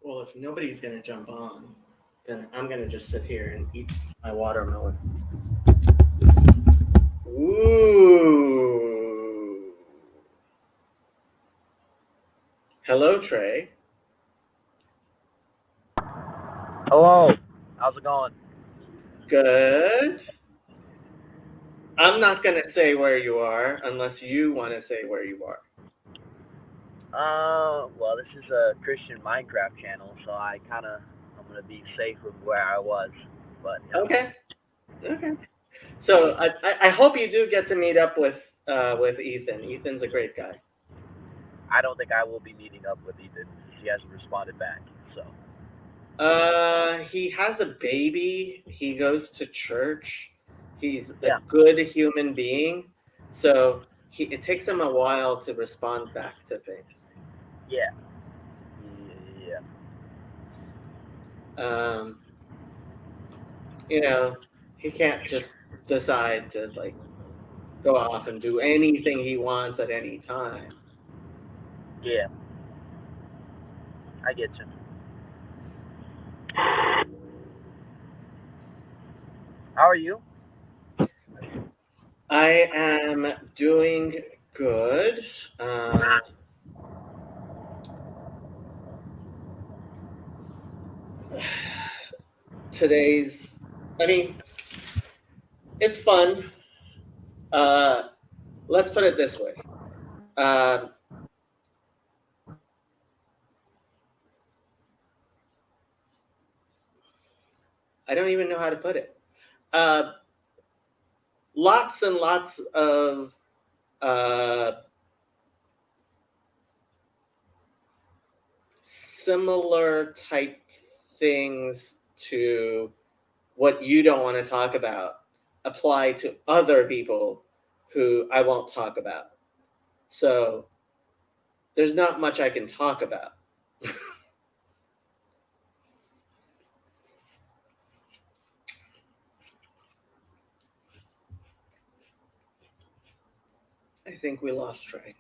Well, if nobody's going to jump on, then I'm going to just sit here and eat my watermelon. Ooh. Hello, Trey. Hello. How's it going? Good. I'm not going to say where you are unless you want to say where you are. Well, this is a Christian Minecraft channel, so I'm gonna be safe with where I was. But Okay. Okay. So I hope you do get to meet up with Ethan. Ethan's a great guy. I don't think I will be meeting up with Ethan. He hasn't responded back. So He has a baby. He goes to church. He's a yeah, good human being. So it takes him a while to respond back to things. yeah, yeah. Um, you know, he can't just decide to like go off and do anything he wants at any time. Yeah, I get you. How are you? I am doing good. Today's, I mean, it's fun. Uh, let's put it this way. Um, I don't even know how to put it. Uh, Lots and lots of uh, similar type things to what you don't want to talk about apply to other people who I won't talk about. So there's not much I can talk about. I think we lost Trey.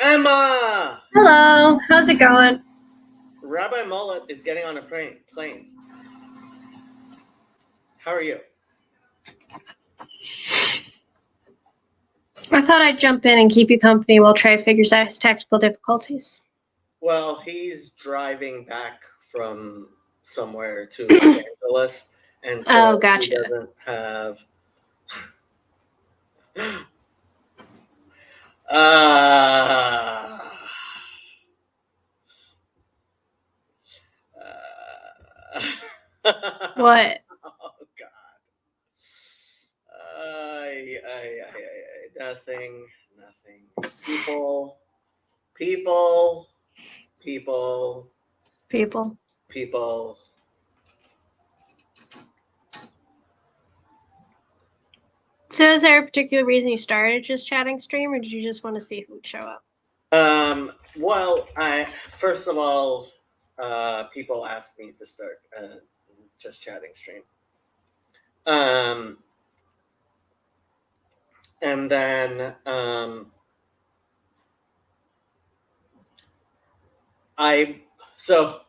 Emma! Hello, how's it going? Rabbi Mullet is getting on a plane. How are you? I thought I'd jump in and keep you company while Trey figures out his technical difficulties. Well, he's driving back from somewhere to Los Angeles, and Oh, so he gotcha. doesn't have. Uh, What? Oh God. Nothing. People, people, people, People. people. So, is there a particular reason you started just chatting stream, or did you just want to see who would show up? Well, I first of all, people asked me to start just chatting stream. Um, and then I so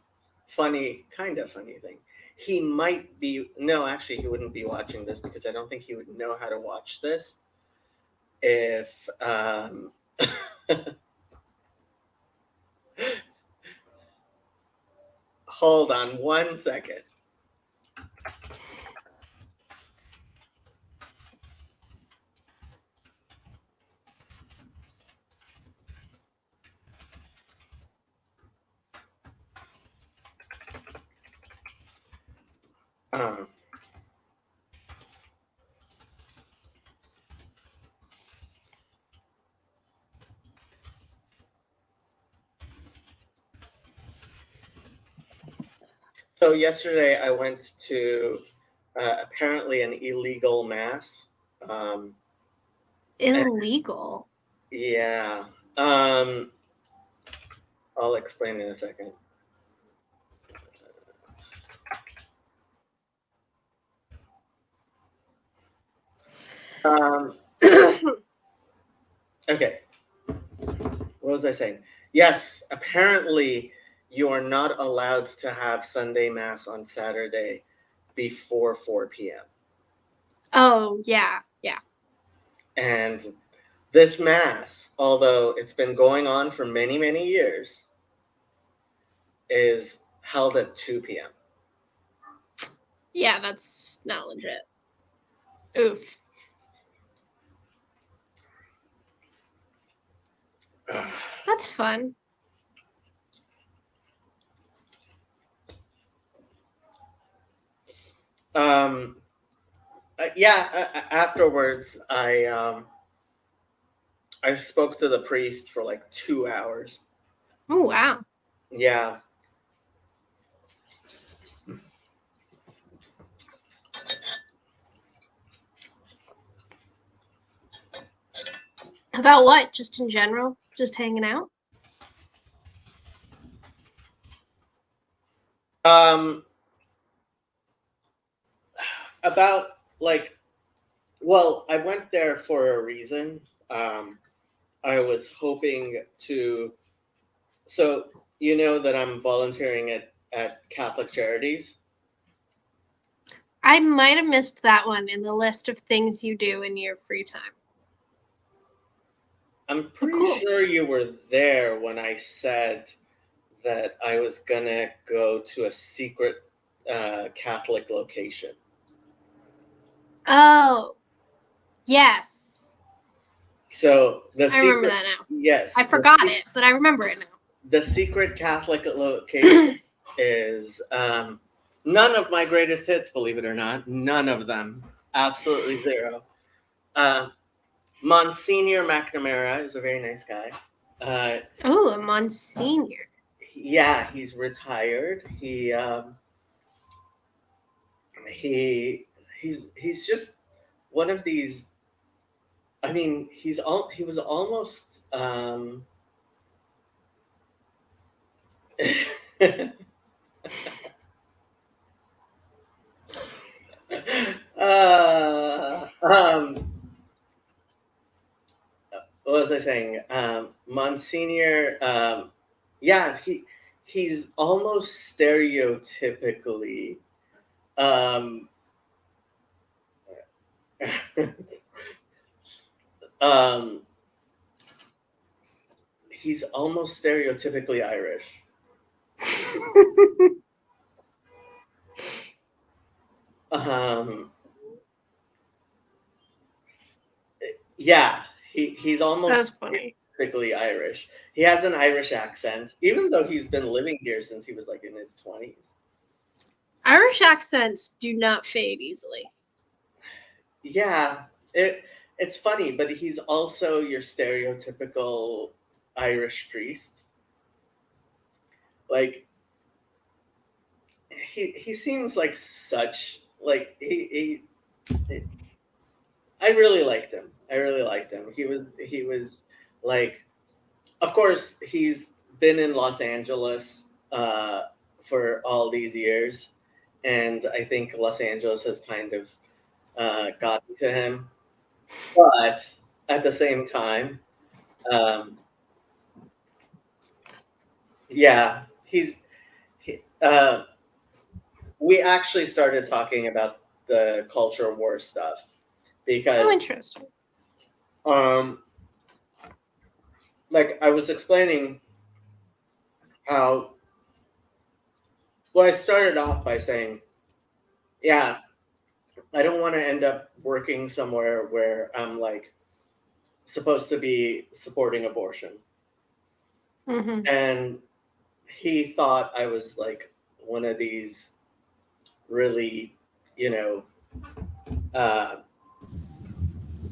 kind of funny thing. He might be, no, actually, he wouldn't be watching this because I don't think he would know how to watch this if, hold on 1 second. Um, so yesterday I went to apparently an illegal mass. And Illegal. yeah, um, I'll explain in a second. Um, okay, what was I saying? Yes, apparently you are not allowed to have Sunday mass on Saturday before 4 p.m. Oh, yeah. Yeah. And this mass, although it's been going on for many, many years, is held at 2 p.m. Yeah, that's not legit. Oof. That's fun. Um, afterwards, I spoke to the priest for like 2 hours. Oh, wow. Yeah. About what? Just in general? Just hanging out? Um, about like, well, I went there for a reason. I was hoping to, so you know that I'm volunteering at Catholic Charities. I might have missed that one in the list of things you do in your free time. I'm pretty cool. sure you were there when I said that I was gonna go to a secret Catholic location. Oh, yes. So the I remember secret, that now. yes, I forgot it, but I remember it now. The secret Catholic location is none of my greatest hits, believe it or not. None of them, absolutely zero. Monsignor McNamara is a very nice guy. Oh, a Monsignor. Yeah, he's retired. He's just one of these. I mean, he was almost uh, um, what was I saying? Monsignor, yeah, he's almost stereotypically um, um, he's almost stereotypically Irish. Yeah, he's almost That's funny. typically Irish. He has an Irish accent, even though he's been living here since he was like in his 20s. Irish accents do not fade easily. Yeah, it's funny, but he's also your stereotypical Irish priest. Like he seems like such like I really liked him. I really liked him. He was like, of course, he's been in Los Angeles for all these years, and I think Los Angeles has kind of gotten to him. But at the same time, um, yeah, we actually started talking about the culture war stuff Oh, because, interesting. like I was explaining how, well, I started off by saying, yeah, I don't want to end up working somewhere where I'm like supposed to be supporting abortion. Hmm. And he thought I was like one of these really, you know, uh,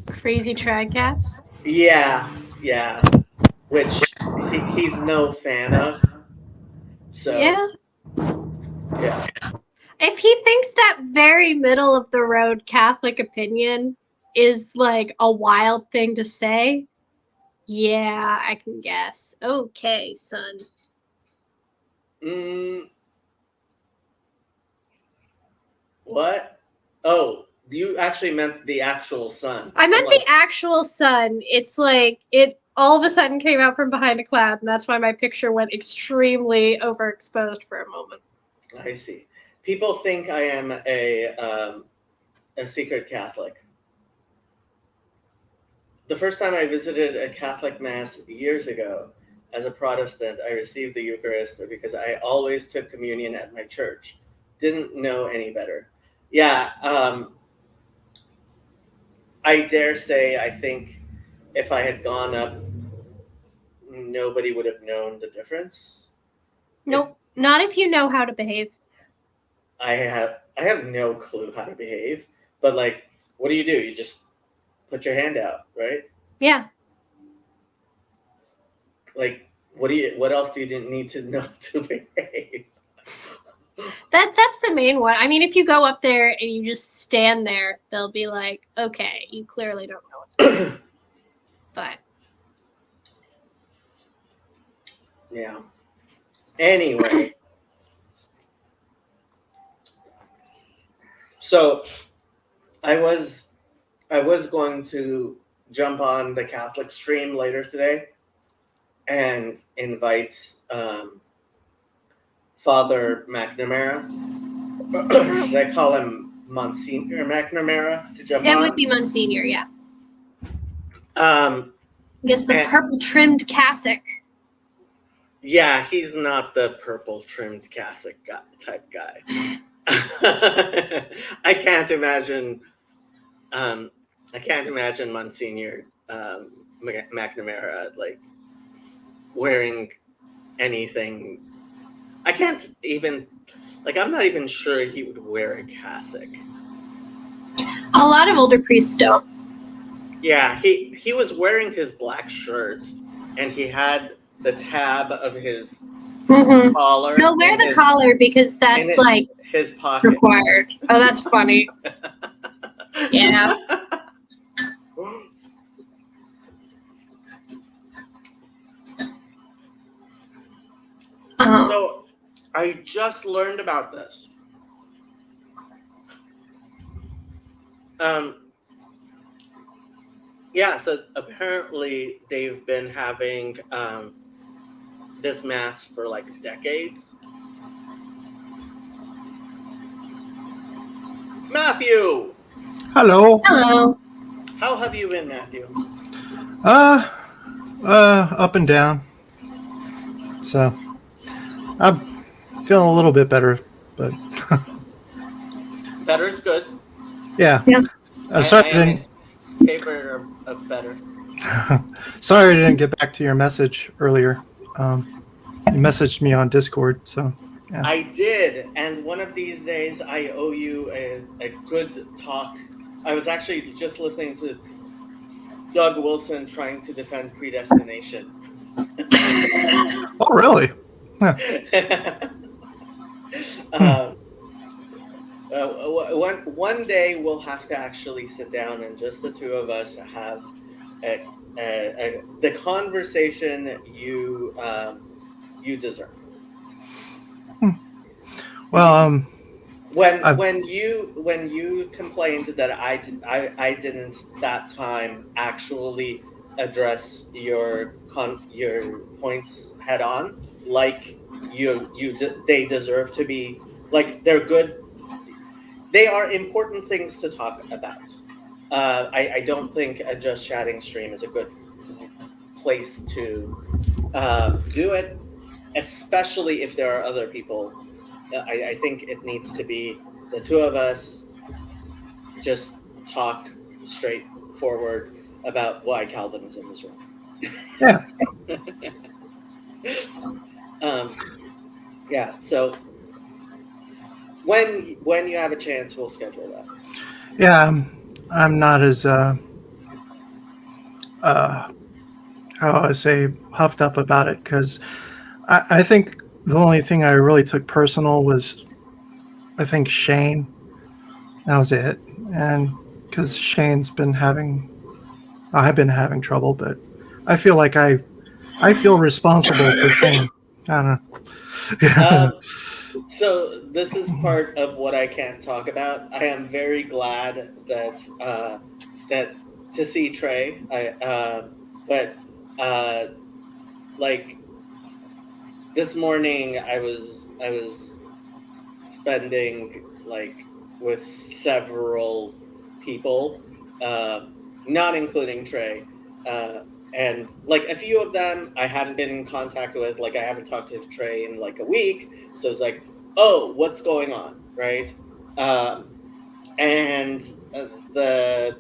Crazy trad cats. yeah, which he's no fan of. So, Yeah. yeah. If he thinks that very middle of the road Catholic opinion is like a wild thing to say, yeah, I can guess. Okay, son. Mm, what? Oh, you actually meant the actual son. I I'm meant like, the actual sun. It's like it all of a sudden came out from behind a cloud, and that's why my picture went extremely overexposed for a moment. I see. People think I am a secret Catholic. The first time I visited a Catholic mass years ago as a Protestant, I received the Eucharist because I always took communion at my church. Didn't know any better. Yeah, I dare say I think if I had gone up, nobody would have known the difference. It's Nope, not if you know how to behave. I have no clue how to behave, but like, what do? You just put your hand out, right? Yeah, Like, what else do you didn't need to know to behave? that's the main one. I mean, if you go up there and you just stand there, they'll be like, "Okay, you clearly don't know what's going on." But Yeah. Anyway, so I was I was going to jump on the Catholic stream later today and invite Father McNamara. Should I call him Monsignor McNamara to jump it would on? be Monsignor, yeah. Um, I guess the and- purple trimmed cassock. yeah, he's not the purple trimmed cassock type guy. I can't imagine. I can't imagine Monsignor McNamara like wearing anything. I can't even like. I'm not even sure he would wear a cassock. A lot of older priests don't. Yeah, he was wearing his black shirt, and he had the tab of his Mm-hmm. collar. They'll wear in the his, collar because that's in like his pocket. required. Oh, that's funny. Yeah. So I just learned about this. Yeah, so apparently they've been having this mass for like decades. Matthew, Hello. Hello. how have you been, Matthew? Up and down. So, I'm feeling a little bit better, but Better is good. yeah. Yeah. Sorry, I am in favor of better. sorry I didn't get back to your message earlier. You messaged me on Discord, so yeah. I did, and one of these days I owe you a good talk. I was actually just listening to Doug Wilson trying to defend predestination. Oh, really? One day we'll have to actually sit down and just the two of us have the conversation you deserve. Well, When you complained that I didn't that time actually address your points head on, like they deserve to be, like, they're good. They are important things to talk about. I don't think a just chatting stream is a good place to do it, especially if there are other people. I think it needs to be the two of us just talk straightforward about why Calvinism is wrong. Yeah. Yeah. So when you have a chance, we'll schedule that. Yeah, I'm not as how I say huffed up about it because I think the only thing I really took personal was I think Shane. That was it, and because Shane's been having I've been having trouble, but I feel like I feel responsible for Shane. I don't know. So this is part of what I can't talk about. I am very glad that to see Trey. But like this morning, I was spending like with several people, not including Trey. And like a few of them I haven't been in contact with, like I haven't talked to Trey in like a week. So it's like, oh, what's going on? Right. And the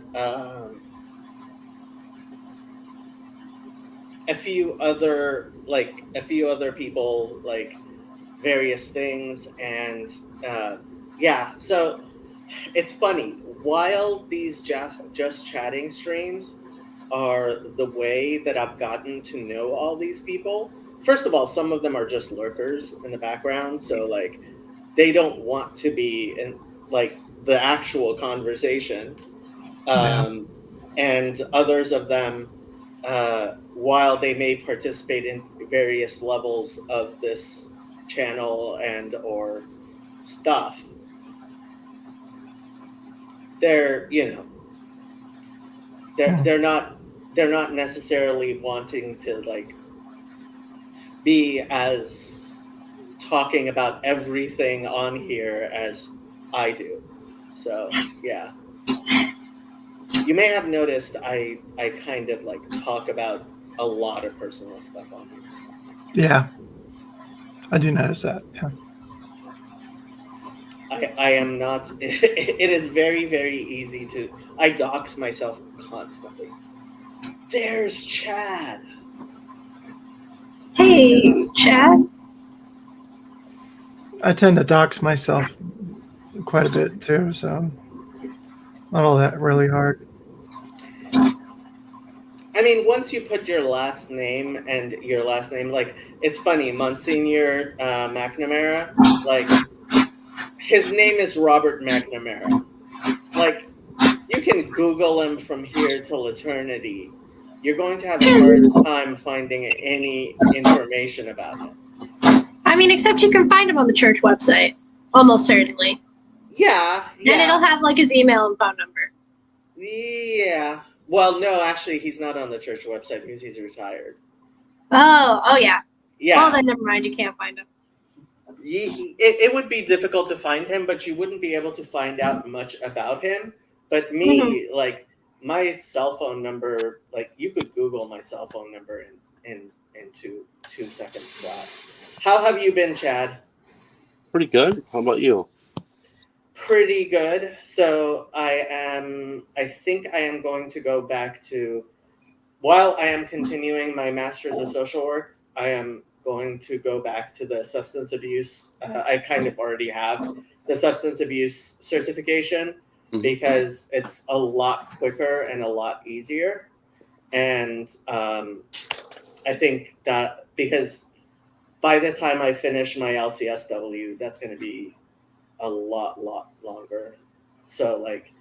a few other people, like various things. And yeah, so it's funny, while these just chatting streams are the way that I've gotten to know all these people. First of all, some of them are just lurkers in the background, so like they don't want to be in like the actual conversation. Yeah. And others of them, while they may participate in various levels of this channel and or stuff, they're they're not necessarily wanting to like be as talking about everything on here as I do. So yeah, you may have noticed I kind of like talk about a lot of personal stuff on here. Yeah, I do notice that. Yeah. I am not. It is very, very easy to. I dox myself constantly. There's Chad. Hey, Chad. I tend to dox myself quite a bit too, so not all that really hard. I mean, once you put your last name and your last name, like, it's funny, Monsignor McNamara, like, his name is Robert McNamara. Like, you can Google him from here till eternity. You're going to have a hard time finding any information about him. I mean, except you can find him on the church website, almost certainly. Yeah. And it'll have like his email and phone number. Yeah. Well, no, actually, he's not on the church website because he's retired. Oh yeah. Yeah. Well, then never mind. You can't find him. It would be difficult to find him, but you wouldn't be able to find out much about him. But me, like, my cell phone number, like, you could Google my cell phone number in 2 seconds flat. How have you been, Chad? Pretty good. How about you? Pretty good. So I think I am going to go back to, while I am continuing my Master's of Social Work, I am going to go back to the substance abuse. I kind of already have the substance abuse certification because it's a lot quicker and a lot easier. And I think that because by the time I finish my LCSW, that's going to be a lot longer. So like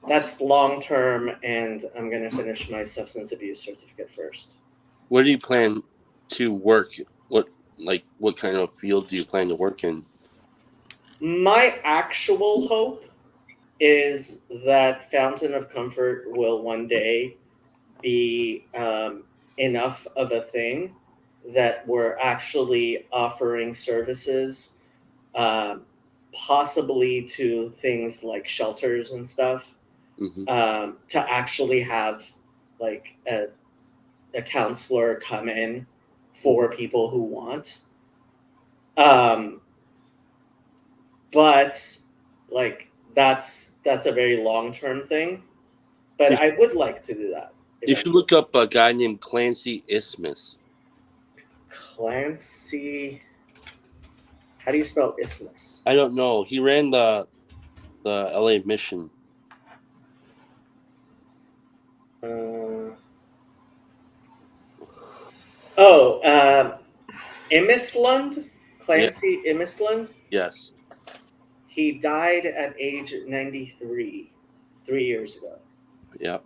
that's long term, and I'm going to finish my substance abuse certificate first. Where do you plan to work? What kind of field do you plan to work in? My actual hope is that Fountain of Comfort will one day be enough of a thing that were actually offering services, possibly to things like shelters and stuff, Hmm. to actually have like a counselor come in for people who want. But like that's a very long-term thing. But You, I would like to do that you should eventually. look up a guy named Clancy Isthmus. Clancy, how do you spell isthmus? I don't know. He ran the LA Mission. Imislund, Yeah. Clancy Imislund. Yes. He died at age 93, 3 years ago. Yeah.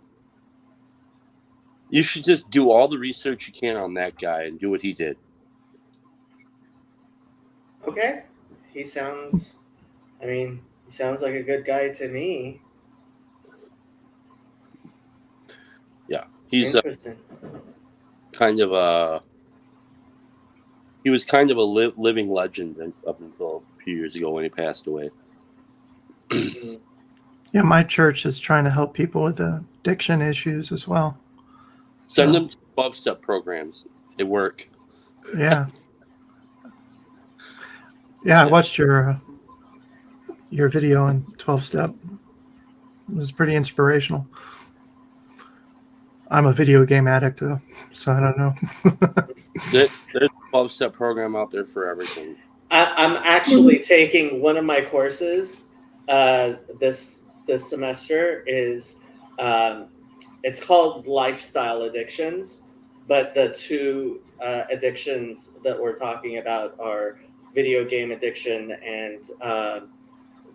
You should just do all the research you can on that guy and do what he did. Okay, he sounds like a good guy to me. Yeah. He's Interesting. he was kind of a living legend up until a few years ago when he passed away. Mhm. Yeah, my church is trying to help people with addiction issues as well. Send So, them to 12-step programs. They work. yeah. Yeah, I watched your video on 12-step. It was pretty inspirational. I'm a video game addict, though, so I don't know. There's a 12-step program out there for everything. I'm actually taking one of my courses this semester. Is it's called Lifestyle Addictions, but the two addictions that we're talking about are video game addiction and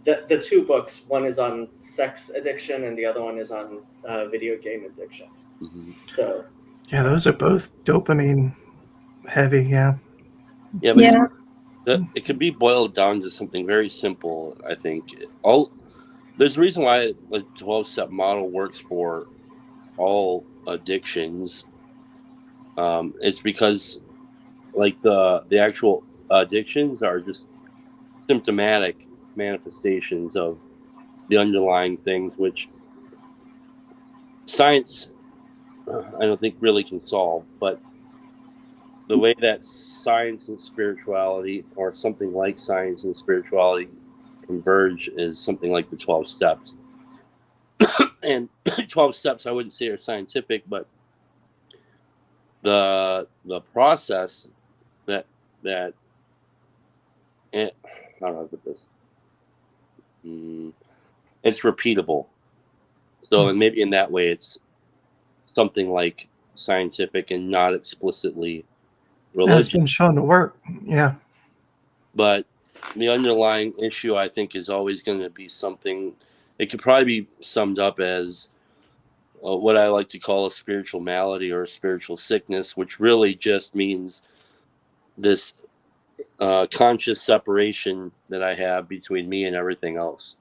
the two books. One is on sex addiction and the other one is on video game addiction. Mm-hmm. So Yeah, those are both dopamine heavy. Yeah. Yeah, but Yeah. it can be boiled down to something very simple. I think there's a reason why the 12-step model works for all addictions. It's because like the actual addictions are just symptomatic manifestations of the underlying things, which science I don't think really can solve. But the way that science and spirituality, or something like science and spirituality, converge is something like the 12 steps. And 12 steps, I wouldn't say are scientific, but the process that how do I put this? It's repeatable. So, and maybe in that way, it's something like scientific and not explicitly religious. It's been shown to work. Yeah. But the underlying issue, I think, is always going to be something. It could probably be summed up as what I like to call a spiritual malady or a spiritual sickness, which really just means this conscious separation that I have between me and everything else,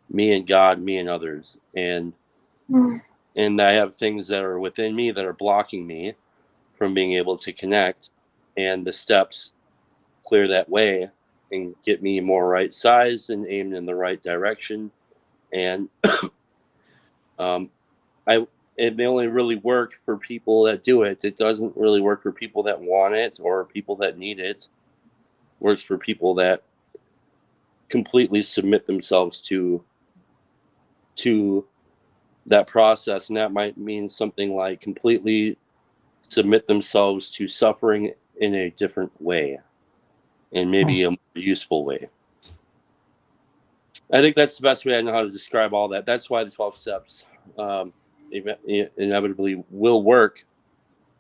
me and God, me and others, and I have things that are within me that are blocking me from being able to connect, and the steps clear that way and get me more right sized and aimed in the right direction. And it only really work for people that do it. It doesn't really work for people that want it or people that need it. It works for people that completely submit themselves to that process, and that might mean something like completely submit themselves to suffering in a different way, and maybe a more useful way. I think that's the best way I know how to describe all that. That's why the 12 steps inevitably will work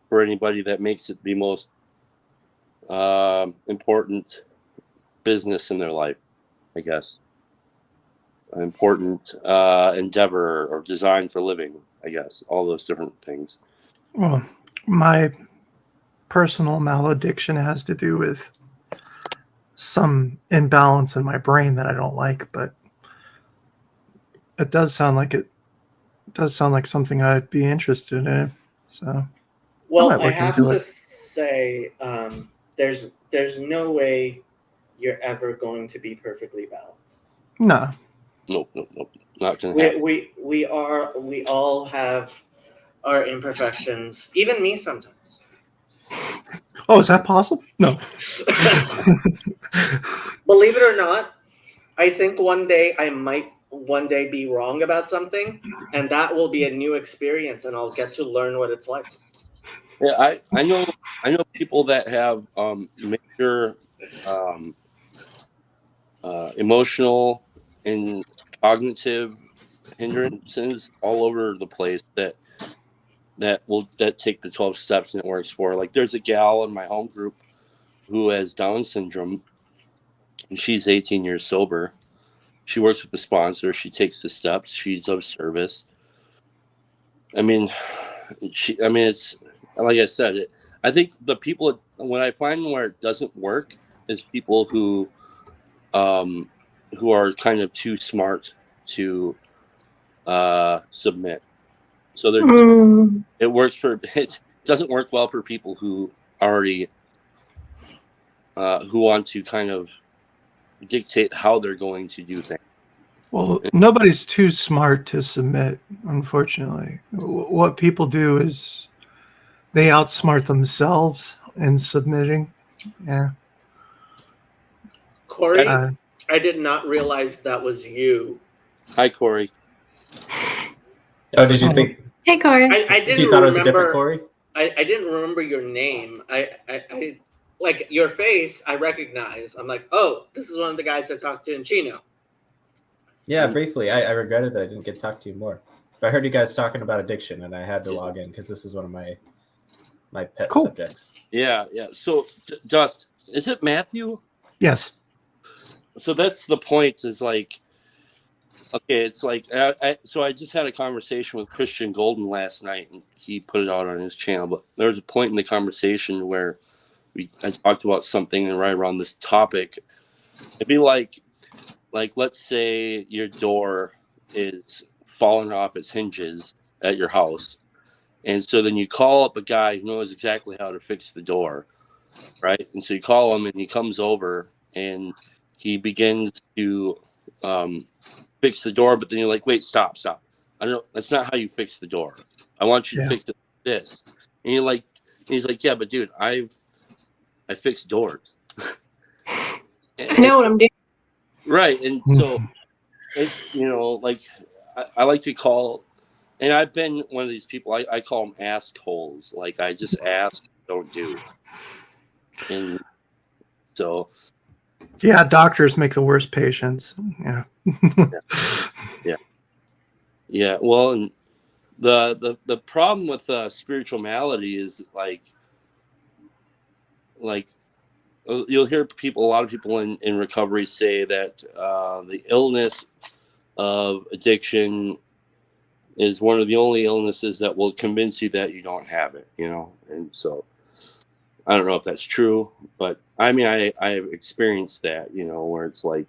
for anybody that makes it the most important business in their life, I guess. An important endeavor or design for living, I guess. All those different things. Well, my personal maladiction has to do with some imbalance in my brain that I don't like, but it does sound like something I'd be interested in. So Well, might I look have into to it. say, there's no way you're ever going to be perfectly balanced. No. Nope, not gonna happen. We all have our imperfections. Even me sometimes. Oh, is that possible? No. Believe it or not, I think one day I might be wrong about something, and that will be a new experience, and I'll get to learn what it's like. Yeah, I know people that have major emotional and cognitive hindrances all over the place that take the 12 steps and it works for. Like there's a gal in my home group who has Down syndrome, and she's 18 years sober. She works with the sponsor. She takes the steps. She's of service. I mean, it's like I said. I think the people, when I find where it doesn't work, is people who are kind of too smart to submit. So it works for it doesn't work well for people who already who want to kind of dictate how they're going to do things. Well, nobody's too smart to submit, unfortunately. What people do is they outsmart themselves in submitting. Yeah. Corey, I did not realize that was you. Hi, Corey. Oh, did you think? Hey, Corey. I didn't You thought remember, it was a different Corey? I didn't remember your name. I like your face. I recognize. I'm like, oh, this is one of the guys I talked to in Chino. Yeah, briefly. I regretted that I didn't get to talk to you more. But I heard you guys talking about addiction, and I had to log in because this is one of my pet subjects. Yeah. So, Dust, is it Matthew? Yes. So that's the point. Is like, okay, it's like so I just had a conversation with Christian Golden last night, and he put it out on his channel. But there was a point in the conversation where I talked about something right around this topic. It'd be like let's say your door is falling off its hinges at your house, and so then you call up a guy who knows exactly how to fix the door, right? And so you call him, and he comes over, and he begins to fix the door, but then you're like, wait, stop. I don't know. That's not how you fix the door. I want you to fix this. And you're like, he's like, yeah, but dude, I fix doors. I know what I'm doing. Right. And so, like I like to call, and I've been one of these people, I call them ask holes. Like I just ask, don't do. And so. Yeah, doctors make the worst patients. Yeah. Yeah. Well, and the problem with spiritual malady is like you'll hear a lot of people in recovery say that the illness of addiction is one of the only illnesses that will convince you that you don't have it, and so I don't know if that's true, but I mean, I've experienced that, where it's like,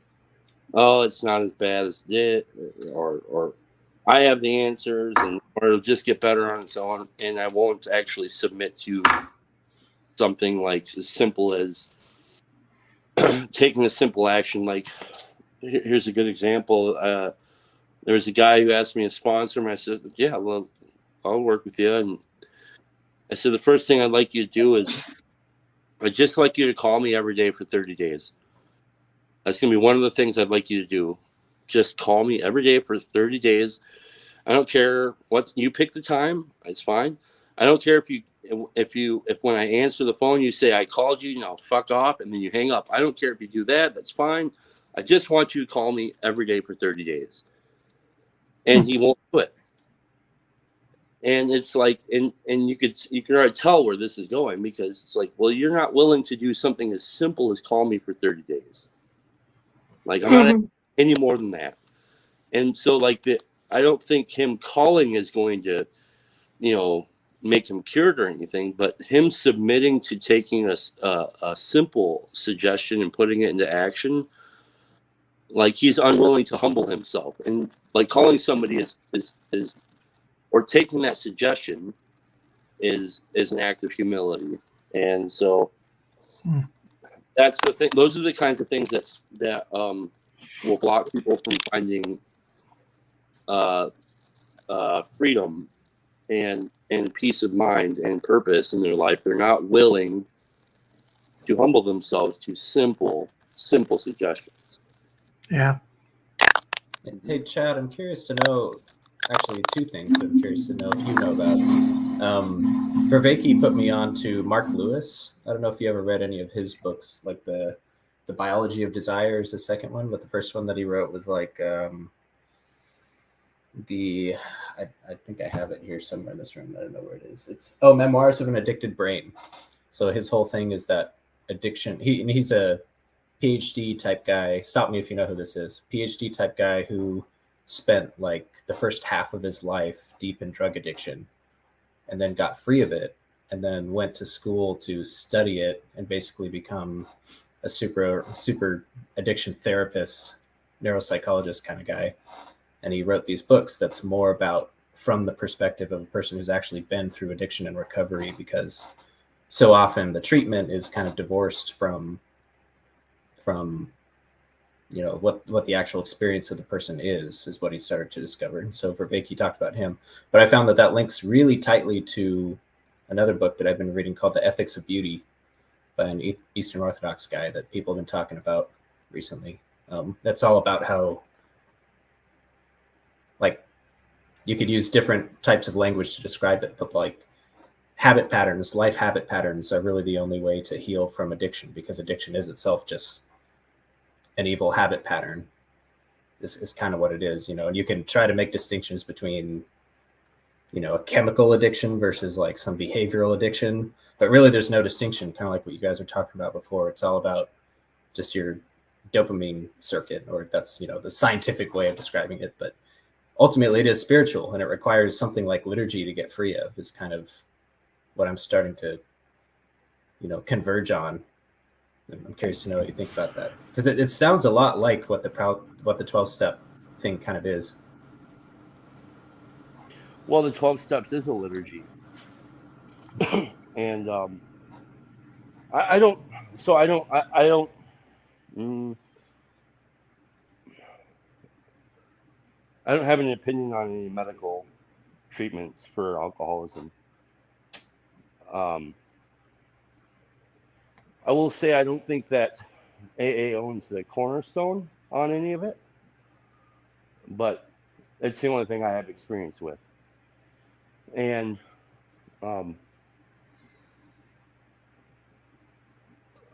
oh, it's not as bad as it, or I have the answers, or it'll just get better on its own, and I won't actually submit to something like as simple as taking a simple action. Like, here's a good example. There was a guy who asked me to sponsor him. I said, yeah, well, I'll work with you. And I said, the first thing I'd like you to do is I'd just like you to call me every day for 30 days. That's going to be one of the things I'd like you to do. Just call me every day for 30 days. I don't care what you pick the time. It's fine. I don't care if when I answer the phone, you say I called you, now fuck off, and then you hang up. I don't care if you do that. That's fine. I just want you to call me every day for 30 days. And he won't do it. And it's like, and you could already tell where this is going, because it's like, well, you're not willing to do something as simple as call me for 30 days. Like, I'm not any more than that. And so, like, I don't think him calling is going to, make him cured or anything, but him submitting to taking a simple suggestion and putting it into action, like, he's unwilling to humble himself. And like calling somebody is or taking that suggestion is an act of humility. And so Hmm. that's the thing. Those are the kinds of things that will block people from finding freedom and peace of mind and purpose in their life. They're not willing to humble themselves to simple suggestions. Yeah. Hey, Chad, I'm curious to know, actually, two things that I'm curious to know if you know about. Vervaeke put me on to Mark Lewis. I don't know if you ever read any of his books, like the Biology of Desire is the second one, but the first one that he wrote was like I think I have it here somewhere in this room. I don't know where it is. It's Memoirs of an Addicted Brain. So his whole thing is that addiction. He's a PhD type guy. Stop me if you know who this is. PhD type guy who spent like the first half of his life deep in drug addiction, and then got free of it, and then went to school to study it and basically become a super addiction therapist, neuropsychologist kind of guy. And he wrote these books that's more about from the perspective of a person who's actually been through addiction and recovery, because so often the treatment is kind of divorced from you know what the actual experience of the person is what he started to discover. And so Vervaeke talked about him, but I found that links really tightly to another book that I've been reading called The Ethics of Beauty by an Eastern Orthodox guy that people have been talking about recently. That's all about how, like, you could use different types of language to describe it, but like life habit patterns are really the only way to heal from addiction, because addiction is itself just an evil habit pattern. This is kind of what it is, you know. And you can try to make distinctions between, you know, a chemical addiction versus like some behavioral addiction, but really there's no distinction, kind of like what you guys were talking about before. It's all about just your dopamine circuit, or that's, you know, the scientific way of describing it. But ultimately it is spiritual, and it requires something like liturgy to get free of, is kind of what I'm starting to, you know, converge on. I'm curious to know what you think about that, because it sounds a lot like what the 12-step thing kind of is. Well, the 12 steps is a liturgy. And I don't have an opinion on any medical treatments for alcoholism. I will say I don't think that AA owns the cornerstone on any of it, but it's the only thing I have experience with. And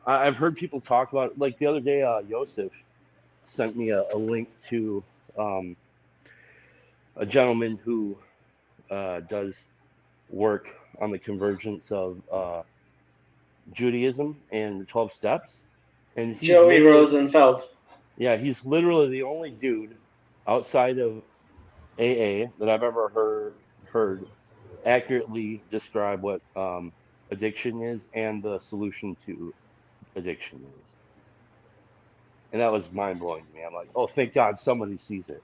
I've heard people talk about it. Like the other day, Yosef sent me a link to a gentleman who does work on the convergence of Judaism and the 12 steps. And Joey Rosenfeld. Yeah, he's literally the only dude outside of AA that I've ever heard accurately describe what addiction is and the solution to addiction is. And that was mind-blowing to me. I'm like, oh, thank God somebody sees it.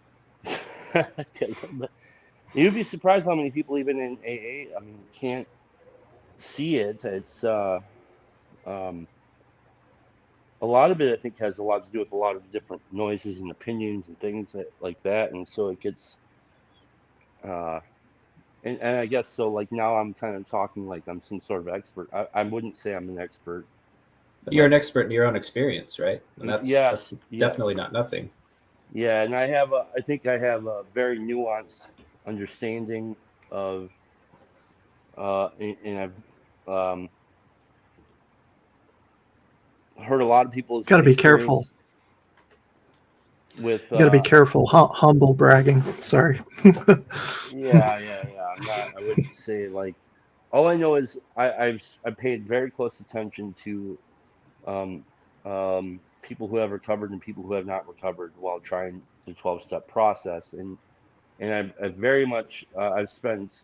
You'd be surprised how many people, even in AA, I mean, can't see it. It's a lot of it, I think, has a lot to do with a lot of different noises and opinions and things like that. And so it gets, and I guess so, like, now I'm kind of talking like I'm some sort of expert. I wouldn't say I'm an expert. But you're an expert in your own experience, right? And that's definitely yes. not nothing. Yeah, and I think I have a very nuanced understanding of, and I've heard a lot of people's. Got to be careful. With you got to be careful. Humble bragging. Sorry. Yeah. I wouldn't say, like. All I know is I paid very close attention to people who have recovered and people who have not recovered while trying the 12-step process, and I've very much I've spent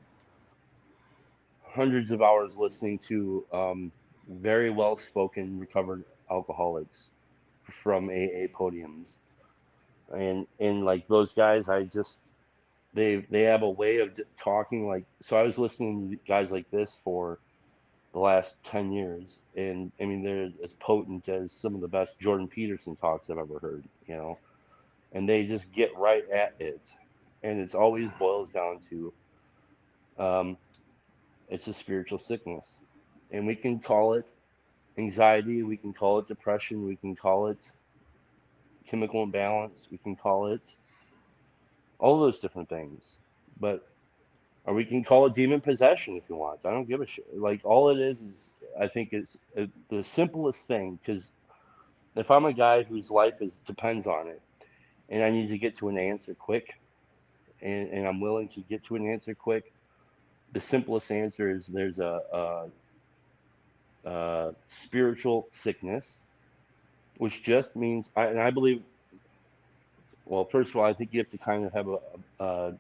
hundreds of hours listening to very well-spoken recovered alcoholics from AA podiums, and like those guys, they have a way of talking like. So I was listening to guys like this for the last 10 years, and I mean they're as potent as some of the best Jordan Peterson talks I've ever heard, and they just get right at it, and it's always boils down to it's a spiritual sickness, and we can call it anxiety, we can call it depression, we can call it chemical imbalance, we can call it all those different things, or we can call it demon possession if you want. I don't give a shit. Like, all it is I think it's the simplest thing, because if I'm a guy whose life depends on it, and I need to get to an answer quick, and I'm willing to get to an answer quick, the simplest answer is there's a spiritual sickness, which just means, and I believe, well, first of all, I think you have to kind of have a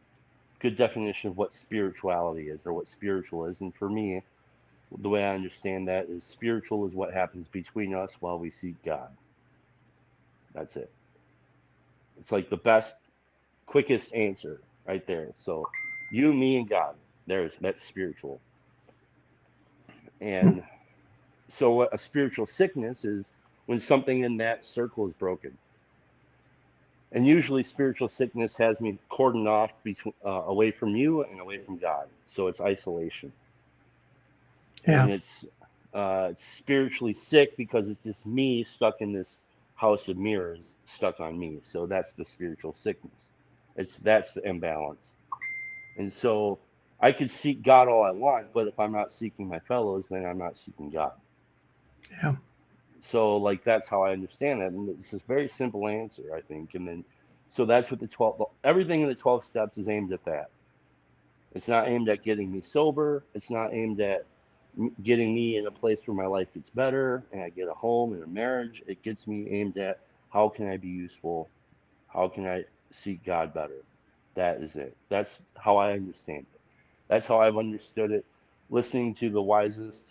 good definition of what spirituality is, or what spiritual is. And for me, the way I understand that is spiritual is what happens between us while we seek God. That's it. It's like the best, quickest answer right there. So you, me, and God, that's spiritual. And so what a spiritual sickness is when something in that circle is broken. And usually spiritual sickness has me cordoned off away from you and away from God. So it's isolation. Yeah. And it's spiritually sick because it's just me stuck in this house of mirrors, stuck on me. So that's the spiritual sickness. That's the imbalance. And so I could seek God all I want, but if I'm not seeking my fellows, then I'm not seeking God. Yeah. So, like, that's how I understand it. And it's a very simple answer, I think. And then, so that's what everything in the 12 steps is aimed at that. It's not aimed at getting me sober. It's not aimed at getting me in a place where my life gets better and I get a home and a marriage. It gets me aimed at how can I be useful? How can I seek God better? That is it. That's how I understand it. That's how I've understood it. Listening to the wisest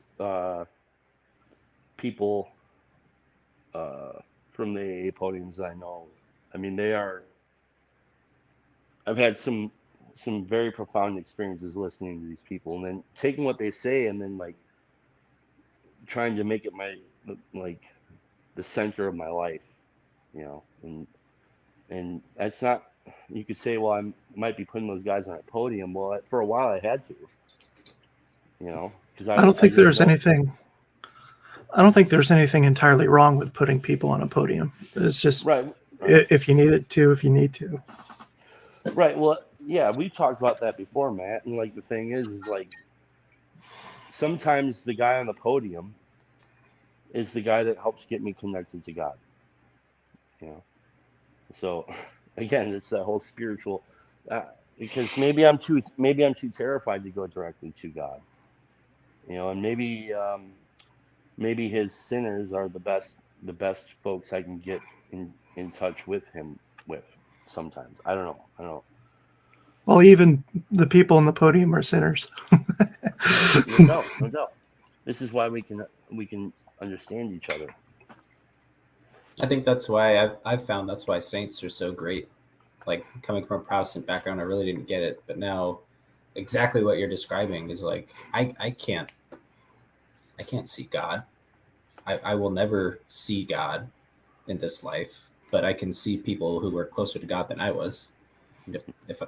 people from the AA podiums I know. I mean, I've had some very profound experiences listening to these people, and then taking what they say and then like trying to make it the center of my life, and that's not, you could say, well, I might be putting those guys on a podium. Well, for a while I had to, because I don't think there's anything. I don't think there's anything entirely wrong with putting people on a podium. It's just right. If you need to. Right. Well, yeah, we've talked about that before, Matt. And like the thing is like sometimes the guy on the podium is the guy that helps get me connected to God. So again, it's that whole spiritual. Because maybe I'm too terrified to go directly to God. And maybe his sinners are the best folks I can get in touch with him with sometimes. I don't know. Well, even the people on the podium are sinners. No doubt. This is why we can understand each other. I think that's why I've found that's why saints are so great. Like, coming from a Protestant background, I really didn't get it, but now exactly what you're describing is like, I can't see God. I will never see God in this life, but I can see people who were closer to God than I was. And if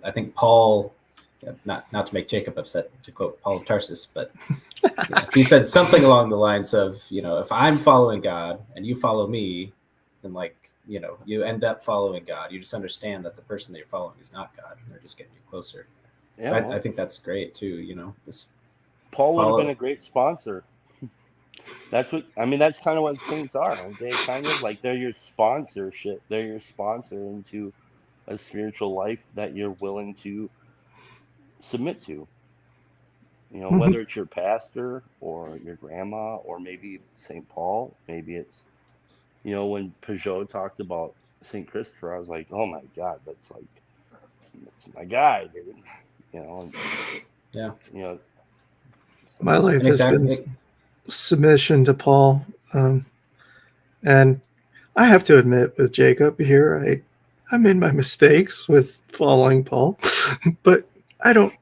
I think Paul, not to make Jacob upset, to quote Paul of Tarsus, but he said something along the lines of, if I'm following God and you follow me, then you end up following God. You just understand that the person that you're following is not God, and they're just getting you closer. Yeah, I think that's great too. Paul would have been a great sponsor. That's kind of what saints are. They kind of like, they're your sponsorship. They're your sponsor into a spiritual life that you're willing to submit to. Whether it's your pastor or your grandma or maybe St. Paul, maybe it's, when Peugeot talked about St. Christopher, I was like, oh my God, that's my guy, dude. Yeah. My life has been submission to Paul. And I have to admit, with Jacob here, I made my mistakes with following Paul, but I don't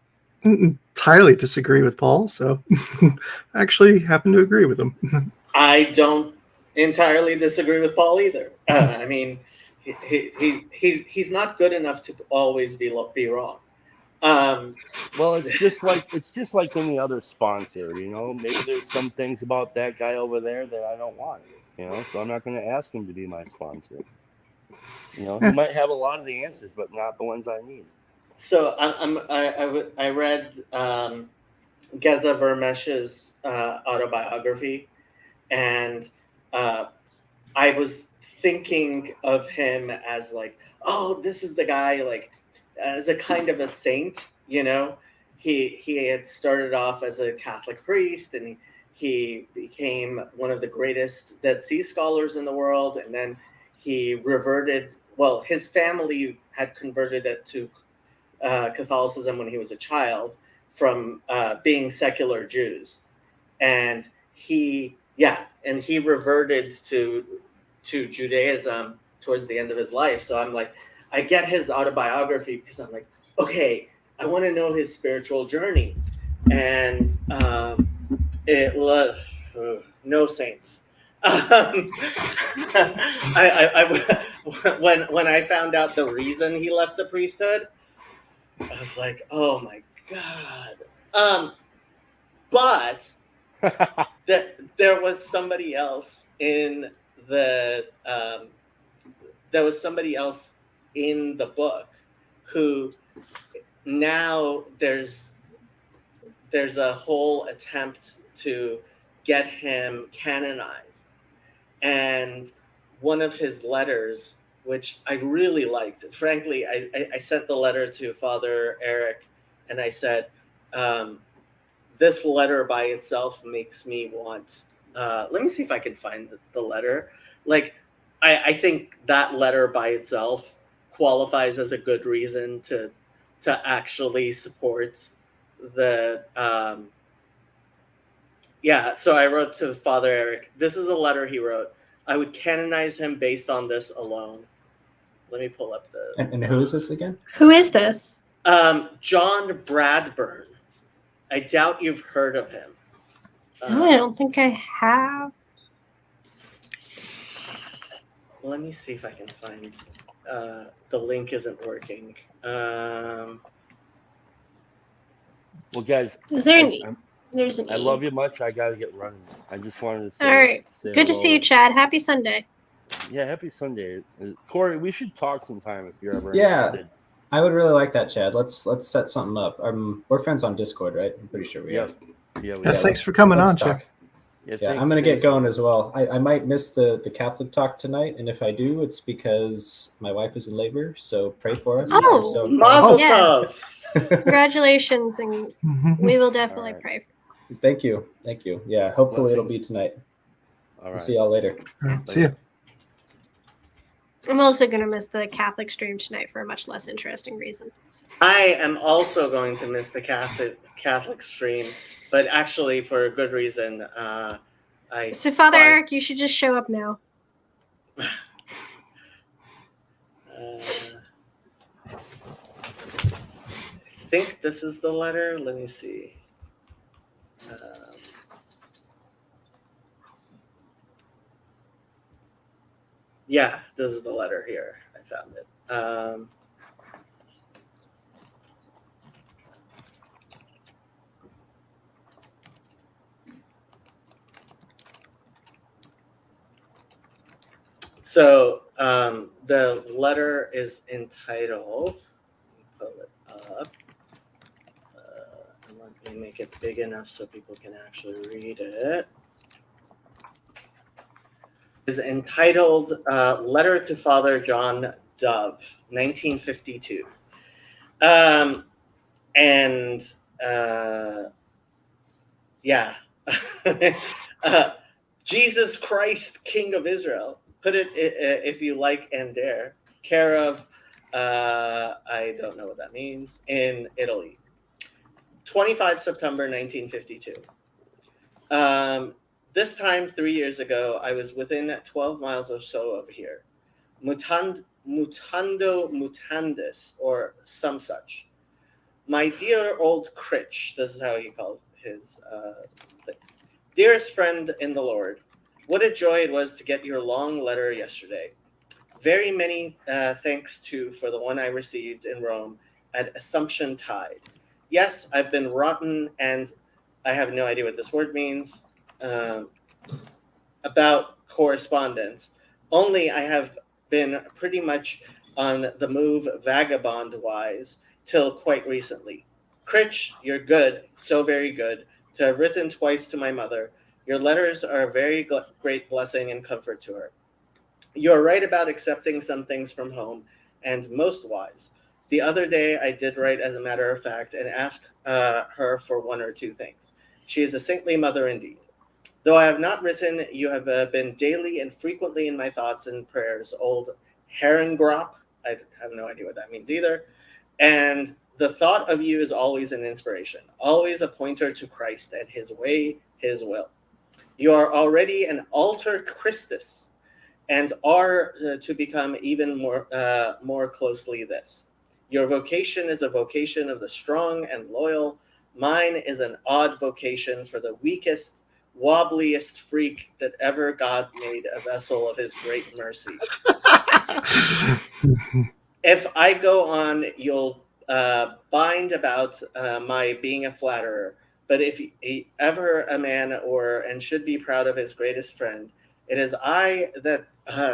entirely disagree with Paul, so I actually happen to agree with him. I don't entirely disagree with Paul either. I mean, he's not good enough to always be wrong. Well, it's just like any other sponsor, you know. Maybe there's some things about that guy over there that I don't want, you know. So I'm not going to ask him to be my sponsor. You know, he might have a lot of the answers, but not the ones I need. So I read Geza Vermesh's autobiography, and I was thinking of him as like, oh, this is the guy, like, as a kind of a saint, you know. He had started off as a Catholic priest, and he became one of the greatest Dead Sea scholars in the world, and then he reverted. Well, his family had converted it to Catholicism when he was a child from being secular Jews, and he reverted to Judaism towards the end of his life. So I'm like, I get his autobiography because I'm like, okay, I want to know his spiritual journey, and no saints. When I found out the reason he left the priesthood, I was like, oh my god. But there was somebody else in the book who now there's a whole attempt to get him canonized, and one of his letters, which I really liked, frankly, I sent the letter to Father Eric, and I said, this letter by itself makes me want, let me see if I can find the letter. Like, I think that letter by itself qualifies as a good reason to actually support the, so I wrote to Father Eric. This is a letter he wrote. I would canonize him based on this alone. Let me pull up the... And who is this again? Who is this? John Bradburn. I doubt you've heard of him. No, I don't think I have. Let me see if I can find... the link isn't working. Well, guys, Is there any? There's an I love you much. I gotta get running. I just wanted to say. All right. say Good to hello. see you, Chad. Happy Sunday. Yeah, happy Sunday, Corey. We should talk sometime if you're ever Yeah. interested. I would really like that, Chad. Let's set something up. We're friends on Discord, right? I'm pretty sure we are. Yeah, Yeah, thanks for coming on, Let's talk. Chuck. Yeah, I'm gonna get going as well. I might miss the Catholic talk tonight, and if I do, it's because my wife is in labor. So pray for us. Oh, We're so Mazel yes. tov. Congratulations, and we will definitely All right. pray. Thank you. Yeah, hopefully it'll be Blessings. tonight. All We'll right. see y'all later. All right, see you. I'm also going to miss the Catholic stream tonight for a much less interesting reason. I am also going to miss the Catholic stream, but actually for a good reason. So, Father Fine. Eric, you should just show up now. I think this is the letter. Let me see. Yeah, this is the letter here. I found it. So the letter is entitled, let me pull it up. And let me make it big enough so people can actually read it. Is entitled Letter to Father John Dove, 1952. Jesus Christ, King of Israel. Put it, if you like and dare, care of, I don't know what that means, in Italy. 25 September 1952. This time, 3 years ago, I was within 12 miles or so of here. mutando mutandis, or some such. My dear old Critch, this is how he called his thing. Dearest friend in the Lord, what a joy it was to get your long letter yesterday. Very many thanks too for the one I received in Rome at Assumption Tide. Yes, I've been rotten, and I have no idea what this word means about correspondence. Only I have been pretty much on the move vagabond wise till quite recently. Critch, you're good, so very good, to have written twice to my mother. Your letters are a very great blessing and comfort to her. You are right about accepting some things from home, and most wise. The other day I did write, as a matter of fact, and ask her for one or two things. She is a saintly mother indeed. Though I have not written, you have been daily and frequently in my thoughts and prayers. Old Herrengrop, I have no idea what that means either. And the thought of you is always an inspiration, always a pointer to Christ and his way, his will. You are already an alter Christus, and are to become even more closely this. Your vocation is a vocation of the strong and loyal. Mine is an odd vocation for the weakest, wobbliest freak that ever God made a vessel of his great mercy. If I go on, you'll bind about my being a flatterer. But if ever a man and should be proud of his greatest friend, it is I that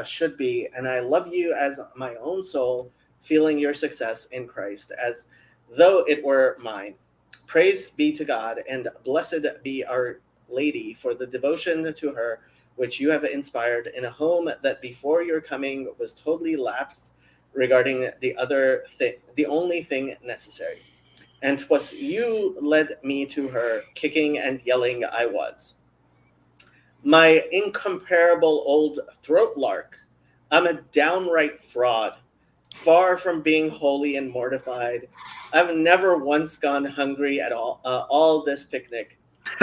should be, and I love you as my own soul, feeling your success in Christ as though it were mine. Praise be to God, and blessed be Our Lady for the devotion to her which you have inspired in a home that before your coming was totally lapsed regarding the only thing necessary. And 'twas you led me to her, kicking and yelling I was. My incomparable old throat lark, I'm a downright fraud, far from being holy and mortified. I've never once gone hungry at all this picnic,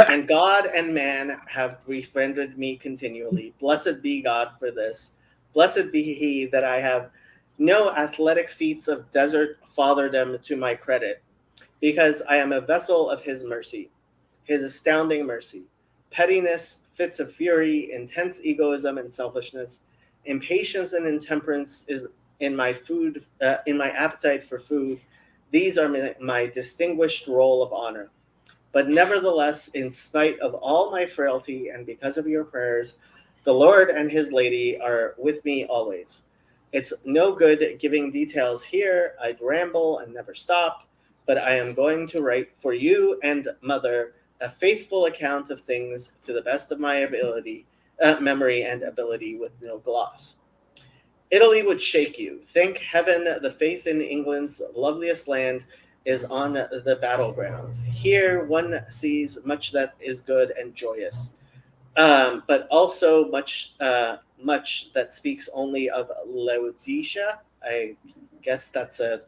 and God and man have befriended me continually. Blessed be God for this. Blessed be he that I have no athletic feats of desert fatherdom to my credit, because I am a vessel of his mercy, his astounding mercy. Pettiness, fits of fury, intense egoism and selfishness, impatience and intemperance is in my appetite for food. These are my distinguished roll of honor. But nevertheless, in spite of all my frailty and because of your prayers, the Lord and his lady are with me always. It's no good giving details here. I'd ramble and never stop, but I am going to write for you and mother a faithful account of things to the best of my memory and ability, with no gloss. Italy would shake you. Thank heaven the faith in England's loveliest land is on the battleground. Here one sees much that is good and joyous, but also much that speaks only of Laodicea. I guess that's a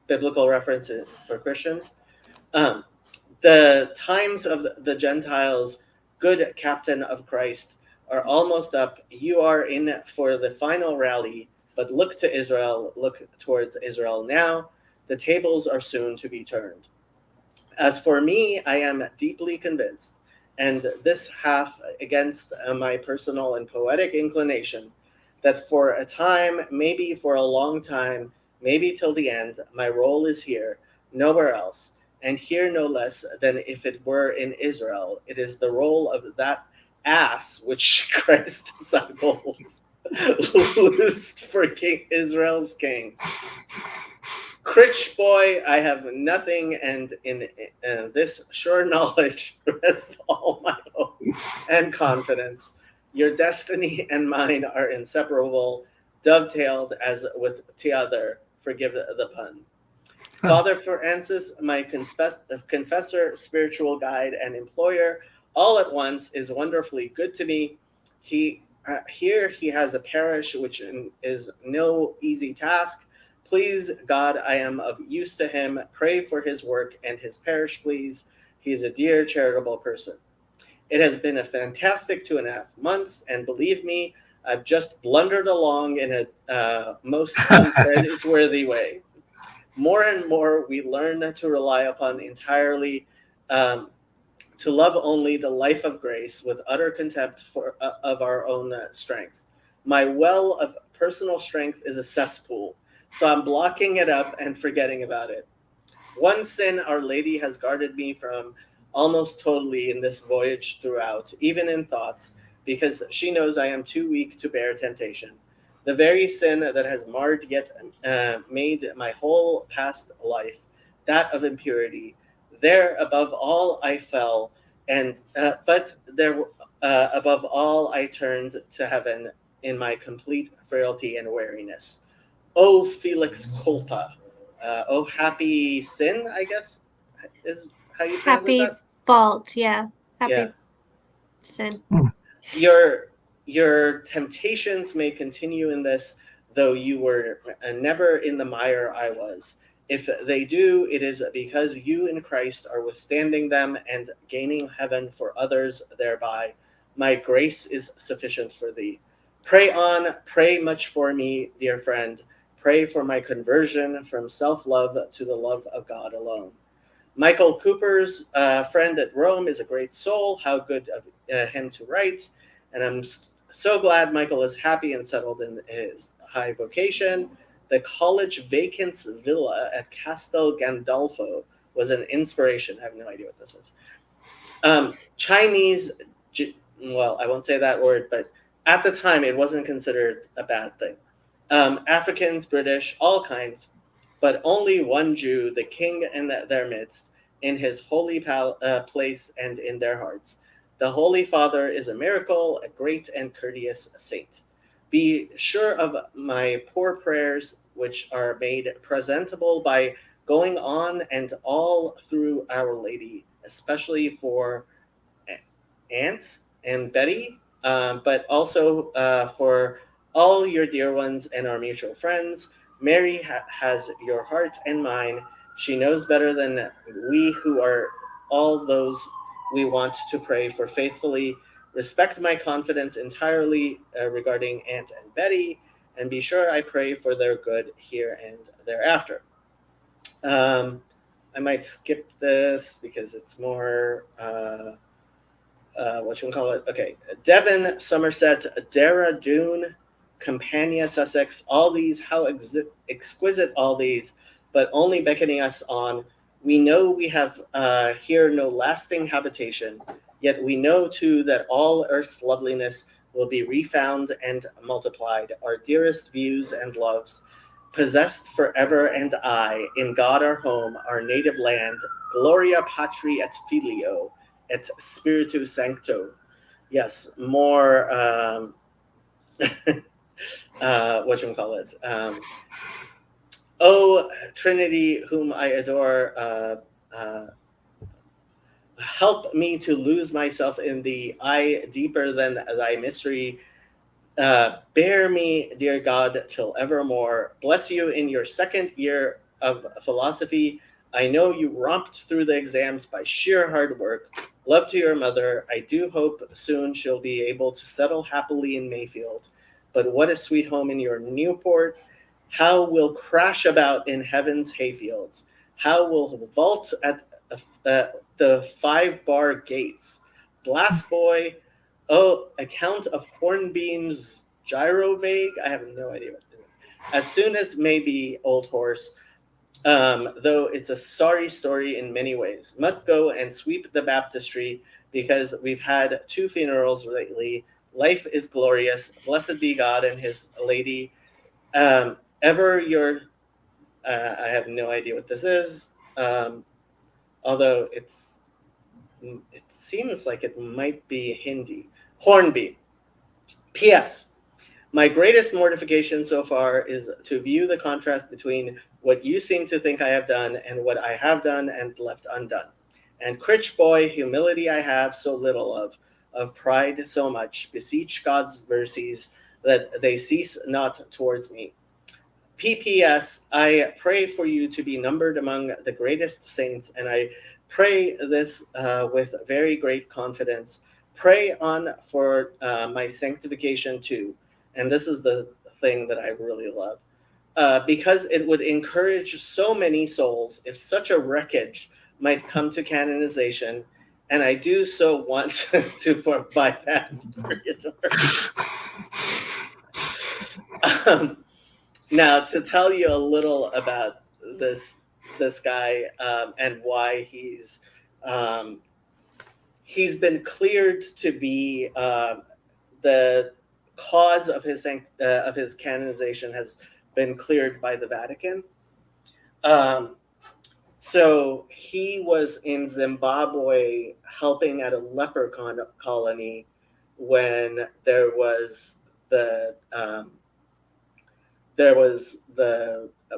biblical reference for Christians. The times of the Gentiles, good captain of Christ, are almost up. You are in for the final rally, but look to Israel, look towards Israel now. The tables are soon to be turned. As for me, I am deeply convinced, and this half against my personal and poetic inclination, that for a time, maybe for a long time, maybe till the end, my role is here, nowhere else, and here no less than if it were in Israel. It is the role of that ass which Christ's disciples loosed for King Israel's king. Critch boy, I have nothing, and in this sure knowledge rests all my hope and confidence. Your destiny and mine are inseparable, dovetailed as with t'other. Forgive the pun. Father Francis, my confessor, spiritual guide, and employer, all at once, is wonderfully good to me. Here he has a parish, which is no easy task. Please, God, I am of use to him. Pray for his work and his parish, please. He is a dear, charitable person. It has been a fantastic 2.5 months, and believe me, I've just blundered along in a most unpraiseworthy way. More and more, we learn to rely upon entirely, to love only the life of grace with utter contempt of our own strength. My well of personal strength is a cesspool, so I'm blocking it up and forgetting about it. One sin Our Lady has guarded me from almost totally in this voyage throughout, even in thoughts, because she knows I am too weak to bear temptation. The very sin that has marred yet made my whole past life, that of impurity. There above all I fell, and but there above all I turned to heaven in my complete frailty and weariness. O Felix culpa, oh happy sin, I guess is how you translate Happy that. fault, yeah. Happy Yeah, sin. your your temptations may continue in this, though you were never in the mire I was. If they do, it is because you in Christ are withstanding them and gaining heaven for others thereby. My grace is sufficient for thee. Pray on, pray much for me, dear friend. Pray for my conversion from self love to the love of God alone. Michael Cooper's friend at Rome is a great soul. How good of him to write. And I'm so glad Michael is happy and settled in his high vocation. The college vacants villa at Castel Gandolfo was an inspiration. I have no idea what this is. Chinese, well, I won't say that word, but at the time it wasn't considered a bad thing. Africans, British, all kinds, but only one Jew, the king in their midst, in his holy place and in their hearts. The Holy Father is a miracle, a great and courteous saint. Be sure of my poor prayers, which are made presentable by going on and all through Our Lady, especially for Aunt and Betty, but also for all your dear ones and our mutual friends. Mary has your heart and mine. She knows better than we who are all those we want to pray for faithfully. Respect my confidence entirely regarding Aunt and Betty, and be sure I pray for their good here and thereafter. I might skip this because it's more what you call it? Okay, Devon, Somerset, Dara, Doon, Campania, Sussex. All these, how exquisite all these, but only beckoning us on. We know we have here no lasting habitation, yet we know too that all earth's loveliness will be refound and multiplied. Our dearest views and loves, possessed forever and aye, in God our home, our native land, Gloria Patri et Filio, et Spiritu Sancto. Yes, more what you call it? Oh Trinity, whom I adore, help me to lose myself in thee. I deeper than thy mystery. Bear me, dear God, till evermore. Bless you in your second year of philosophy. I know you romped through the exams by sheer hard work. Love to your mother. I do hope soon she'll be able to settle happily in Mayfield. But what a sweet home in your Newport. How we'll crash about in heaven's hayfields. How we'll vault at the 5-bar gates. Blast Boy. Oh, account of Hornbeam's gyrovage. I have no idea what it is. As soon as maybe, old horse. Though it's a sorry story in many ways. Must go and sweep the baptistry because we've had 2 funerals lately. Life is glorious. Blessed be God and His Lady. Ever your, I have no idea what this is. Although it seems like it might be Hindi. Hornby. P.S. My greatest mortification so far is to view the contrast between what you seem to think I have done and what I have done and left undone. And Critch boy, humility I have so little of pride so much, beseech God's mercies that they cease not towards me. P.P.S. I pray for you to be numbered among the greatest saints, and I pray this with very great confidence. Pray on for my sanctification too. and this is the thing that I really love, because it would encourage so many souls if such a wreckage might come to canonization, and I do so want to bypass purgatory. Now, to tell you a little about this guy, and why he's been cleared to be the cause of his canonization has been cleared by the Vatican. So he was in Zimbabwe helping at a leper colony when there was the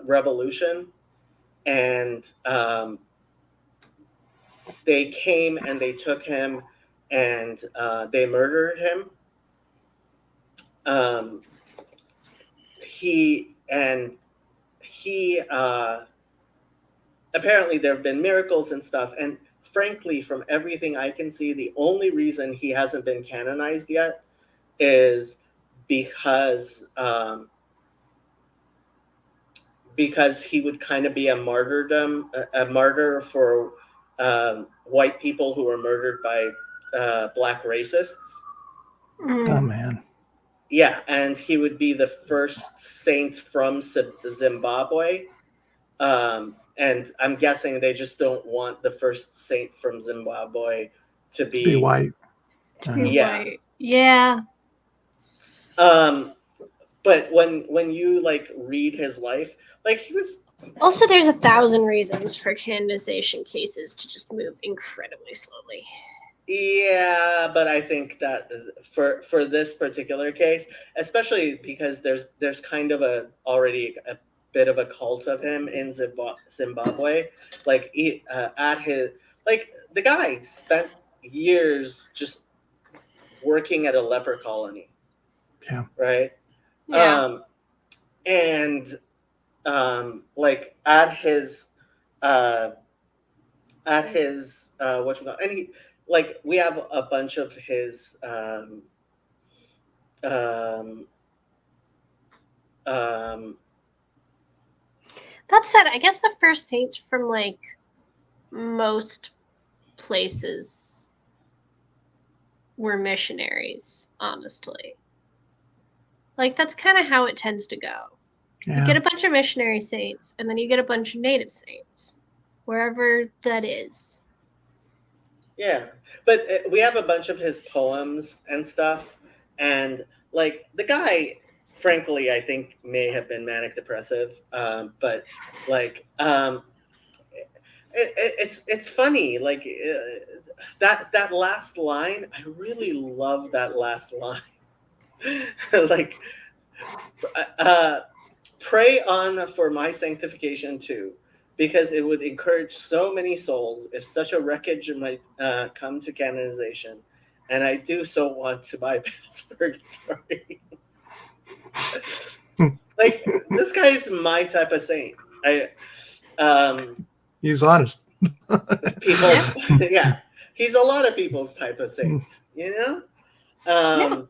revolution, and they came and they took him and they murdered him. He apparently there have been miracles and stuff, and frankly, from everything I can see, the only reason he hasn't been canonized yet is because he would kind of be a martyr for white people who were murdered by black racists. Oh man. Yeah, and he would be the first saint from Zimbabwe. And I'm guessing they just don't want the first saint from Zimbabwe to be white. Yeah. White. Yeah. But when you like read his life, like he was Also, there's 1,000 reasons for canonization cases to just move incredibly slowly. Yeah, but I think that for this particular case, especially because there's kind of already a bit of a cult of him in Zimbabwe. Like the guy spent years just working at a leper colony. Yeah. Right. Yeah. And like at his and he, like, we have a bunch of his That said, I guess the first saints from like most places were missionaries, honestly. Like that's kind of how it tends to go. Yeah. You get a bunch of missionary saints, and then you get a bunch of native saints, wherever that is. Yeah, but we have a bunch of his poems and stuff, and like the guy, frankly, I think may have been manic depressive, but like it's funny, like that last line. I really love that last line. Like, pray on for my sanctification too, because it would encourage so many souls if such a wreckage might come to canonization, and I do so want to bypass purgatory. Like, this guy is my type of saint. He's honest. Yeah, he's a lot of people's type of saint, you know? Yeah.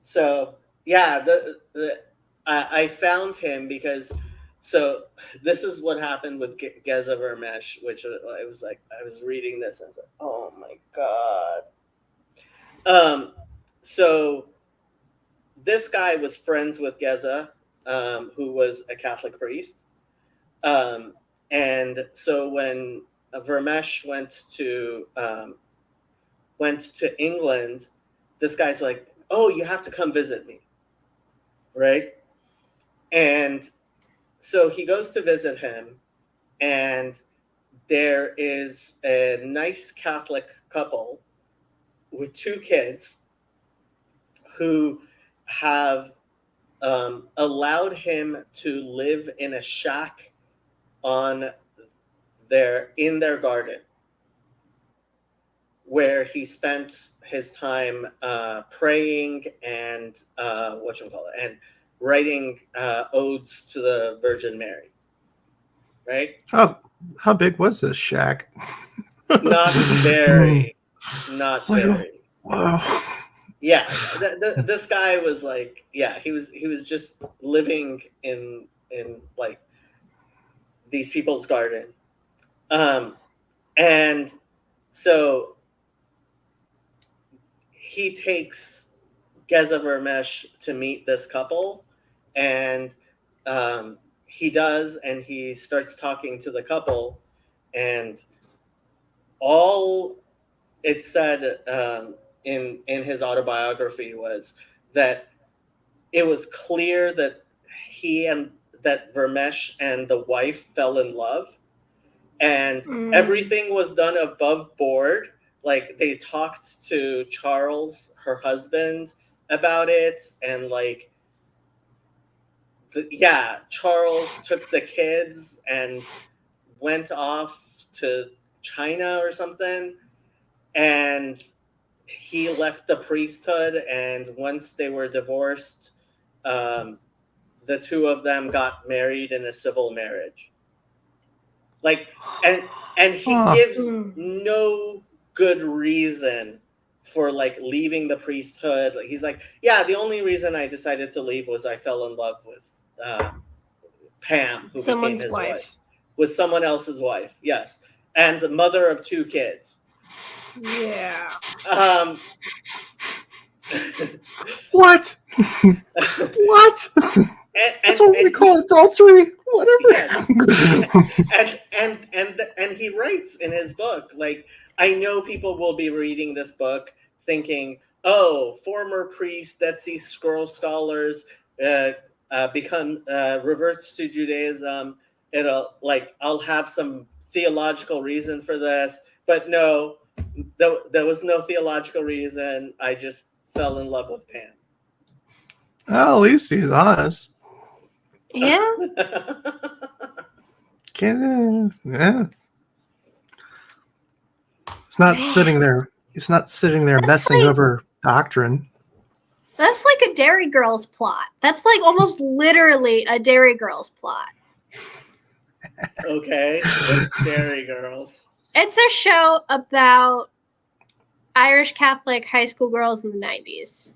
So yeah, I found him because, so this is what happened with Geza Vermesh, which I was like, I was reading this and I was like, oh my God. So this guy was friends with Geza, who was a Catholic priest. And so when Vermesh went to England, this guy's like, oh, you have to come visit me. Right? And so he goes to visit him, and there is a nice Catholic couple with 2 kids who have allowed him to live in a shack in their garden, where he spent his time praying and and writing odes to the Virgin Mary. Right? How big was this shack? Not very. Not very. Wow. Yeah, this guy was like, yeah, he was just living in like these people's garden, and so he takes Geza Vermesh to meet this couple, and he does, and he starts talking to the couple, and all it said in his autobiography was that it was clear that that Vermesh and the wife fell in love, and everything was done above board. Like they talked to Charles, her husband, about it, and like yeah, Charles took the kids and went off to China or something, and he left the priesthood. And once they were divorced, the two of them got married in a civil marriage. Like, and he gives no good reason for like leaving the priesthood. Like he's like, yeah, the only reason I decided to leave was I fell in love with Pam, who Someone's became his wife. with someone else's wife. Yes, and the mother of two kids. Yeah. What? What? That's what we call adultery. Whatever. Yes. and he writes in his book, like, I know people will be reading this book thinking, oh, former priest Dead Sea Scroll scholars become reverts to Judaism. It'll like I'll have some theological reason for this, but no, there was no theological reason. I just fell in love with Pam. Well, at least he's honest. Yeah. Yeah. It's not sitting there. He's not sitting there messing like- over doctrine. That's like a Dairy Girls plot. That's like almost literally a Dairy Girls plot. Okay, it's Dairy Girls. It's a show about Irish Catholic high school girls in the 90s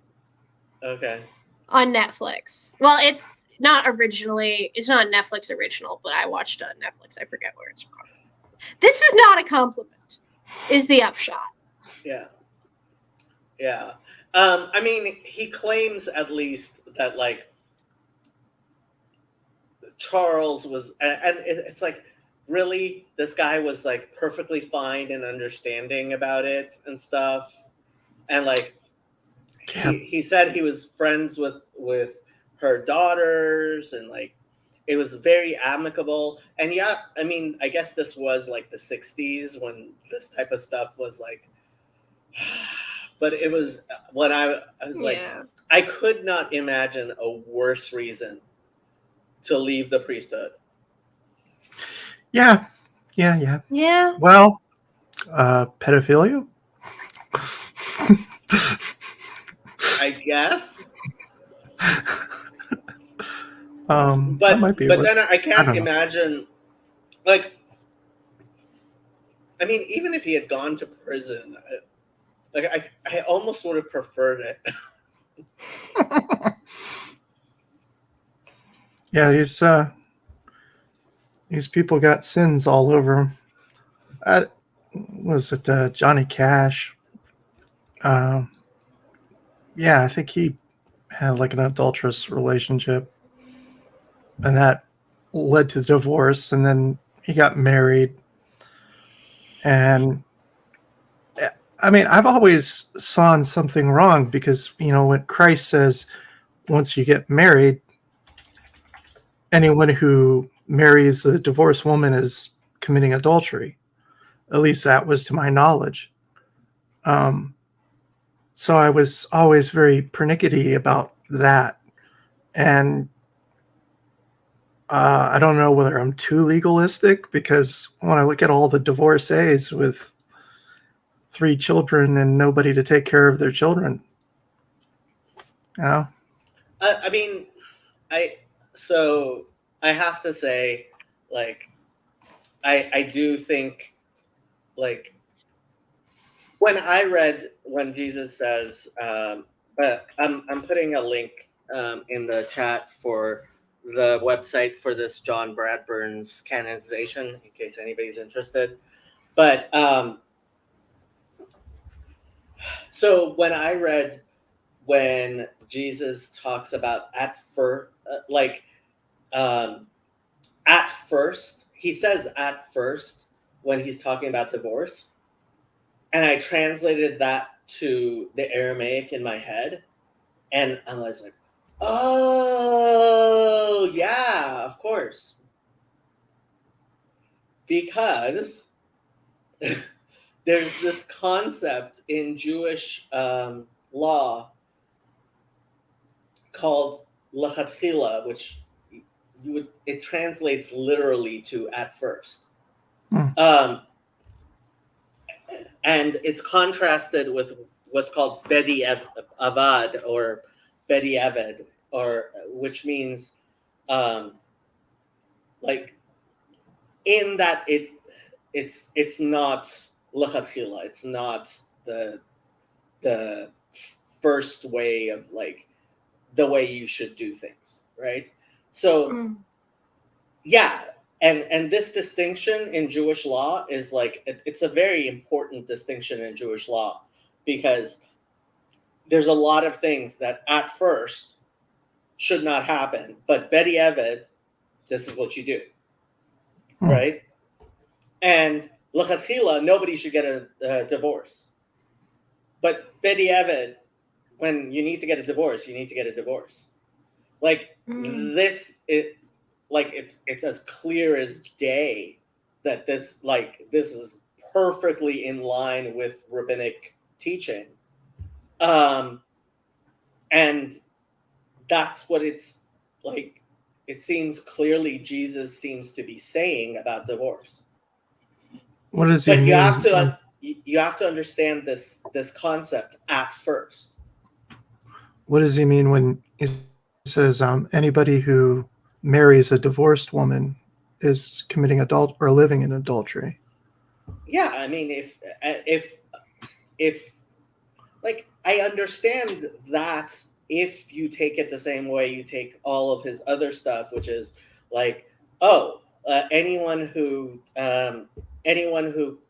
Okay. on Netflix. Well, it's not a Netflix original, but I watched it on Netflix. I forget where it's from. This is not a compliment, is the upshot. Yeah. Yeah. I mean, he claims at least that like Charles was, and it's like, really, this guy was like perfectly fine and understanding about it and stuff, and like he said he was friends with her daughters, and like it was very amicable. And yeah, I mean, I guess this was like the 60s when this type of stuff was like, but it was when I was like, I could not imagine a worse reason to leave the priesthood. Yeah. Well, pedophilia. I guess. That But might be but worse. then I can't don't know. imagine, like, I mean, even if he had gone to prison, I almost would have preferred it. Yeah, these people got sins all over them. Was it Johnny Cash? Yeah, I think he had like an adulterous relationship, and that led to divorce, and then he got married. And I mean, I've always saw something wrong because, when Christ says, once you get married, anyone who marries a divorced woman is committing adultery. At least that was to my knowledge. So I was always very pernickety about that. And I don't know whether I'm too legalistic, because when I look at all the divorcees with 3 children and nobody to take care of their children, I mean, I have to say, like, I do think, like, when Jesus says, but I'm putting a link in the chat for the website for this John Bradburn's canonization, in case anybody's interested. But so when Jesus talks about at first, at first, he says at first when he's talking about divorce, and I translated that to the Aramaic in my head, and I was like, oh yeah, of course, because there's this concept in Jewish law called lechatchila, which it translates literally to at first. And it's contrasted with what's called bedi avad or bedi eved, or which means like in that it's not lechatchila, it's not the first way of like the way you should do things, right? So yeah, and this distinction in Jewish law is like it's a very important distinction in Jewish law, because there's a lot of things that at first should not happen, but bedi eved, this is what you do, right? And lechatchila, nobody should get a divorce, but bedi eved, when you need to get a divorce, you need to get a divorce. Like this, it's as clear as day that this is perfectly in line with rabbinic teaching, and that's what it's like. It seems clearly Jesus seems to be saying about divorce. What does he But mean? you have to understand this concept at first. What does he mean when he says anybody who marries a divorced woman is committing adult or living in adultery? Yeah, I mean, if like I understand that if you take it the same way you take all of his other stuff, which is like, anyone who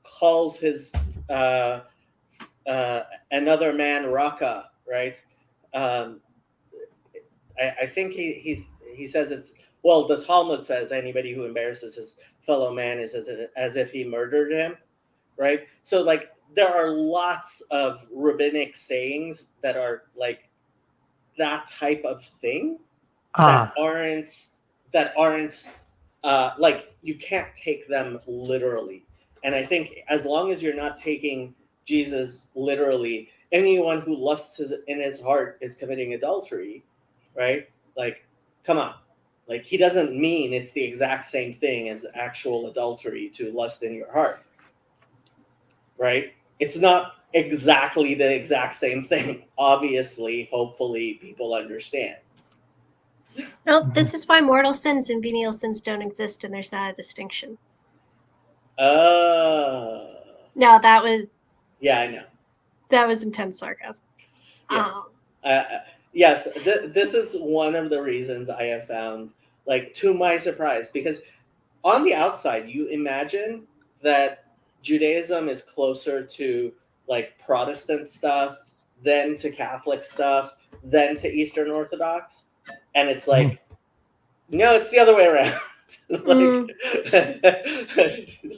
calls his another man raka, right? I think he says it's, well, the Talmud says anybody who embarrasses his fellow man is as if he murdered him, right? So like there are lots of rabbinic sayings that are like that type of thing that aren't like you can't take them literally. And I think as long as you're not taking Jesus literally, anyone who lusts in his heart is committing adultery, right? Like, come on. Like, he doesn't mean it's the exact same thing as actual adultery to lust in your heart, right? It's not exactly the exact same thing. Obviously, hopefully, people understand. Nope, this is why mortal sins and venial sins don't exist, and there's not a distinction. No, that was... Yeah, I know. That was intense sarcasm. Yes. Yes, this is one of the reasons I have found, like, to my surprise, because on the outside, you imagine that Judaism is closer to, like, Protestant stuff, then to Catholic stuff, then to Eastern Orthodox. And it's like, no, it's the other way around.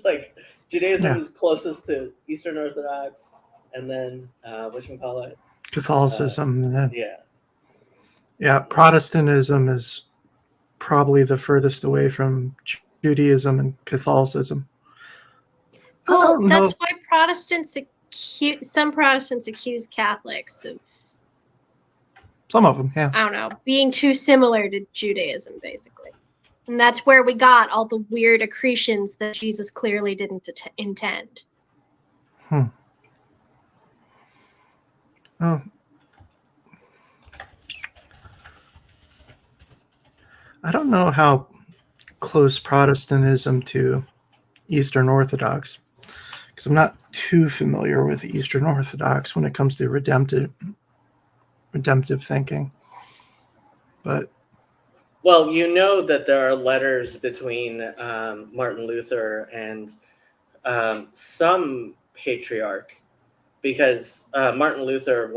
like Judaism is closest to Eastern Orthodox, and then whatchamacallit? Catholicism. And then, Protestantism is probably the furthest away from Judaism and Catholicism. Well, that's why some Protestants accuse Catholics of, some of them, I don't know, being too similar to Judaism, basically. And that's where we got all the weird accretions that Jesus clearly didn't intend. Oh. I don't know how close Protestantism to Eastern Orthodox, because I'm not too familiar with Eastern Orthodox when it comes to redemptive redemptive thinking. But Well, you know that there are letters between Martin Luther and some patriarch, because Martin Luther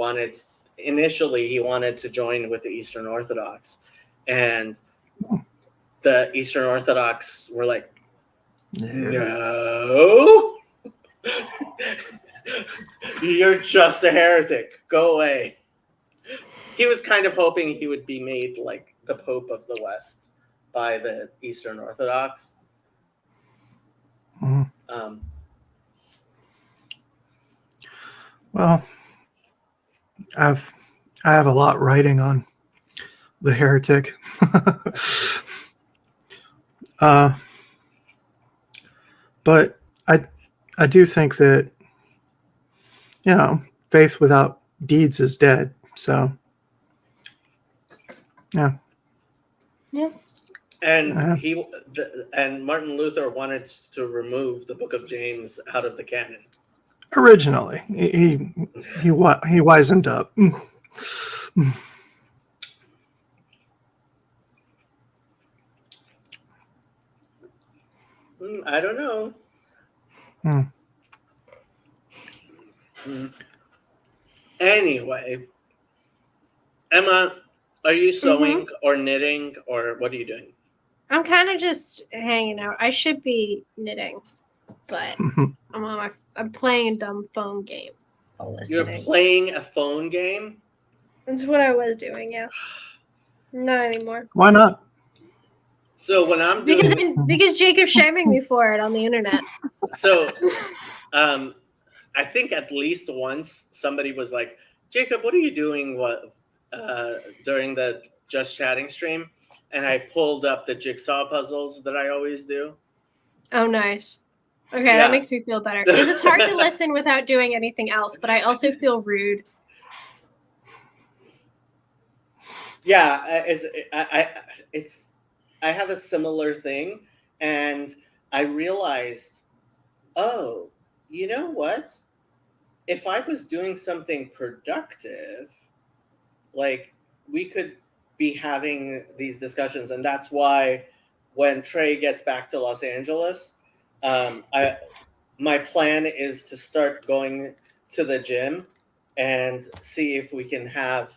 initially he wanted to join with the Eastern Orthodox, and the Eastern Orthodox were like, no, you're just a heretic. Go away. He was kind of hoping he would be made like the Pope of the West by the Eastern Orthodox. Mhm. Um, Well, I have a lot writing on the heretic. uh, but I do think that, faith without deeds is dead. So yeah. Yeah. and Uh, and Martin Luther wanted to remove the Book of James out of the canon. Originally, he wisened up. I don't know. Hmm. Anyway, Emma, are you sewing or knitting, or what are you doing? I'm kind of just hanging out. I should be knitting, but I'm playing a dumb phone game while You're listening. playing a phone game? That's what I was doing, yeah. Not anymore. Why not? So when I'm doing Because Jacob's shaming me for it on the internet. so I think at least once somebody was like, Jacob, what are you doing during the Just Chatting stream? And I pulled up the jigsaw puzzles that I always do. Oh, nice. Okay, Yeah. that makes me feel better. Because it's hard to listen without doing anything else, but I also feel rude. Yeah, I have a similar thing, and I realized, oh, you know what? If I was doing something productive, like we could be having these discussions, and that's why when Trey gets back to Los Angeles, my plan is to start going to the gym and see if we can have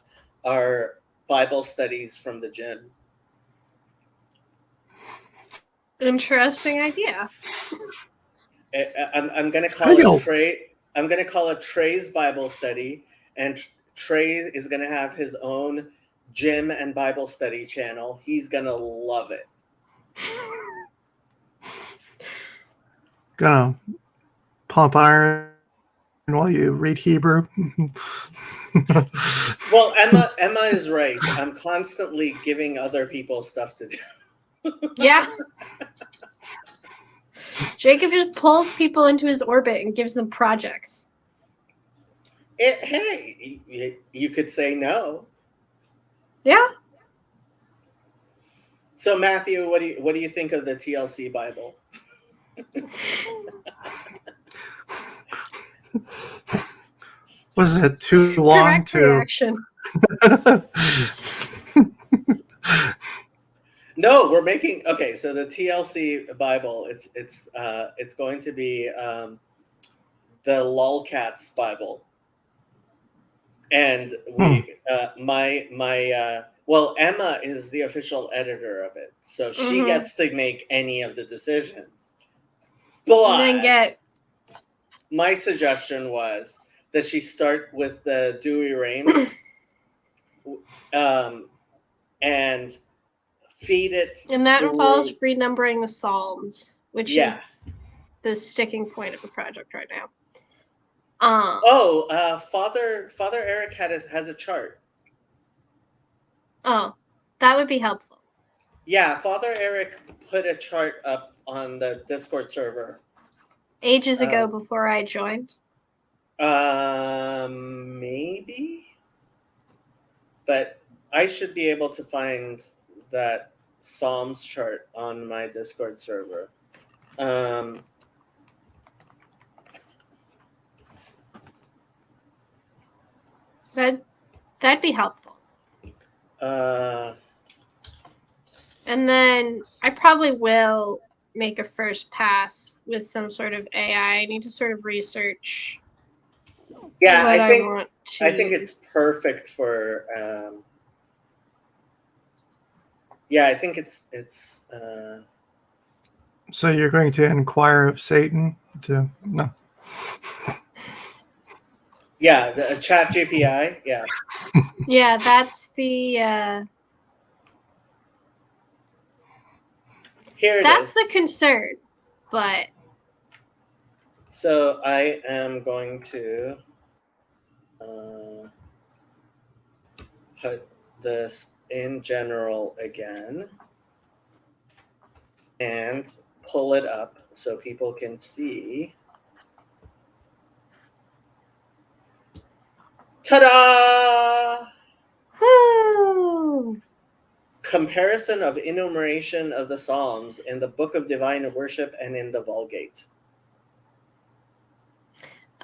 our Bible studies from the gym. Interesting idea. I'm gonna call Hey, it yo. Trey. I'm gonna call it Trey's Bible study, and Trey is gonna have his own gym and Bible study channel. He's gonna love it. Gonna pump iron while you read Hebrew. Well, Emma is right. I'm constantly giving other people stuff to do. Yeah. Jacob just pulls people into his orbit and gives them projects. Hey, you could say no. Yeah. So Matthew, what do you think of the TLC Bible? Was it too long Correct to? reaction. No, we're making okay. So the TLC Bible, it's going to be the Lolcats Bible, and we well, Emma is the official editor of it, so she gets to make any of the decisions. But And then get my suggestion was that she start with the Dewey Rames, and feed it. and that through- involves renumbering the Psalms, which Yeah. is the sticking point of the project right now. Father Eric has a chart. Oh, that would be helpful. Yeah, Father Eric put a chart up on the Discord server Ages ago before I joined. maybe, but I should be able to find that Psalms chart on my Discord server. That'd be helpful. And then I probably will make a first pass with some sort of AI. I need to sort of research Yeah, what I think want to. I think it's perfect for. Yeah, I think it's. So you're going to inquire of Satan to no. Yeah, the Chat GPI. Yeah. Yeah, that's the Here it that's is. the concern. But So I am going to put this in general again and pull it up so people can see. Ta-da! whoo! Comparison of enumeration of the Psalms in the Book of Divine Worship and in the Vulgate.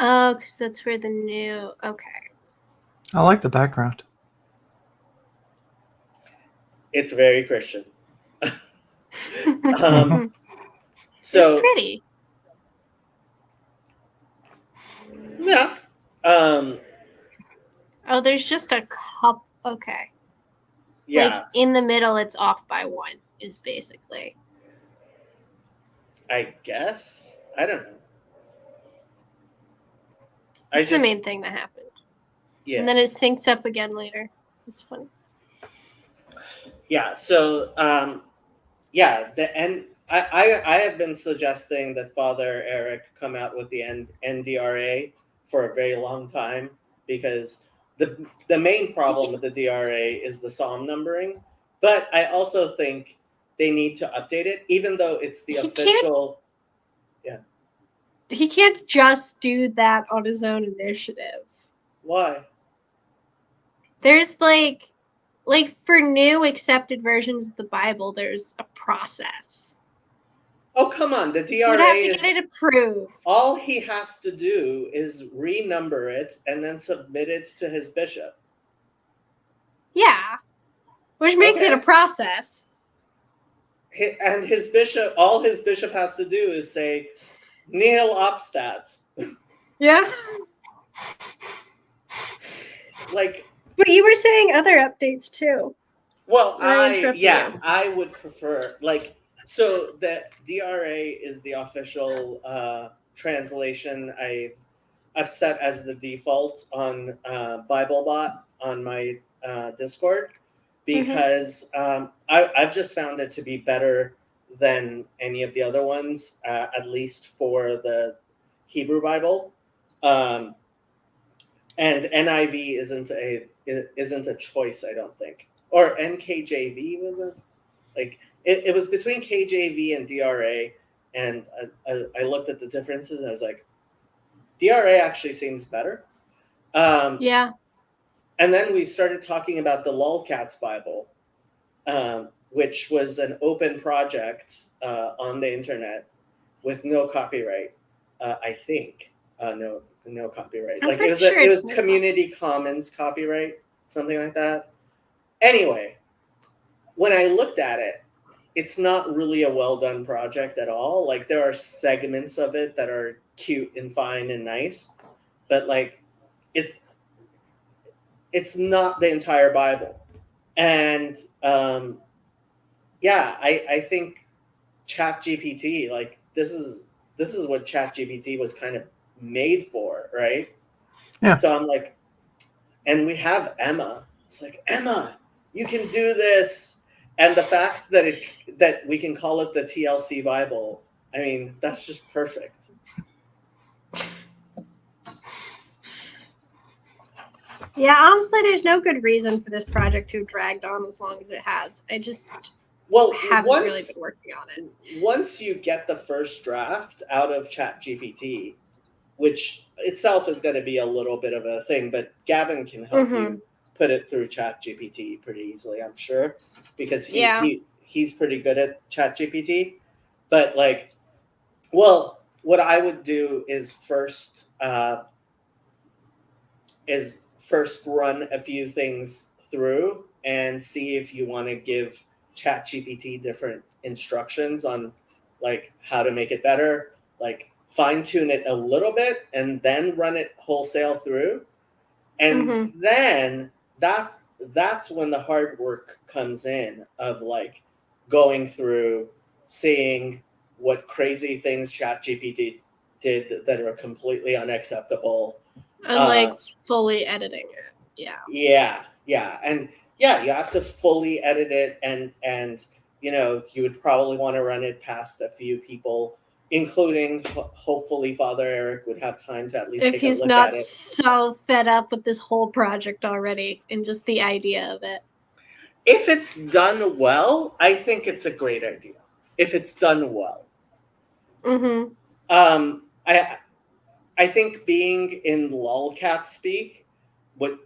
Oh, because that's where the new. Okay. I like the background. It's very Christian. It's So pretty. yeah. Oh, there's just a cup. Okay. Yeah. Like in the middle, it's off by one. Is basically. I guess. I don't know. It's the main thing that happened. Yeah. And then it syncs up again later. It's funny. Yeah. So yeah, the end. I have been suggesting that Father Eric come out with the NDRA for a very long time because the main problem with the DRA is the psalm numbering, but I also think they need to update it, even though it's the official. He can't just do that on his own initiative. Why? There's like for new accepted versions of the Bible, there's a process. Oh, come on. The DRA You would have to is get it approved. all he has to do is renumber it and then submit it to his bishop. Yeah. Which makes it a Okay. process. And his bishop, all his bishop has to do is say, nihil obstat. Yeah. Like, But you were saying other updates too. well, I interrupted you. I would prefer, like, so the DRA is the official translation I've set as the default on BibleBot on my Discord because I've just found it to be better than any of the other ones, at least for the Hebrew Bible. And NIV isn't a choice, I don't think. Or NKJV, was it? Like it was between KJV and DRA, and I looked at the differences and I was like, DRA actually seems better. Yeah. And then we started talking about the Lolcats Bible, which was an open project on the internet with no copyright. I think no copyright. I'm Like pretty it sure was it's no Community Commons copyright, something like that. Anyway, when I looked at it, it's not really a well done project at all. Like there are segments of it that are cute and fine and nice, but like it's not the entire Bible. And yeah, I think ChatGPT, like this is what ChatGPT was kind of made for, right? Yeah. So I'm like, and we have Emma. It's like, Emma, you can do this. And the fact that we can call it the TLC Bible, I mean, that's just perfect. Yeah, honestly, there's no good reason for this project to have dragged on as long as it has. I just haven't really been working on it. Once you get the first draft out of ChatGPT, which itself is going to be a little bit of a thing, but Gavin can help you put it through ChatGPT pretty easily, I'm sure, because he's pretty good at ChatGPT. But like, well, what I would do is first first run a few things through and see if you want to give ChatGPT different instructions on like how to make it better, like fine tune it a little bit and then run it wholesale through. And then that's when the hard work comes in of like going through, seeing what crazy things ChatGPT did that are completely unacceptable. And like fully editing it. Yeah. Yeah. And yeah, you have to fully edit it and you know, you would probably want to run it past a few people, including hopefully Father Eric would have time to at least If take a he's look not at it. so fed up with this whole project already and just the idea of it. If it's done well, I think it's a great idea. If it's done well. Mm-hmm. I think being in lolcat speak, what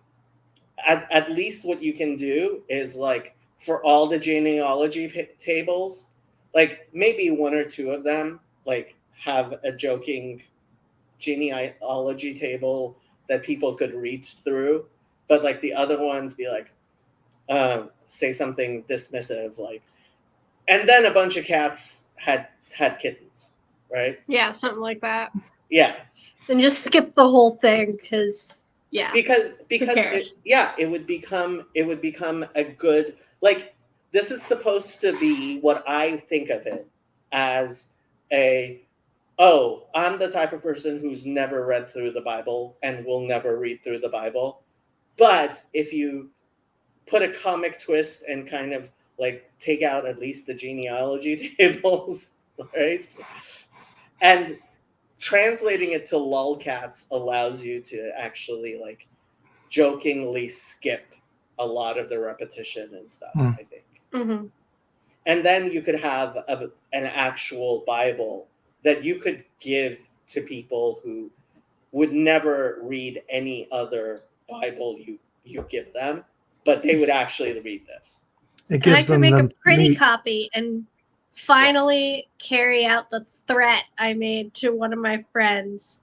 at least what you can do is like for all the genealogy tables, like maybe one or two of them like have a joking genealogy table that people could read through, but like the other ones be like say something dismissive like, and then a bunch of cats had kittens, right? Yeah, something like that. Yeah. Then just skip the whole thing because because cares? it would become a good, like, this is supposed to be what I think of it as I'm the type of person who's never read through the Bible and will never read through the Bible, but if you put a comic twist and kind of like take out at least the genealogy tables, right, and translating it to lolcats allows you to actually like jokingly skip a lot of the repetition and stuff, I think. Mm-hmm. And then you could have an actual Bible that you could give to people who would never read any other Bible you give them, but they would actually read this. It And I gives could them make a the pretty meat. copy and finally carry out the threat I made to one of my friends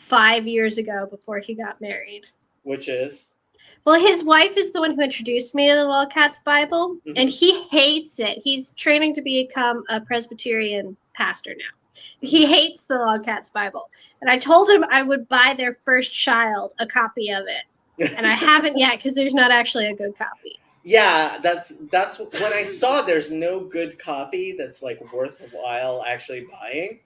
5 years ago before he got married. Which is? Well, his wife is the one who introduced me to the Lolcats Bible, and he hates it. He's training to become a Presbyterian pastor now. He hates the Lolcats Bible. And I told him I would buy their first child a copy of it. And I haven't yet because there's not actually a good copy. Yeah, that's when I saw there's no good copy that's like worthwhile actually buying.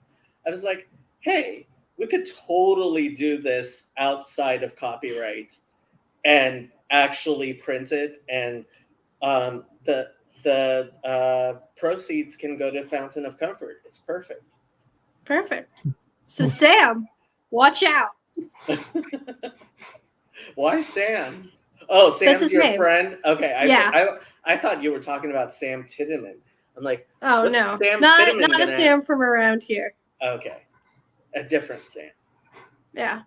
I was like, hey, we could totally do this outside of copyright and actually print it, and the proceeds can go to Fountain of Comfort. It's perfect. Perfect. So Sam, watch out. Why Sam? Oh, Sam's your name. friend? Okay. Yeah. I thought you were talking about Sam Titteman. I'm like, Oh what's no, Sam not Titteman a Sam from around here. Okay. A different Sam. Yeah.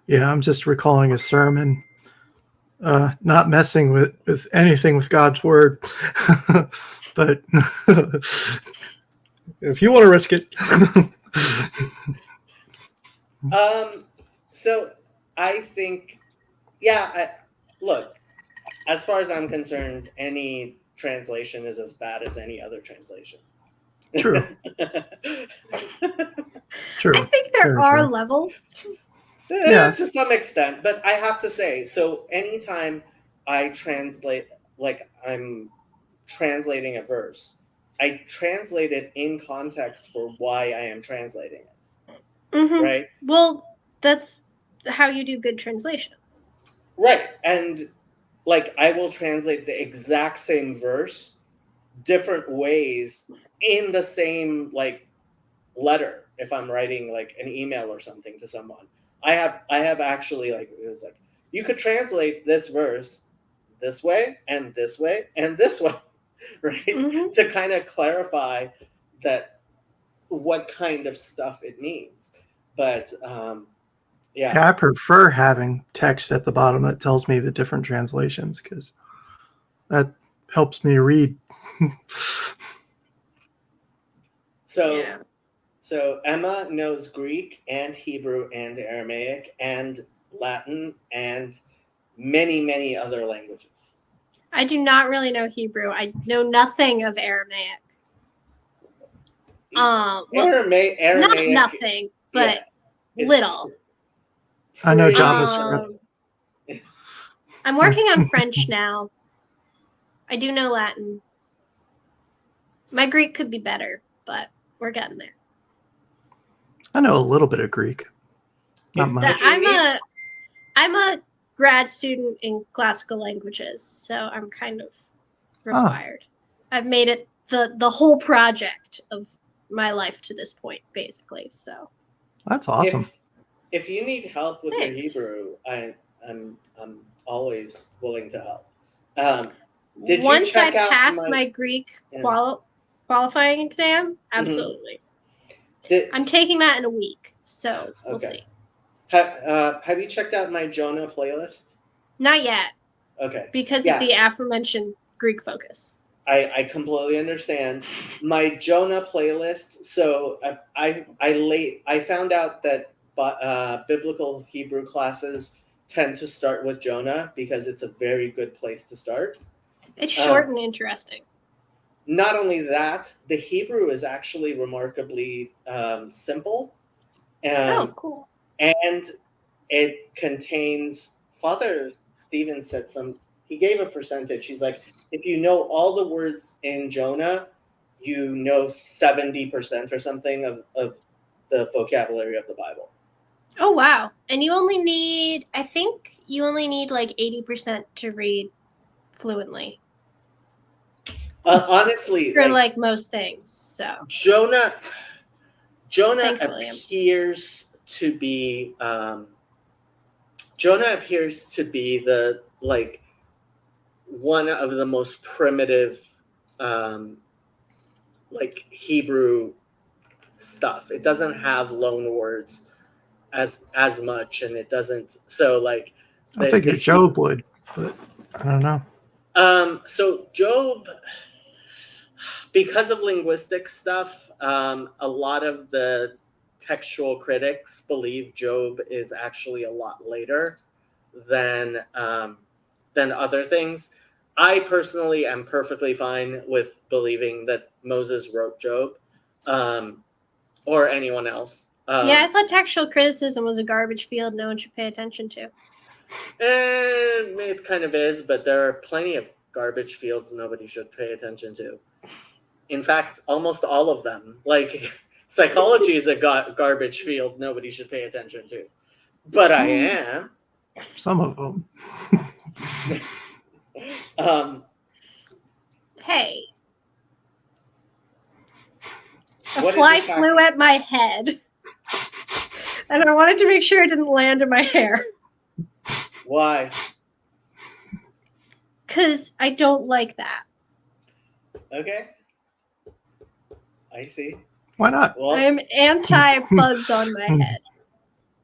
Yeah, I'm just recalling a sermon, not messing with anything with God's word. But if you want to risk it. So I think, look, as far as I'm concerned, any translation is as bad as any other translation. True. True. I think there Very are true. levels. Yeah. To some extent, but I have to say, so anytime I translate, like I'm translating a verse, I translate it in context for why I am translating it. Mm-hmm. Right? Well, that's how you do good translation. Right. And like I will translate the exact same verse different ways in the same like letter if I'm writing like an email or something to someone. I have actually like, it was like, you could translate this verse this way and this way and this way, right? Mm-hmm. To kind of clarify that what kind of stuff it means. But Yeah, I prefer having text at the bottom that tells me the different translations because that helps me read. So Yeah. So Emma knows Greek and Hebrew and Aramaic and Latin and many, many other languages. I do not really know Hebrew. I know nothing of Aramaic. Well, Aramaic, not nothing, but it's little. I know pretty- JavaScript. I'm working on French now. I do know Latin. My Greek could be better, but we're getting there. I know a little bit of Greek. Not If- much. if you I'm a grad student in classical languages, so I'm kind of required. I've made it the whole project of my life to this point, basically. So That's awesome. If you need help with Thanks. your Hebrew, I'm always willing to help. Did you once I check out pass my- my Greek Yeah. qualifying exam, absolutely. Did- I'm taking that in a week, so we'll Okay. see. have you checked out my Jonah playlist? Not yet, Okay. because Yeah. of the aforementioned Greek focus. I completely understand. My Jonah playlist. So I found out that biblical Hebrew classes tend to start with Jonah because it's a very good place to start. It's short and interesting. Not only that, the Hebrew is actually remarkably simple, Oh, cool. and it contains. Father Stephen said he gave a percentage. He's like, if you know all the words in Jonah, you know 70% or something of the vocabulary of the Bible. Oh, wow. And I think you only need like 80% to read fluently Honestly, for like most things. So Jonah Thanks, William. appears to be the like one of the most primitive like Hebrew stuff. It doesn't have loan words as much, and it doesn't. So like, I figured Job would, but I don't know. So Job, because of linguistic stuff, a lot of the textual critics believe Job is actually a lot later than other things. I personally am perfectly fine with believing that Moses wrote Job, or anyone else. yeah, I thought textual criticism was a garbage field no one should pay attention to. It kind of is, but there are plenty of garbage fields nobody should pay attention to. In fact, almost all of them. Like, psychology is a garbage field nobody should pay attention to. But I am. Some of them. Hey. A What is fly this flew at my head. And I wanted to make sure it didn't land in my hair. Why? Because I don't like that. Okay. I see. Why not? Well, I am anti-bugs on my head.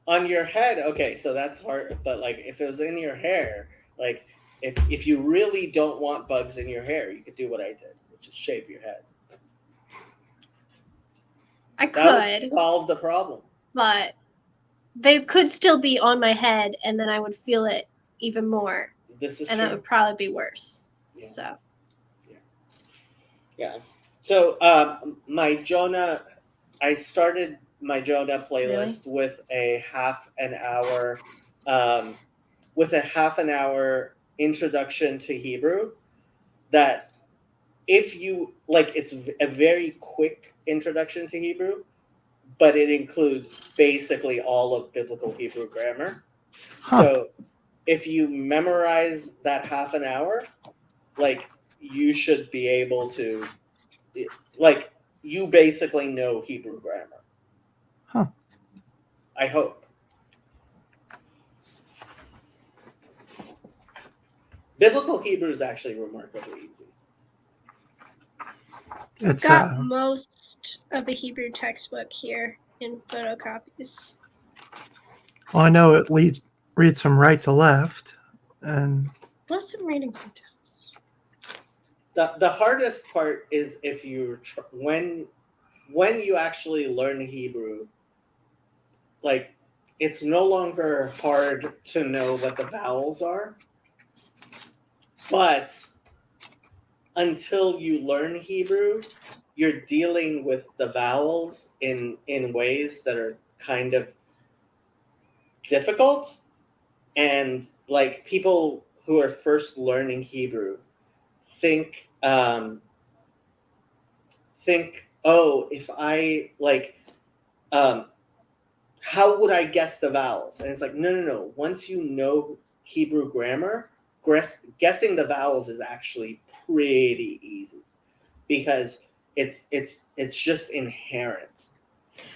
on your head, okay, so that's hard. But like, if it was in your hair, like, if you really don't want bugs in your hair, you could do what I did, which is shave your head. I That would could, solve the problem. but they could still be on my head, and then I would feel it even more, This is and true. that would probably be worse. Yeah. So Yeah. So I started my Jonah playlist with a half an hour introduction to Hebrew. That if you like, it's a very quick introduction to Hebrew, but it includes basically all of biblical Hebrew grammar. Huh. So if you memorize that half an hour, like, you should be able to, like, you basically know Hebrew grammar. Huh. I hope. Biblical Hebrew is actually remarkably easy. It's got most of the Hebrew textbook here in photocopies. well, I know it reads from right to left, and Plus some reading contents. The hardest part is if you when when you actually learn Hebrew, like it's no longer hard to know what the vowels are, but until you learn Hebrew, you're dealing with the vowels in ways that are kind of difficult. And like people who are first learning Hebrew think oh, if I like how would I guess the vowels? And it's like, no. Once you know Hebrew grammar, guessing the vowels is actually pretty easy because it's just inherent.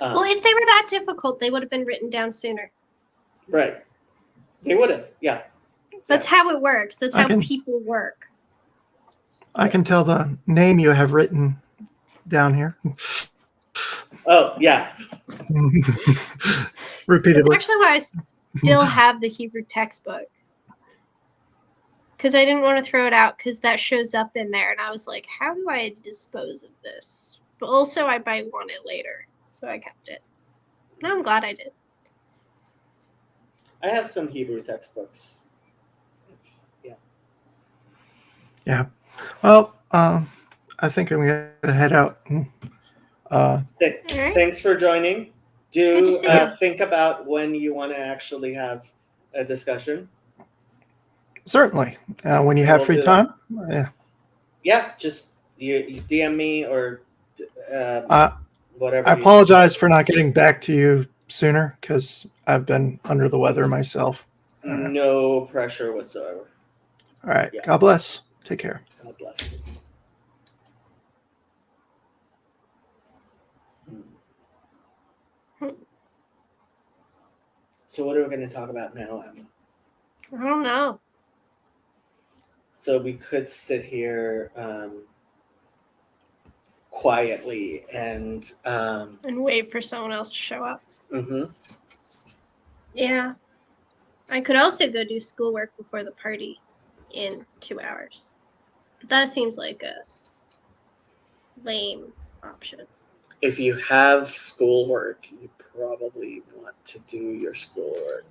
Well, if they were that difficult, they would have been written down sooner. Right. They would have, yeah. That's how it works. That's how I can- people work. I can tell the name you have written down here Oh, yeah. That's repeatedly. actually why I still have the Hebrew textbook. Because I didn't want to throw it out because that shows up in there. And I was like, how do I dispose of this? But also, I might want it later. So I kept it. And I'm glad I did. I have some Hebrew textbooks. Well, I think I'm gonna head out. All right. Thanks for joining. Good to Do see you. think about when you want to actually have a discussion. Certainly, when you I have will free do that. time. Yeah. Yeah, just you DM me or whatever. I apologize for not getting back to you sooner because I've been under the weather myself. No pressure whatsoever. All right. Yeah. God bless. Take care. God bless you. So what are we going to talk about now, Emma? I don't know. So we could sit here quietly and And wait for someone else to show up. mhm. Yeah. I could also go do schoolwork before the party in 2 hours. But that seems like a lame option. If you have schoolwork, you probably want to do your schoolwork.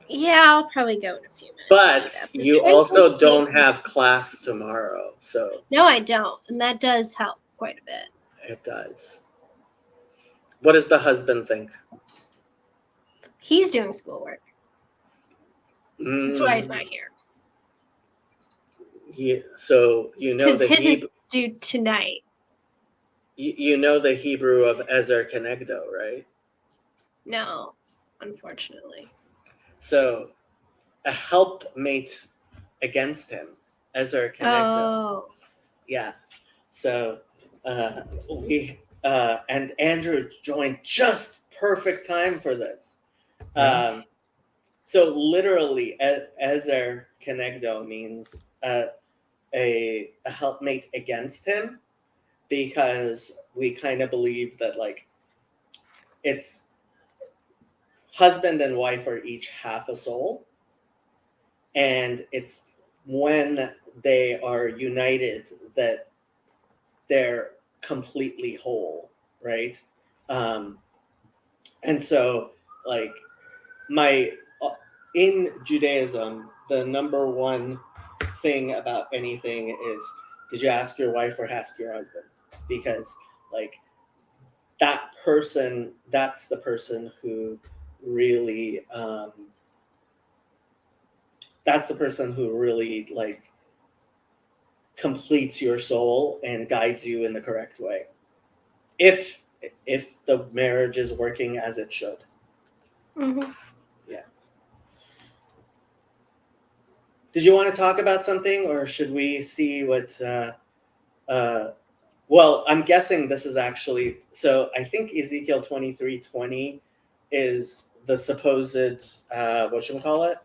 Yeah, I'll probably go in a few minutes. But Yeah, you it's very also late. don't have class tomorrow, so No, I don't. And that does help quite a bit. it does. What does the husband think? He's doing schoolwork. That's why he's not here. Yeah, so you know Because the his is Hebrew, due tonight. you know the Hebrew of Ezer Kenegdo, right? No, unfortunately. So a helpmate against him, Ezer Kenegdo. Oh. Yeah. So we and Andrew joined just perfect time for this. So literally, Ezer Kenegdo means a helpmate against him, because we kind of believe that like it's husband and wife are each half a soul, and it's when they are united that they're completely whole, right? And so like in Judaism, the number one thing about anything is, did you ask your wife or ask your husband? Because like that person, that's the person who really like completes your soul and guides you in the correct way, if the marriage is working as it should. Mm-hmm. Yeah. Did you want to talk about something, or should we see what well, I'm guessing this is actually, so I think Ezekiel 23:20 is the supposed whatchamacallit?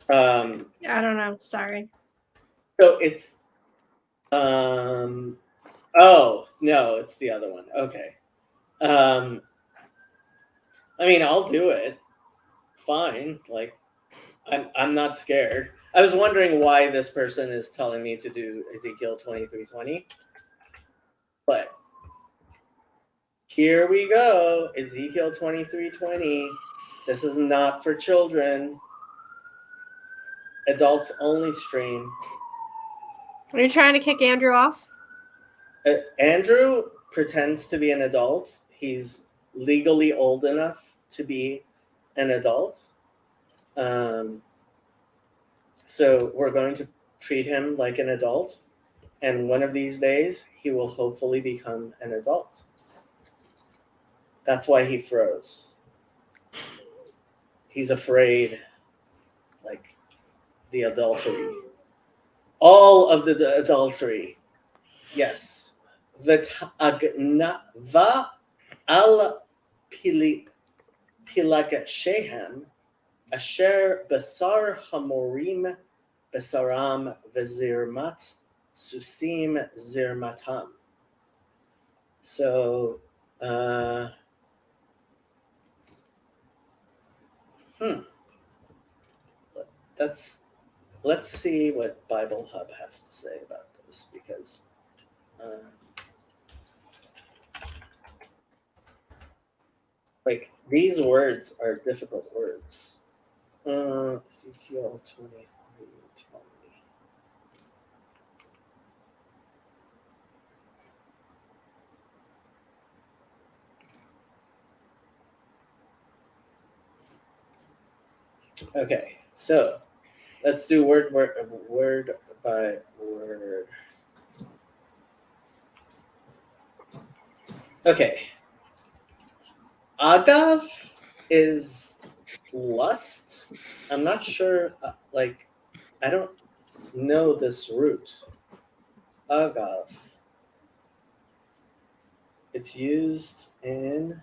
I don't know. Sorry. So it's oh no, it's the other one. Okay. I mean, I'll do it. Fine. Like I'm not scared. I was wondering why this person is telling me to do Ezekiel 23:20. But here we go, Ezekiel 23:20. This is not for children. Adults only stream. Are you trying to kick Andrew off? Andrew pretends to be an adult. He's legally old enough to be an adult. So we're going to treat him like an adult. And one of these days, he will hopefully become an adult. That's why he froze. He's afraid, like the adultery. All of the adultery. Yes. V'tagna al pilagashehem asher basar hamorim basaram v'zirmat susim zirmatam. So, let's see what Bible Hub has to say about this, because like these words are difficult words. Ezekiel 23:20. Okay, so let's do word by word. Okay. Agav is lust. I'm not sure, I don't know this root. Agav. It's used in.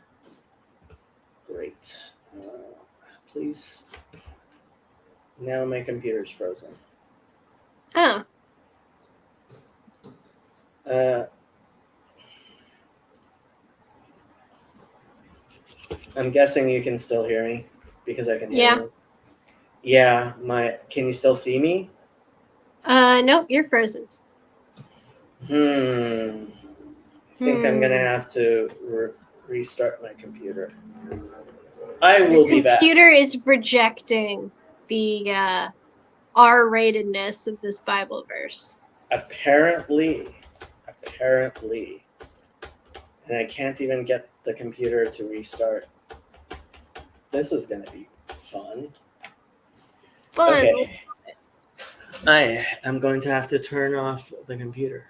Great. Please. Now my computer's frozen. Oh. I'm guessing you can still hear me because I can hear you. Yeah, can you still see me? Nope, you're frozen. I think I'm gonna have to restart my computer. I will be back. Computer is rejecting the R-ratedness of this Bible verse. Apparently, and I can't even get the computer to restart. This is gonna be fun. Okay. I am going to have to turn off the computer.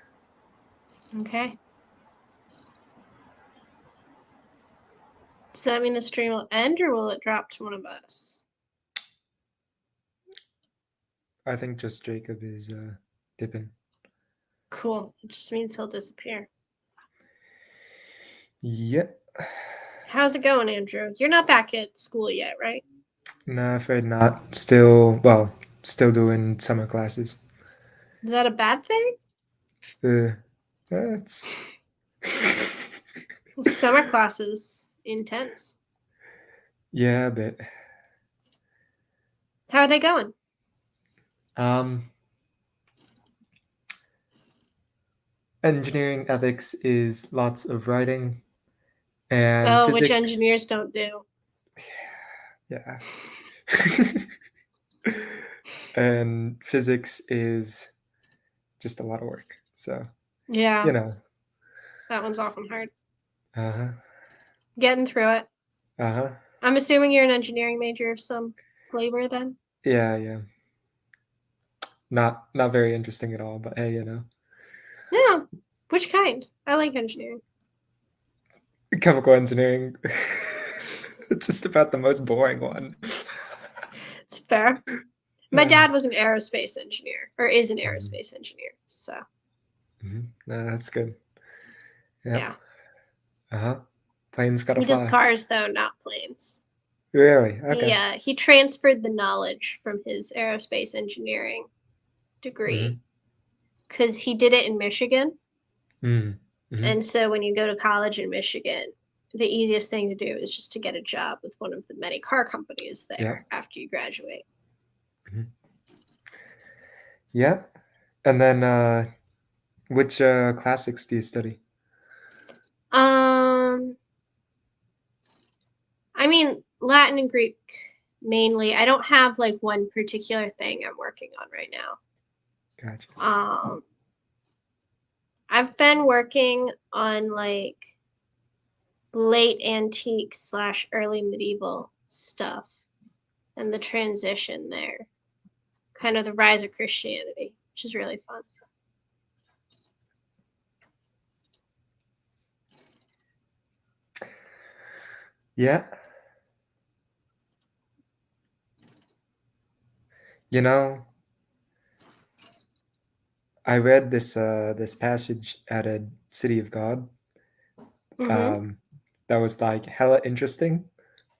Okay. Does that mean the stream will end, or will it drop to one of us? I think just Jacob is dipping. Cool. It just means he'll disappear. Yep. How's it going, Andrew? You're not back at school yet, right? No, afraid not. Still doing summer classes. Is that a bad thing? That's Summer classes intense. yeah, a bit. How are they going? Engineering ethics is lots of writing, and physics. Which engineers don't do. Yeah. And physics is just a lot of work. So, Yeah. you know. That one's often hard. Uh-huh. Getting through it. Uh-huh. I'm assuming you're an engineering major of some flavor then? Yeah. Not very interesting at all, but hey, you know. No. Which kind? I like engineering. Chemical engineering. It's just about the most boring one. It's fair. My dad was an aerospace engineer, or is an aerospace engineer, so. Mm-hmm. No, that's good. Yep. Yeah. Uh-huh. Planes gotta He fly. does cars, though, not planes. Really? Okay. He transferred the knowledge from his aerospace engineering degree because he did it in Michigan. Mm-hmm. And so when you go to college in Michigan, the easiest thing to do is just to get a job with one of the many car companies there after you graduate. Mm-hmm. Yeah. And then which classics do you study? I mean, Latin and Greek mainly. I don't have like one particular thing I'm working on right now. Gotcha. I've been working on like late antique / early medieval stuff and the transition there, kind of the rise of Christianity, which is really fun. Yeah. You know, I read this passage out of City of God. Mhm. That was like hella interesting,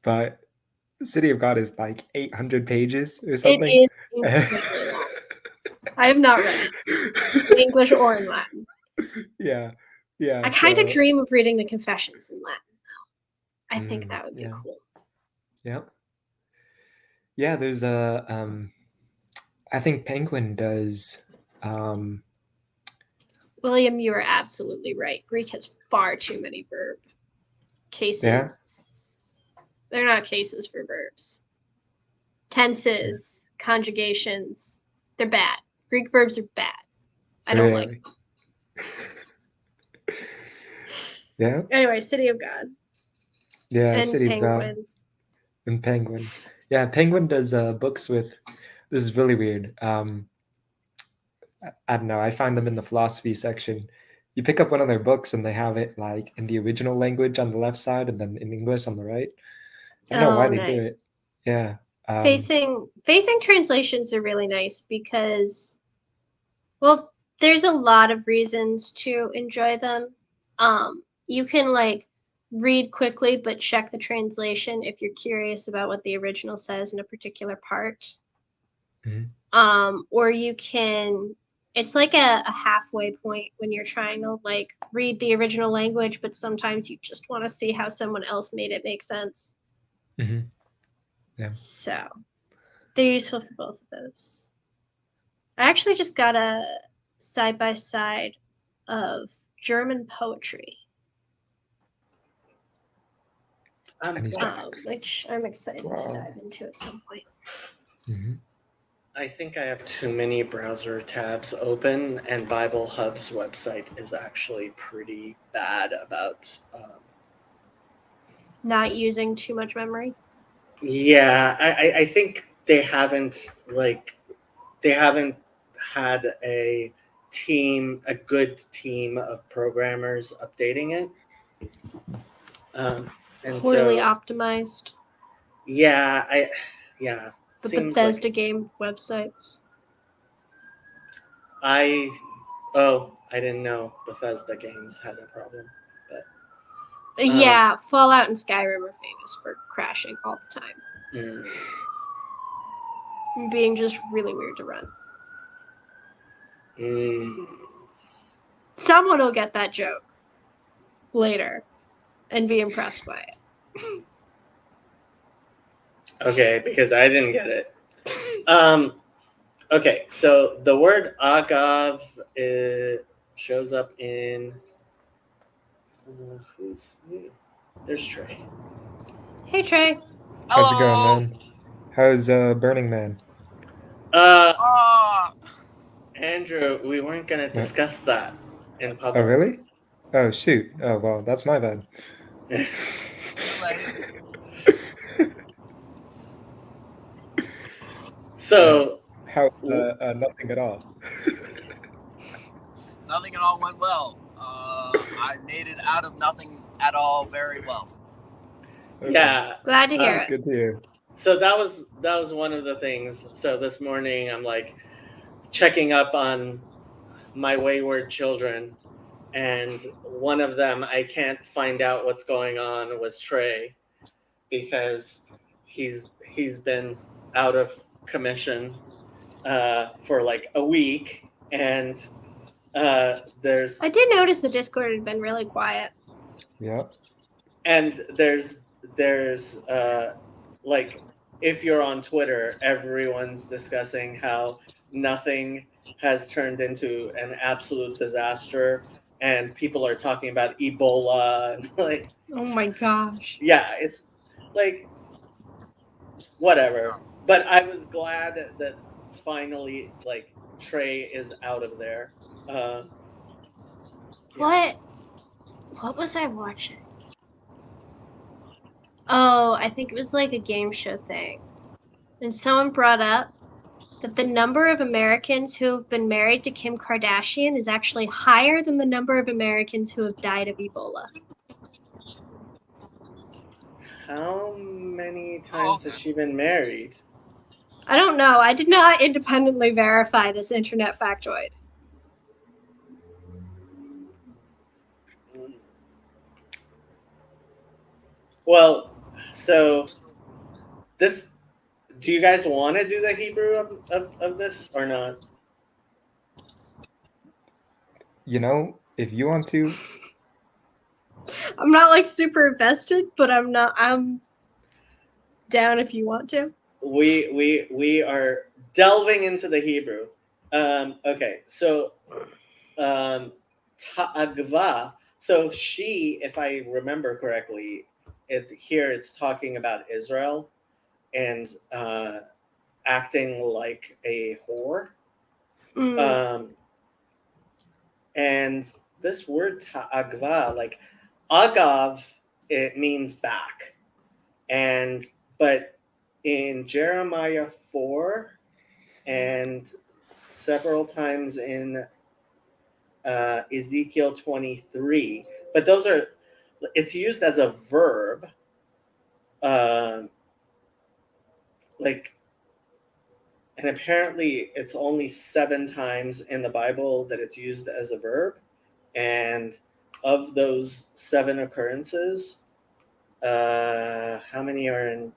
but City of God is like 800 pages or It something. is incredibly long. I have not read it in English or in Latin. Yeah. Yeah. I kind of So, dream of reading the Confessions in Latin, though. I think that would be yeah. cool. Yeah. Yeah, there's a I think Penguin does William, you are absolutely right. Greek has far too many verb cases. They're not cases for verbs. Tenses, conjugations, they're bad. Greek verbs are bad. I don't like them. Yeah. Anyway, City of God Yeah, and City of God Penguins. and Penguin. Yeah, Penguin does books with this is really weird. I don't know, I find them in the philosophy section. You pick up one of their books and they have it like in the original language on the left side and then in English on the right. I don't know why Oh, they do it. nice. Yeah. Facing translations are really nice because, well, there's a lot of reasons to enjoy them. You can like read quickly but check the translation if you're curious about what the original says in a particular part. Mhm. Or you can, it's like a halfway point when you're trying to like read the original language, but sometimes you just want to see how someone else made it make sense. Mhm. Yeah. So they're useful for both of those. I actually just got a side by side of German poetry, And he's back. which I'm excited to Wow. dive into at some point. Mhm. I think I have too many browser tabs open, and Bible Hub's website is actually pretty bad about. Not using too much memory. Yeah, I think they haven't had a good team of programmers updating it. And Poorly so optimized. yeah, The seems Bethesda like game websites. I didn't know Bethesda games had a problem, but Yeah, Fallout and Skyrim are famous for crashing all the time. And being just really weird to run. Someone will get that joke later and be impressed by it. Okay, because I didn't get it. Okay, so the word agav shows up in there's Trey. Hey Trey. How's it going, Hello. man? How's Burning Man? Andrew, we weren't gonna discuss that in Oh, public. really? Oh, shoot. Oh, well, that's my bad. So How nothing at all. Nothing at all went well. I made it out of nothing at all very well. Okay. yeah, Glad to hear it. Good to hear. so that was one of the things. So this morning I'm like checking up on my wayward children, and one of them I can't find out what's going on was Trey, because he's been out of commission for like a week, and there's I did notice the Discord had been really quiet. Yeah. and there's like, if you're on Twitter, everyone's discussing how nothing has turned into an absolute disaster and people are talking about Ebola and like, Oh my gosh. yeah, it's like whatever. But I was glad that finally like Trey is out of there. Yeah. What was I watching? Oh, I think it was like a game show thing. And someone brought up that the number of Americans who have been married to Kim Kardashian is actually higher than the number of Americans who have died of Ebola. How many times okay. has she been married? I don't know. I did not independently verify this internet factoid. Well, so this. Do you guys want to do the Hebrew of this or not? You know, if you want to, I'm not like super invested, but I'm down if you want to. We are delving into the Hebrew. Okay, so ta'agva. So she, if I remember correctly, here it's talking about Israel and acting like a whore. And this word ta'agva, like agav, it means back, but in Jeremiah 4 and several times in Ezekiel 23, but it's used as a verb, and apparently it's only 7 times in the Bible that it's used as a verb, and of those 7 occurrences, how many are in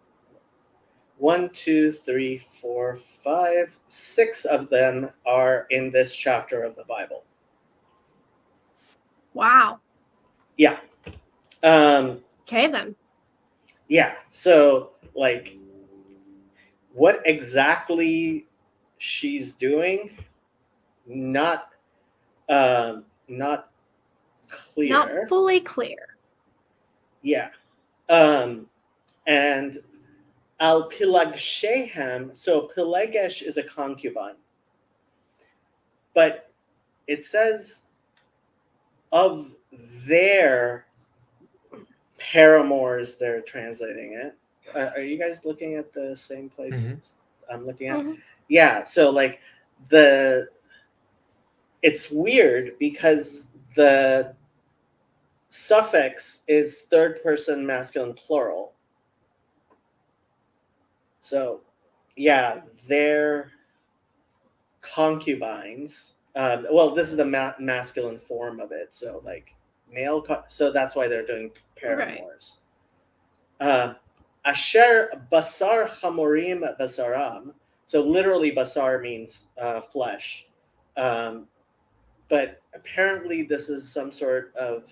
1, 2, 3, 4, 5, 6 of them are in this chapter of the Bible. Wow. Yeah. Okay then. Yeah. So like what exactly she's doing, not clear. Not fully clear. Yeah. And al Pilag, so Pilegesh is a concubine. But it says of their paramours, they're translating it. Are you guys looking at the same place I'm looking at? Yeah, so like it's weird because the suffix is third person masculine plural. So yeah, they're concubines. Well, this is the masculine form of it. So like male. So that's why they're doing paramours. Asher basar chamorim basaram. So literally, basar means flesh. But apparently, this is some sort of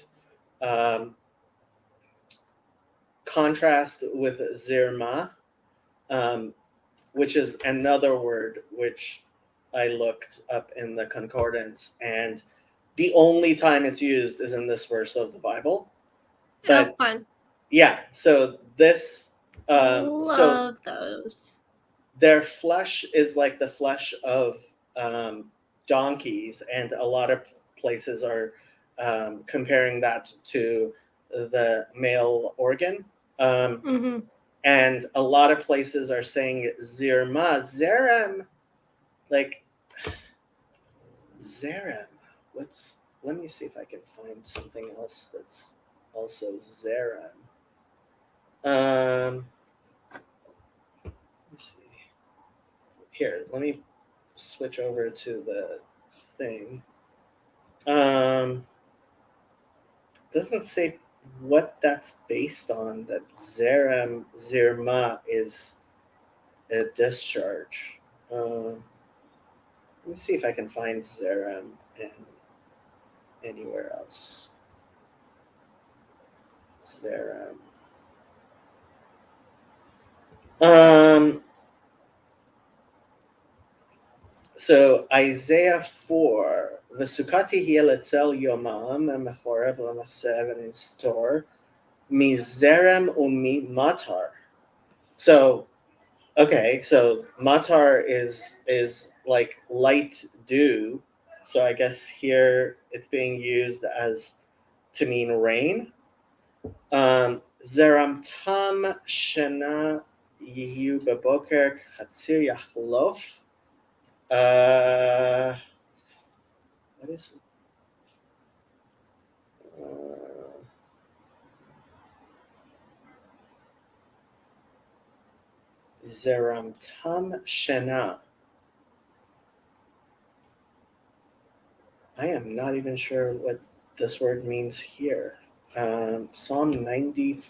contrast with zirma, which is another word which I looked up in the concordance, and the only time it's used is in this verse of the Bible. But fun. Yeah, so this love those. Their flesh is like the flesh of donkeys, and a lot of places are comparing that to the male organ. And a lot of places are saying zirma, zerem, like zerem. Let me see if I can find something else that's also zerem. Let me see. Here, let me switch over to the thing. Doesn't say what that's based on, that Zirma is a discharge. Let me see if I can find Zerem anywhere else. Zerem. So Isaiah 4, וסוכתי היא לצל יומם מחורב למחסה ונסתור מזרם וממטר. So, okay, so matar is like light dew. So I guess here it's being used as to mean rain. Zeram tam shena yihu beboker chatzir yachlof. What is it? Zeram tam shena. I am not even sure what this word means here. Psalm 90,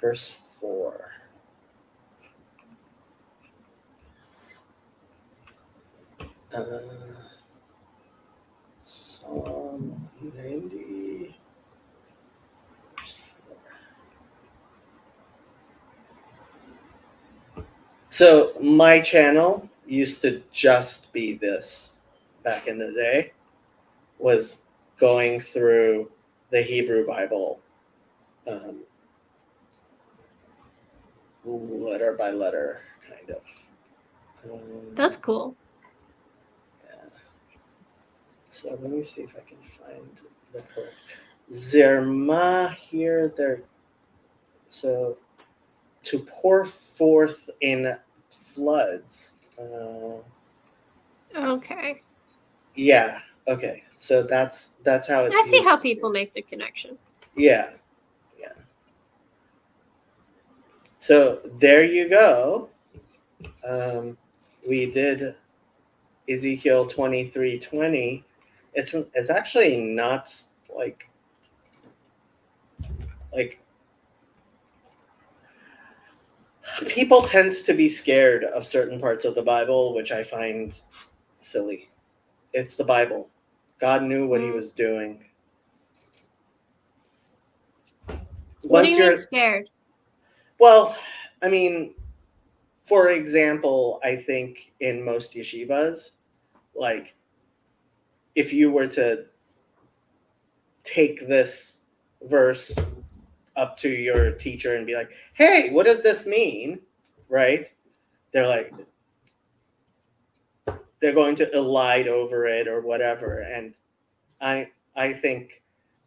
verse 4. Psalm 90. Verse 4. So my channel used to just be this back in the day, was going through the Hebrew Bible letter by letter, kind of. That's cool. Yeah. So let me see if I can find the correct. Zerma here, there. So to pour forth in floods. Okay. Yeah. Okay. So that's how it's. I see how used people here. make the connection. Yeah. Yeah. So there you go. We did Ezekiel 23:20. It's actually not like people tend to be scared of certain parts of the Bible, which I find silly. It's the Bible. God knew what he was doing. What do you mean scared? Well, I mean, for example, I think in most yeshivas, like if you were to take this verse up to your teacher and be like, hey, what does this mean? Right? They're going to elide over it or whatever. And I think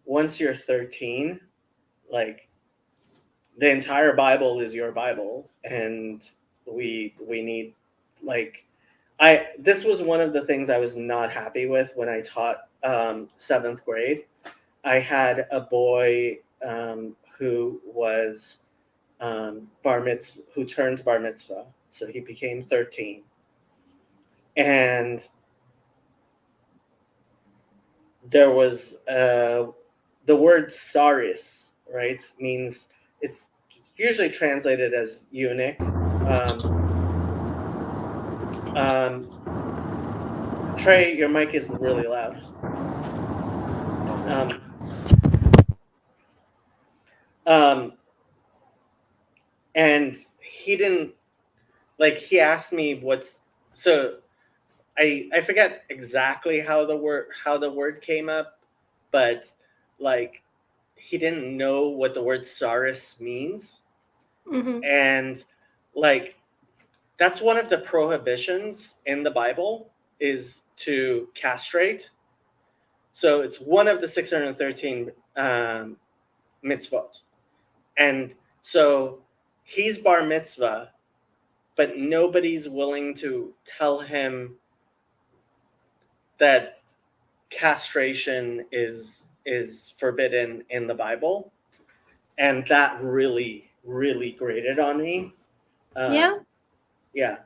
once you're 13, like the entire Bible is your Bible, and we need this was one of the things I was not happy with when I taught 7th grade. I had a boy who was who turned bar mitzvah, so he became 13, and there was the word saris, right? Means it's usually translated as eunuch. Trey, your mic is really loud. And he didn't he asked me I forget exactly how the word came up, but he didn't know what the word saris means. Mm-hmm. And that's one of the prohibitions in the Bible, is to castrate. So it's one of the 613 mitzvot. And so he's bar mitzvah, but nobody's willing to tell him that castration is forbidden in the Bible. And that really, really grated on me. Yeah. Yeah.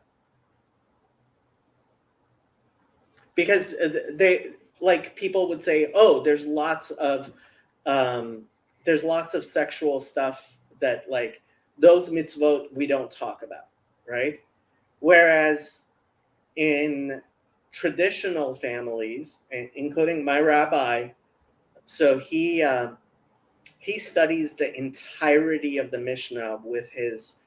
Because they people would say, oh, there's lots of sexual stuff that those mitzvot we don't talk about, right? Whereas in traditional families, including my rabbi, so he studies the entirety of the Mishnah with his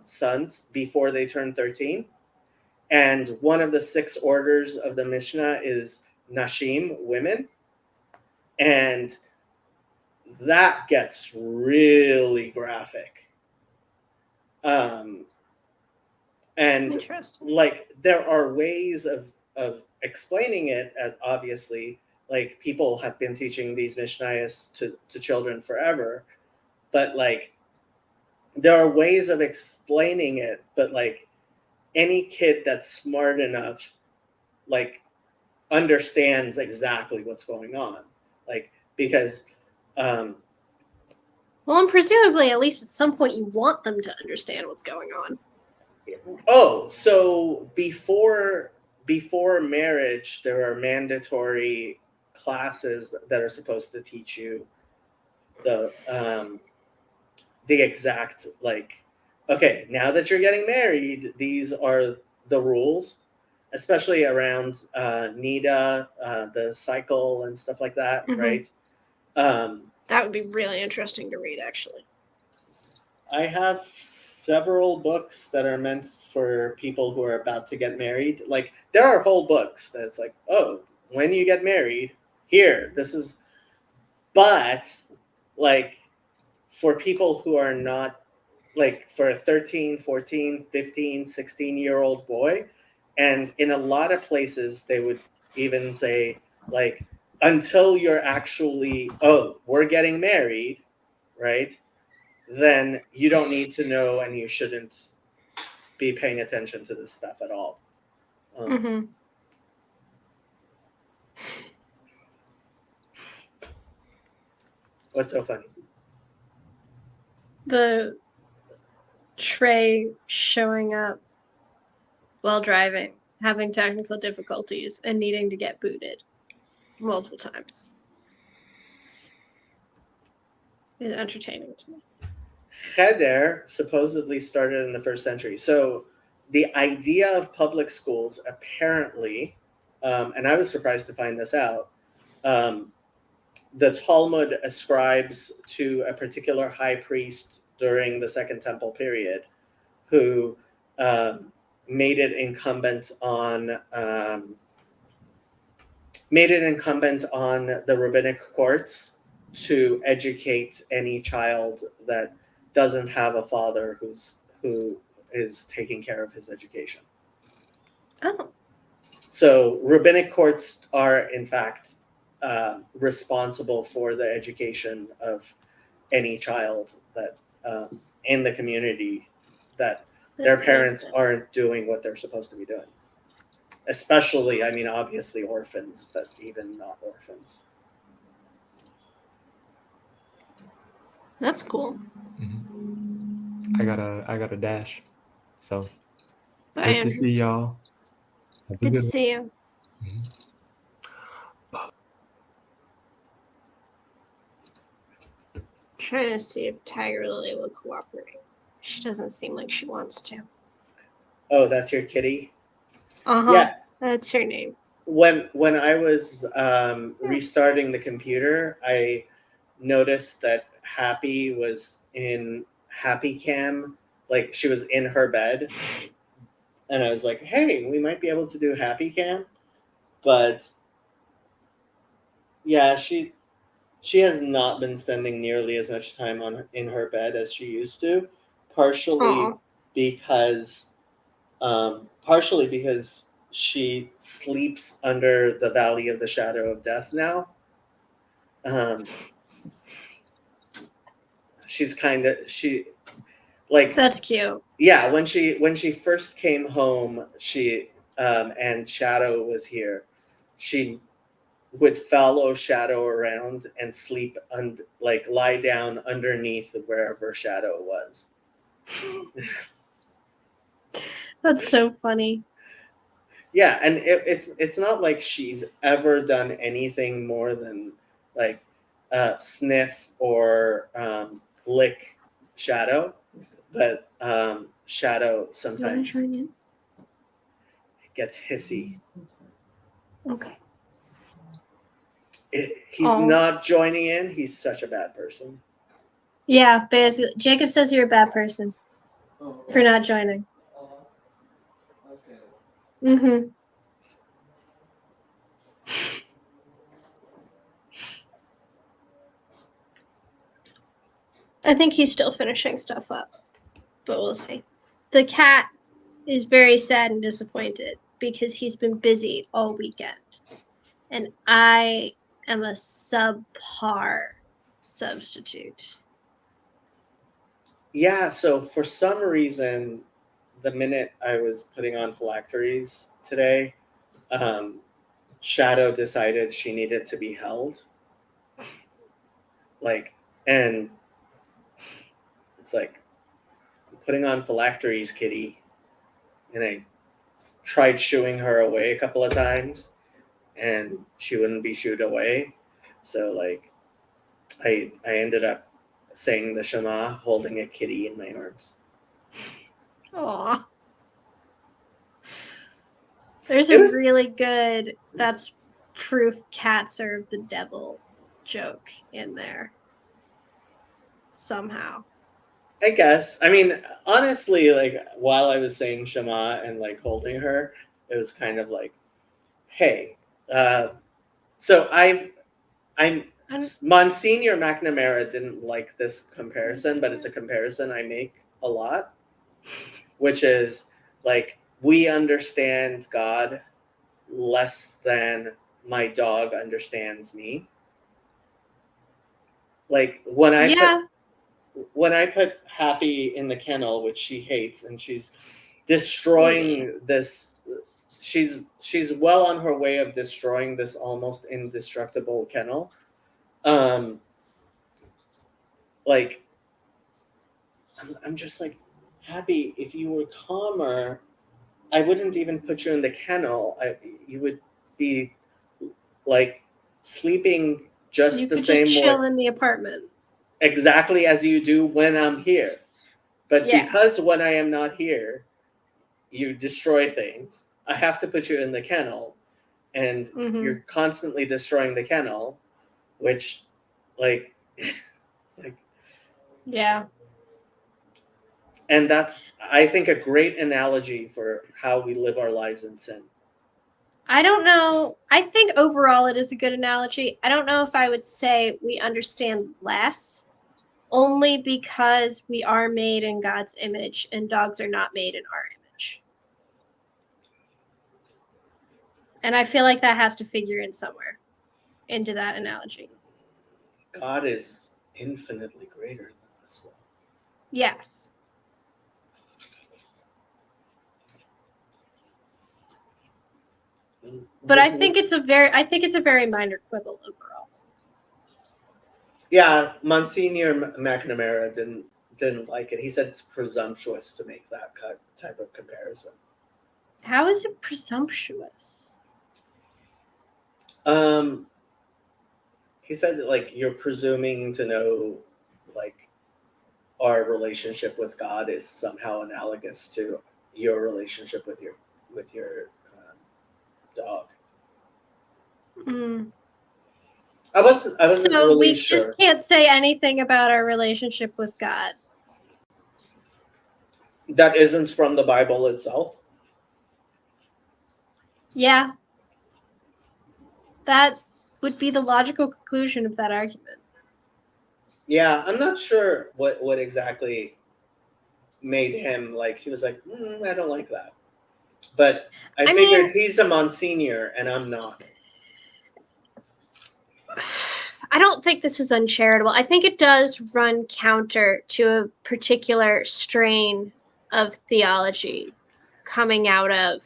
sons before they turn 13. And one of the 6 orders of the Mishnah is Nashim, women. And that gets really graphic. And Interesting. like there are ways of explaining it, as obviously, like people have been teaching these Mishnayos to children forever, but like there are ways of explaining it, but like any kid that's smart enough like understands exactly what's going on, like because Well, and presumably, at least at some point, you want them to understand what's going on. oh, so before marriage there are mandatory classes that are supposed to teach you the exact, like, okay, now that you're getting married, these are the rules, especially around Nida, the cycle and stuff like that, Mhm. right? That would be really interesting to read, actually. I have several books that are meant for people who are about to get married. Like there are whole books that's like, oh, when you get married, here, this is, but like for people who are not, like for a 13, 14, 15, 16-year-old boy, and in a lot of places they would even say like until you're actually, oh, we're getting married, right? Then you don't need to know and you shouldn't be paying attention to this stuff at all. Mm-hmm. What's so funny? The Trey showing up while driving, having technical difficulties, and needing to get booted multiple times is entertaining to me. Cheder supposedly started in the 1st century. So the idea of public schools apparently, and I was surprised to find this out, the Talmud ascribes to a particular high priest during the Second Temple period who made it incumbent on the rabbinic courts to educate any child that doesn't have a father who is taking care of his education. Oh, So rabbinic courts are in fact responsible for the education of any child that in the community that their parents aren't doing what they're supposed to be doing. Especially, I mean, obviously orphans, but even not orphans. That's cool. I gotta dash. So Bye, good to Andrew. see y'all. Have a Good to good one. see you. Mhm. Trying to see if Tiger Lily will cooperate. She doesn't seem like she wants to. Oh, that's your kitty? Uh-huh. Yeah. That's her name. When I was restarting the computer, I noticed that Happy was in Happy Cam, like she was in her bed, and I was like, "Hey, we might be able to do Happy Cam," but yeah, she has not been spending nearly as much time in her bed as she used to, partially Aw. because she sleeps under the Valley of the Shadow of Death now. She's kind of like, That's cute. yeah, when she first came home, she and Shadow was here, she would follow Shadow around and sleep like lie down underneath wherever Shadow was. That's so funny. Yeah, and it's not like she's ever done anything more than like sniff or lick Shadow, but Shadow sometimes Join gets hissy. in? Okay. He's Aw. not joining in. He's such a bad person. Yeah, basically. Jacob says you're a bad person for not joining. Mm-hmm. I think he's still finishing stuff up, but we'll see. The cat is very sad and disappointed because he's been busy all weekend. And I am a subpar substitute. Yeah, so for some reason, the minute I was putting on phylacteries today, Shadow decided she needed to be held. Like, and it's like, I'm putting on phylacteries, kitty. And I tried shooing her away a couple of times, and she wouldn't be shooed away. So, like, I ended up saying the Shema, holding a kitty in my arms. Aw. There's It a was- really good that's proof cats are the devil joke in there. Somehow. I guess. I mean, honestly, like, while I was saying Shema and, like, holding her, it was kind of like, hey, so I'm Monsignor McNamara didn't like this comparison, but it's a comparison I make a lot, which is like, we understand God less than my dog understands me. Like, when I put Happy in the kennel, which she hates, and she's destroying this, she's well on her way of destroying this almost indestructible kennel. Like, I'm just like, Happy, if you were calmer, I wouldn't even put you in the kennel. You would be like sleeping just you the could same just chill way, in the apartment. exactly as you do when I'm here. But Yeah. because when I am not here, you destroy things, I have to put you in the kennel, and you're constantly destroying the kennel, which, like, it's like, Yeah. and that's, I think, a great analogy for how we live our lives in sin. I don't know. I think overall it is a good analogy. I don't know if I would say we understand less, only because we are made in God's image and dogs are not made in our image. And I feel like that has to figure in somewhere into that analogy. God is infinitely greater than us, though. Yes. But I think it's a very minor quibble overall. Yeah, Monsignor McNamara didn't like it. He said it's presumptuous to make that type of comparison. How is it presumptuous? He said that, like, you're presuming to know, like, our relationship with God is somehow analogous to your relationship with your dog. Mm. I wasn't So really we sure. just can't say anything about our relationship with God. That isn't from the Bible itself. Yeah. That would be the logical conclusion of that argument. Yeah, I'm not sure what exactly made him, like, he was like, I don't like that. But I figured he's a Monsignor and I'm not. I don't think this is uncharitable. I think it does run counter to a particular strain of theology coming out of,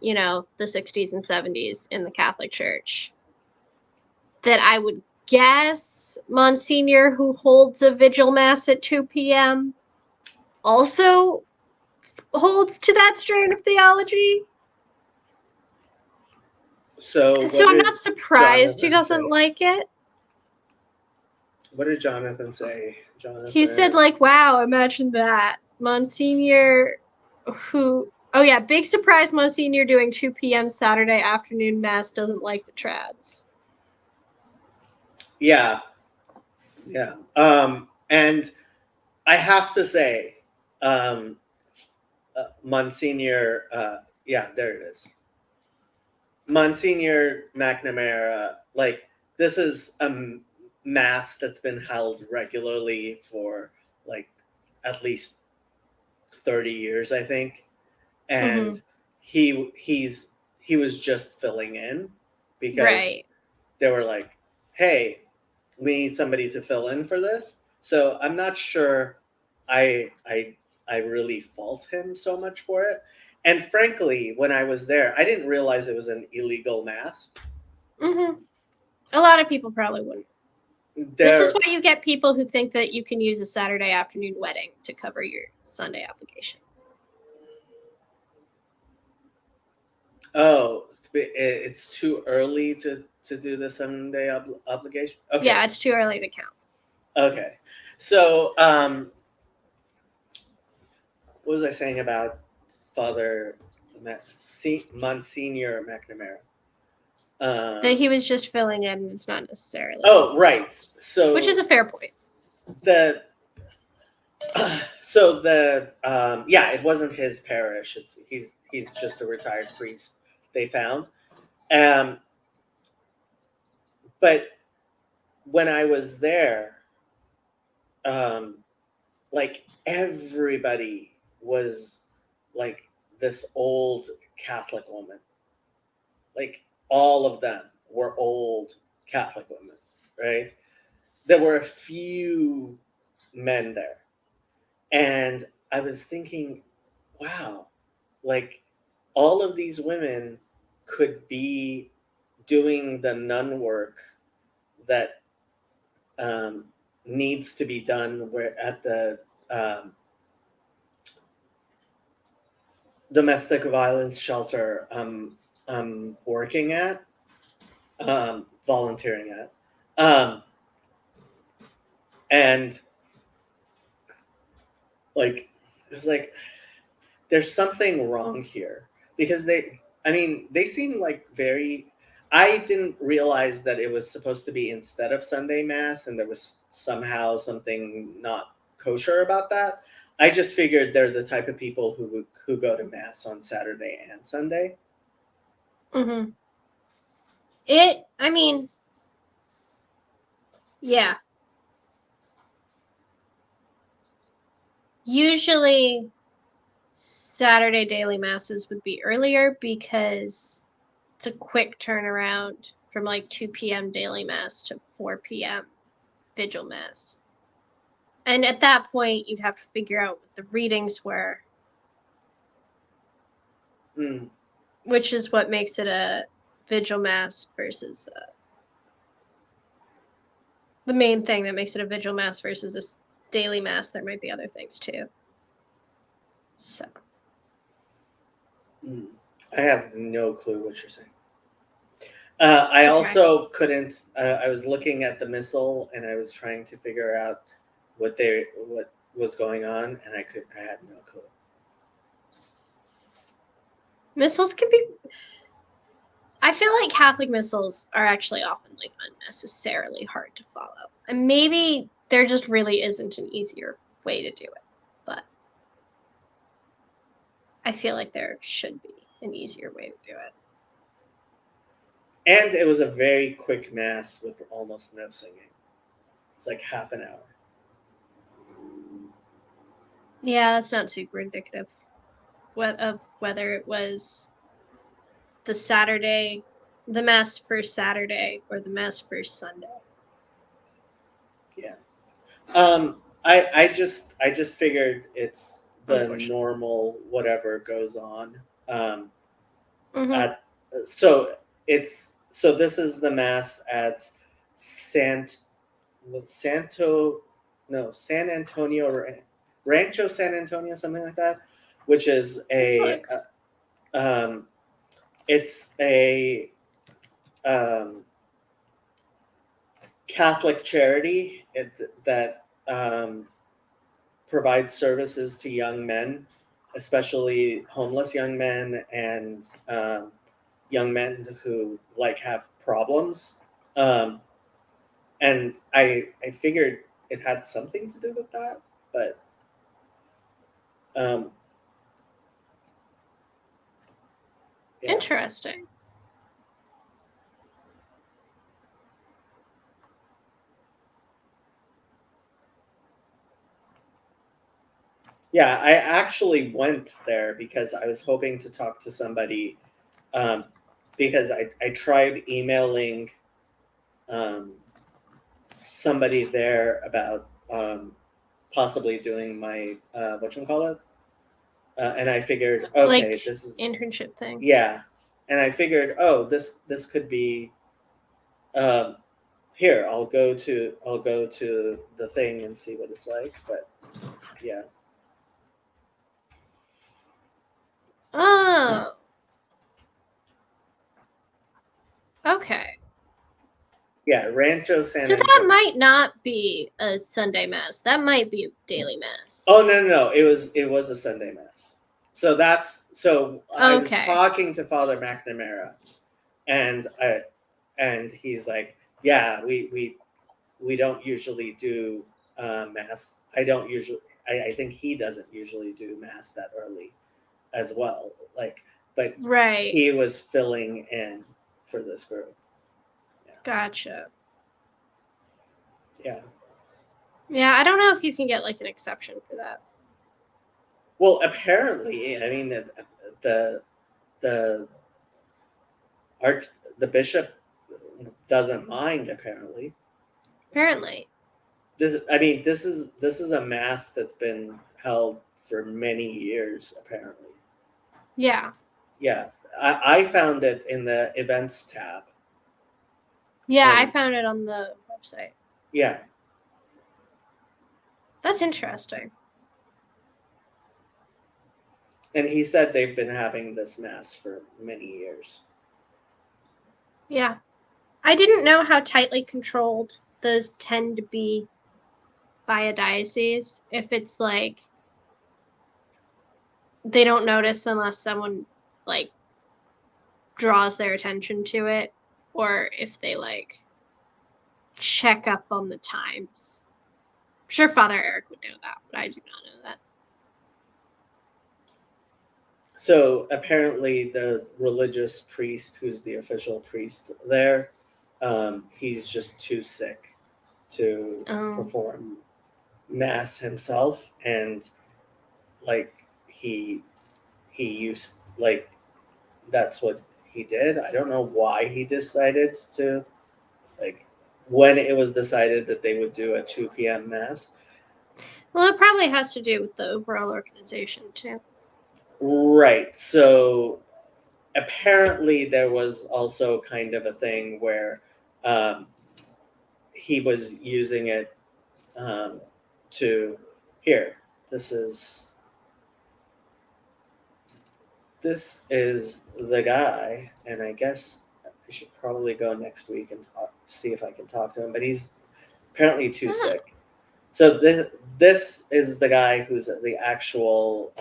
the 60s and 70s in the Catholic Church. That I would guess Monsignor, who holds a vigil mass at 2 p.m., also holds to that strain of theology. So I'm not surprised he doesn't like it. What did Jonathan say? He said, like, wow, imagine that. Monsignor, big surprise, Monsignor doing 2 p.m. Saturday afternoon mass doesn't like the trads. Yeah. And I have to say, Monsignor, there it is. Monsignor McNamara, like, this is a mass that's been held regularly for like at least 30 years, I think. And he was just filling in because Right. they were like, hey, we need somebody to fill in for this. So I'm not sure I really fault him so much for it. And frankly, when I was there, I didn't realize it was an illegal mass. A lot of people probably wouldn't. This is why you get people who think that you can use a Saturday afternoon wedding to cover your Sunday obligation. Oh, it's too early to do the Sunday obligation? Okay. Yeah, it's too early to count. Okay. So, what was I saying about Father Monsignor McNamara? That he was just filling in, it's not necessarily. Oh, right. So, which is a fair point. Yeah, it wasn't his parish. He's just a retired priest they found. But when I was there, like, everybody was like this old Catholic woman. Like, all of them were old Catholic women, right? There were a few men there. And I was thinking, wow, like, all of these women could be doing the nun work that needs to be done where at the domestic violence shelter I'm working at, volunteering at, and like, it was like, there's something wrong here, because they seem like very, I didn't realize that it was supposed to be instead of Sunday Mass, and there was somehow something not kosher about that. I just figured they're the type of people who go to Mass on Saturday and Sunday. Yeah. Usually Saturday daily masses would be earlier because it's a quick turnaround from like 2 p.m. daily mass to 4 p.m. vigil mass. And at that point, you'd have to figure out what the readings were, which is what makes it a vigil mass versus the main thing that makes it a vigil mass versus a daily mass. There might be other things too. So. I have no clue what you're saying. I also couldn't. I was looking at the missal and I was trying to figure out what was going on, and I had no clue. Missals can be. I feel like Catholic missals are actually often like unnecessarily hard to follow, and maybe there just really isn't an easier way to do it. But I feel like there should be an easier way to do it. And it was a very quick mass with almost no singing. It's like half an hour. Yeah, that's not super indicative of whether it was the Saturday, the mass first Saturday, or the mass first Sunday. Yeah. I just figured it's the normal whatever goes on. So this is the mass at San Antonio, Rancho San Antonio, something like that, which is it's a Catholic charity that provides services to young men, especially homeless young men and young men who like have problems. And I figured it had something to do with that, but interesting. Yeah, I actually went there because I was hoping to talk to somebody, because I tried emailing somebody there about possibly doing my whatchamacallit, and I figured, okay, Like this is internship thing. yeah, and I figured, oh, this could be um, here. I'll go to the thing and see what it's like, but yeah. Oh. Okay. Yeah, Rancho San So that Antonio. might not be a Sunday mass. That might be a daily mass. Oh no, it was a Sunday mass. So I was Okay. talking to Father McNamara, and he's like, yeah, we don't usually do mass. I think he doesn't usually do mass that early as well. Like, but Right. he was filling in for this group. Gotcha. Yeah. Yeah, I don't know if you can get like an exception for that. Well, apparently, I mean the the arch the bishop doesn't mind. Apparently, Apparently. this is a mass that's been held for many years. Apparently, Yeah. yeah. I found it in the events tab. Yeah, I found it on the website. Yeah. That's interesting. And he said they've been having this mass for many years. Yeah. I didn't know how tightly controlled those tend to be by a diocese. If it's like they don't notice unless someone like draws their attention to it, or if they like check up on the times. I'm sure Father Eric would know that, but I do not know that. So apparently, the religious priest, who's the official priest there, he's just too sick to perform mass himself, and like he used like that's what he did. I don't know why he decided to, like, when it was decided that they would do a 2 p.m. mass. Well, it probably has to do with the overall organization too. Right. So apparently there was also kind of a thing where he was using it to here. This is the guy, and I guess I should probably go next week and see if I can talk to him. But he's apparently too sick. So this is the guy who's the actual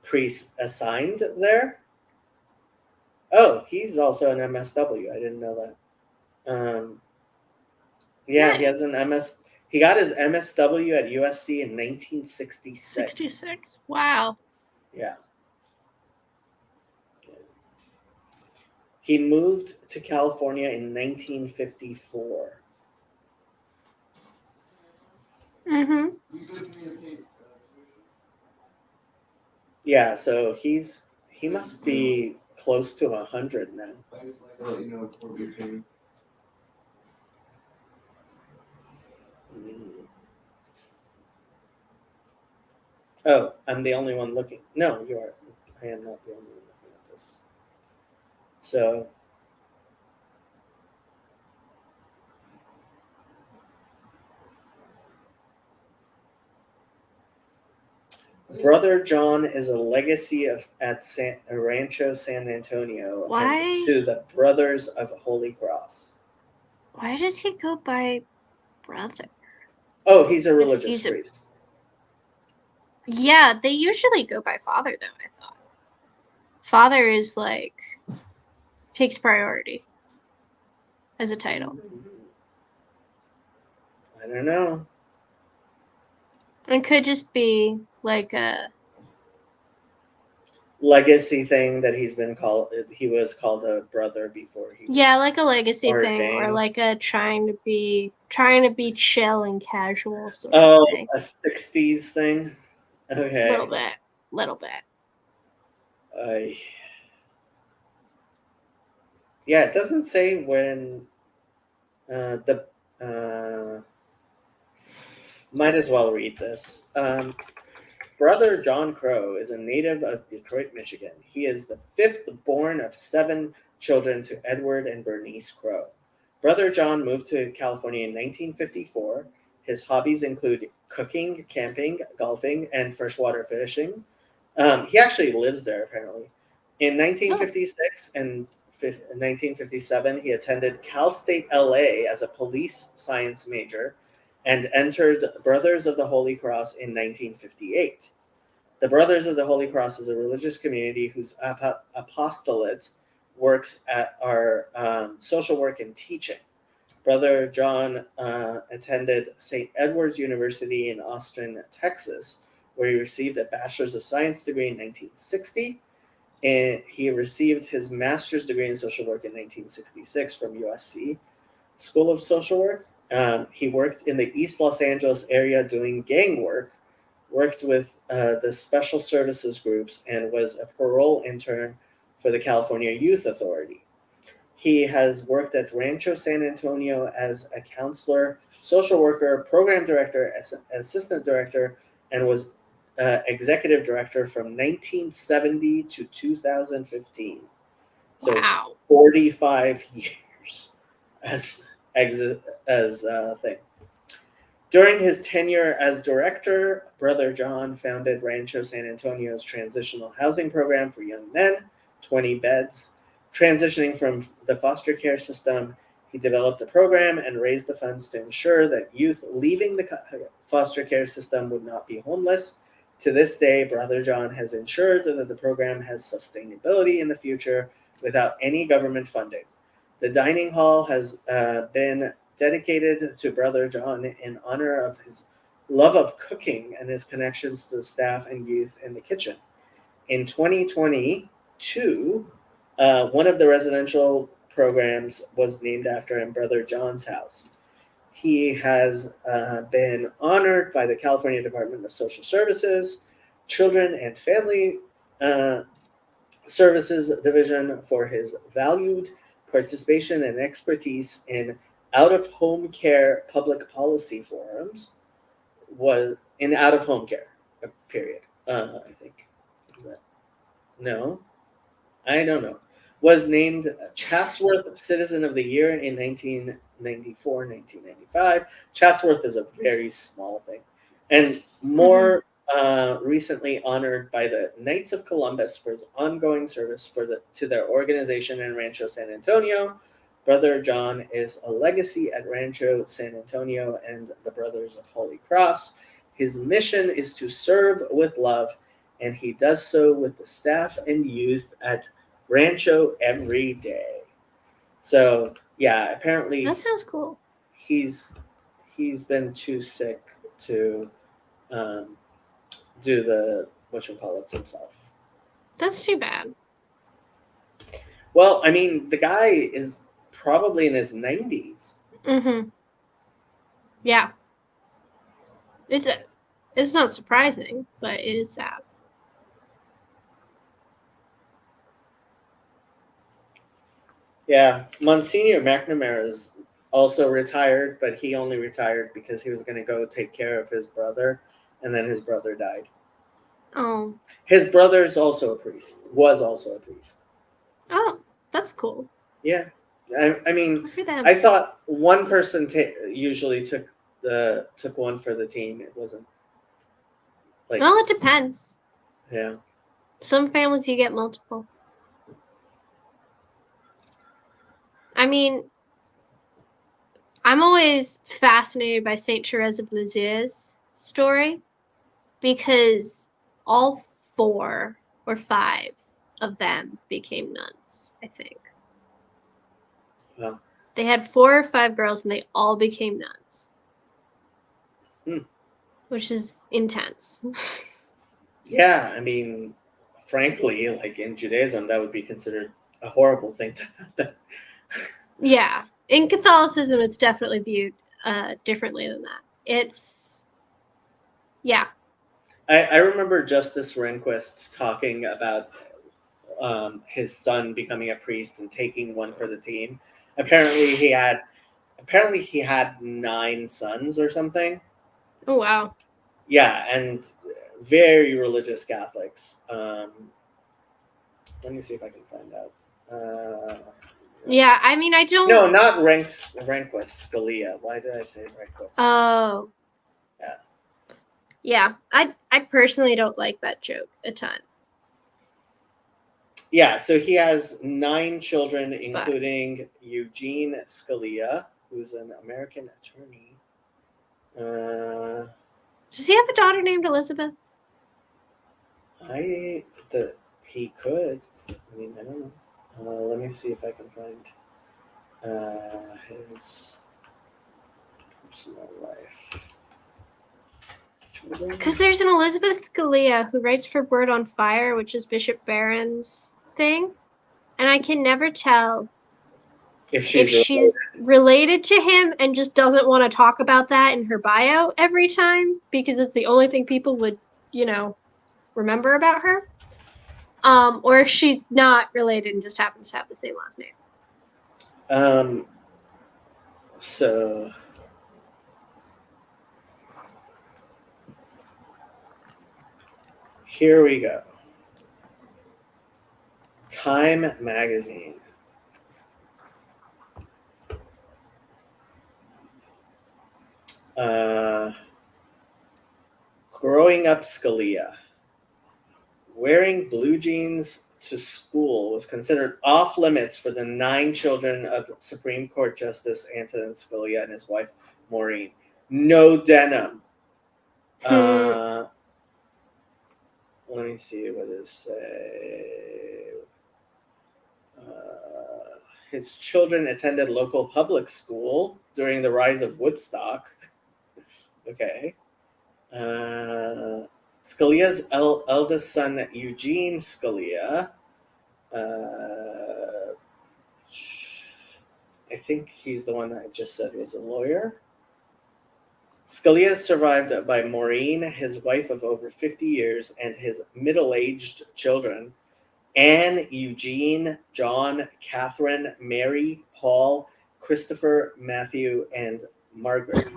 priest assigned there. Oh, he's also an MSW. I didn't know that. Yeah, Nice. he has an MS. He got his MSW at USC in 1966. 66. Wow. Yeah. He moved to California in 1954. Mm-hmm. Yeah, so he must be close to 100 now. Oh, I'm the only one looking. No, you are. I am not the only one looking at this. So, Brother John is a legacy at Rancho San Antonio. Why? To the Brothers of Holy Cross. Why does he go by brother? Oh, he's a religious priest. Yeah, they usually go by father, though, I thought. Father is like, takes priority as a title. I don't know. It could just be like a. legacy thing that he's been called. He was called a brother before he was. Yeah, like a legacy thing, or ordained. like a trying to be chill and casual sort Oh, of thing. a 60s thing? Okay. Little bit. I yeah, it doesn't say when might as well read this. Brother John Crow is a native of Detroit, Michigan. He is the fifth born of 7 children to Edward and Bernice Crow. Brother John moved to California in 1954. His hobbies include cooking, camping, golfing, and freshwater fishing. He actually lives there, apparently. In 1956 and 1957, he attended Cal State LA as a police science major and entered Brothers of the Holy Cross in 1958. The Brothers of the Holy Cross is a religious community whose apostolate works at our social work and teaching. Brother John attended St. Edward's University in Austin, Texas, where he received a Bachelor's of Science degree in 1960. And he received his master's degree in social work in 1966 from USC School of Social Work. He worked in the East Los Angeles area doing gang work, worked with the special services groups, and was a parole intern for the California Youth Authority. He has worked at Rancho San Antonio as a counselor, social worker, program director, assistant director, and was executive director from 1970 to 2015. So Wow. 45 years as thing. During his tenure as director, Brother John founded Rancho San Antonio's transitional housing program for young men, 20 beds. Transitioning from the foster care system, he developed a program and raised the funds to ensure that youth leaving the foster care system would not be homeless. To this day, Brother John has ensured that the program has sustainability in the future without any government funding. The dining hall has been dedicated to Brother John in honor of his love of cooking and his connections to the staff and youth in the kitchen. In 2022, one of the residential programs was named after him, Brother John's House. He has been honored by the California Department of Social Services, Children and Family Services Division for his valued participation and expertise in out-of-home care public policy forums. Was in out-of-home care, period. I think. No, I don't know. Was named Chatsworth Citizen of the Year in 1994, 1995. Chatsworth is a very small thing. And more recently honored by the Knights of Columbus for his ongoing service to their organization in Rancho San Antonio. Brother John is a legacy at Rancho San Antonio and the Brothers of Holy Cross. His mission is to serve with love, and he does so with the staff and youth at Rancho every day. So yeah, apparently That sounds cool. he's been too sick to do the whatchamacallits himself. That's too bad. Well, I mean, the guy is probably in his 90s. Mm-hmm. Yeah. It's not surprising, but it is sad. Yeah, Monsignor McNamara is also retired, but he only retired because he was going to go take care of his brother, and then his brother died. Oh. His brother is also a priest. Was also a priest. Oh, that's cool. Yeah, I mean, Good for them. I thought one person usually took one for the team. It wasn't like Well, it depends. yeah. Some families you get multiple. I mean, I'm always fascinated by Saint Therese of Lisieux's story because all 4 or 5 of them became nuns, I think. Wow. They had 4 or 5 girls and they all became nuns. Which is intense. Yeah, I mean, frankly, like in Judaism, that would be considered a horrible thing to happen. Yeah. In Catholicism, it's definitely viewed differently than that. It's, yeah. I remember Justice Rehnquist talking about his son becoming a priest and taking one for the team. Apparently he had 9 sons or something. Oh, wow. Yeah, and very religious Catholics. Let me see if I can find out. Yeah, I mean, I don't. No, not Rehnquist, Scalia. Why did I say Rehnquist? Oh. Yeah. Yeah, I personally don't like that joke a ton. Yeah, so he has 9 children, including Eugene Scalia, who's an American attorney. Does he have a daughter named Elizabeth? He could. I mean, I don't know. Let me see if I can find his personal life. Because there's an Elizabeth Scalia who writes for Word on Fire, which is Bishop Barron's thing, and I can never tell if she's related to him and just doesn't want to talk about that in her bio every time because it's the only thing people would, remember about her. Or if she's not related and just happens to have the same last name. So here we go. Time magazine. Growing up Scalia. Wearing blue jeans to school was considered off limits for the 9 children of Supreme Court Justice Antonin Scalia and his wife Maureen. No denim. Let me see what it say. His children attended local public school during the rise of Woodstock. Okay. Scalia's eldest son, Eugene Scalia, I think he's the one I just said was a lawyer. Scalia is survived by Maureen, his wife of over 50 years, and his middle-aged children, Anne, Eugene, John, Catherine, Mary, Paul, Christopher, Matthew, and Margaret.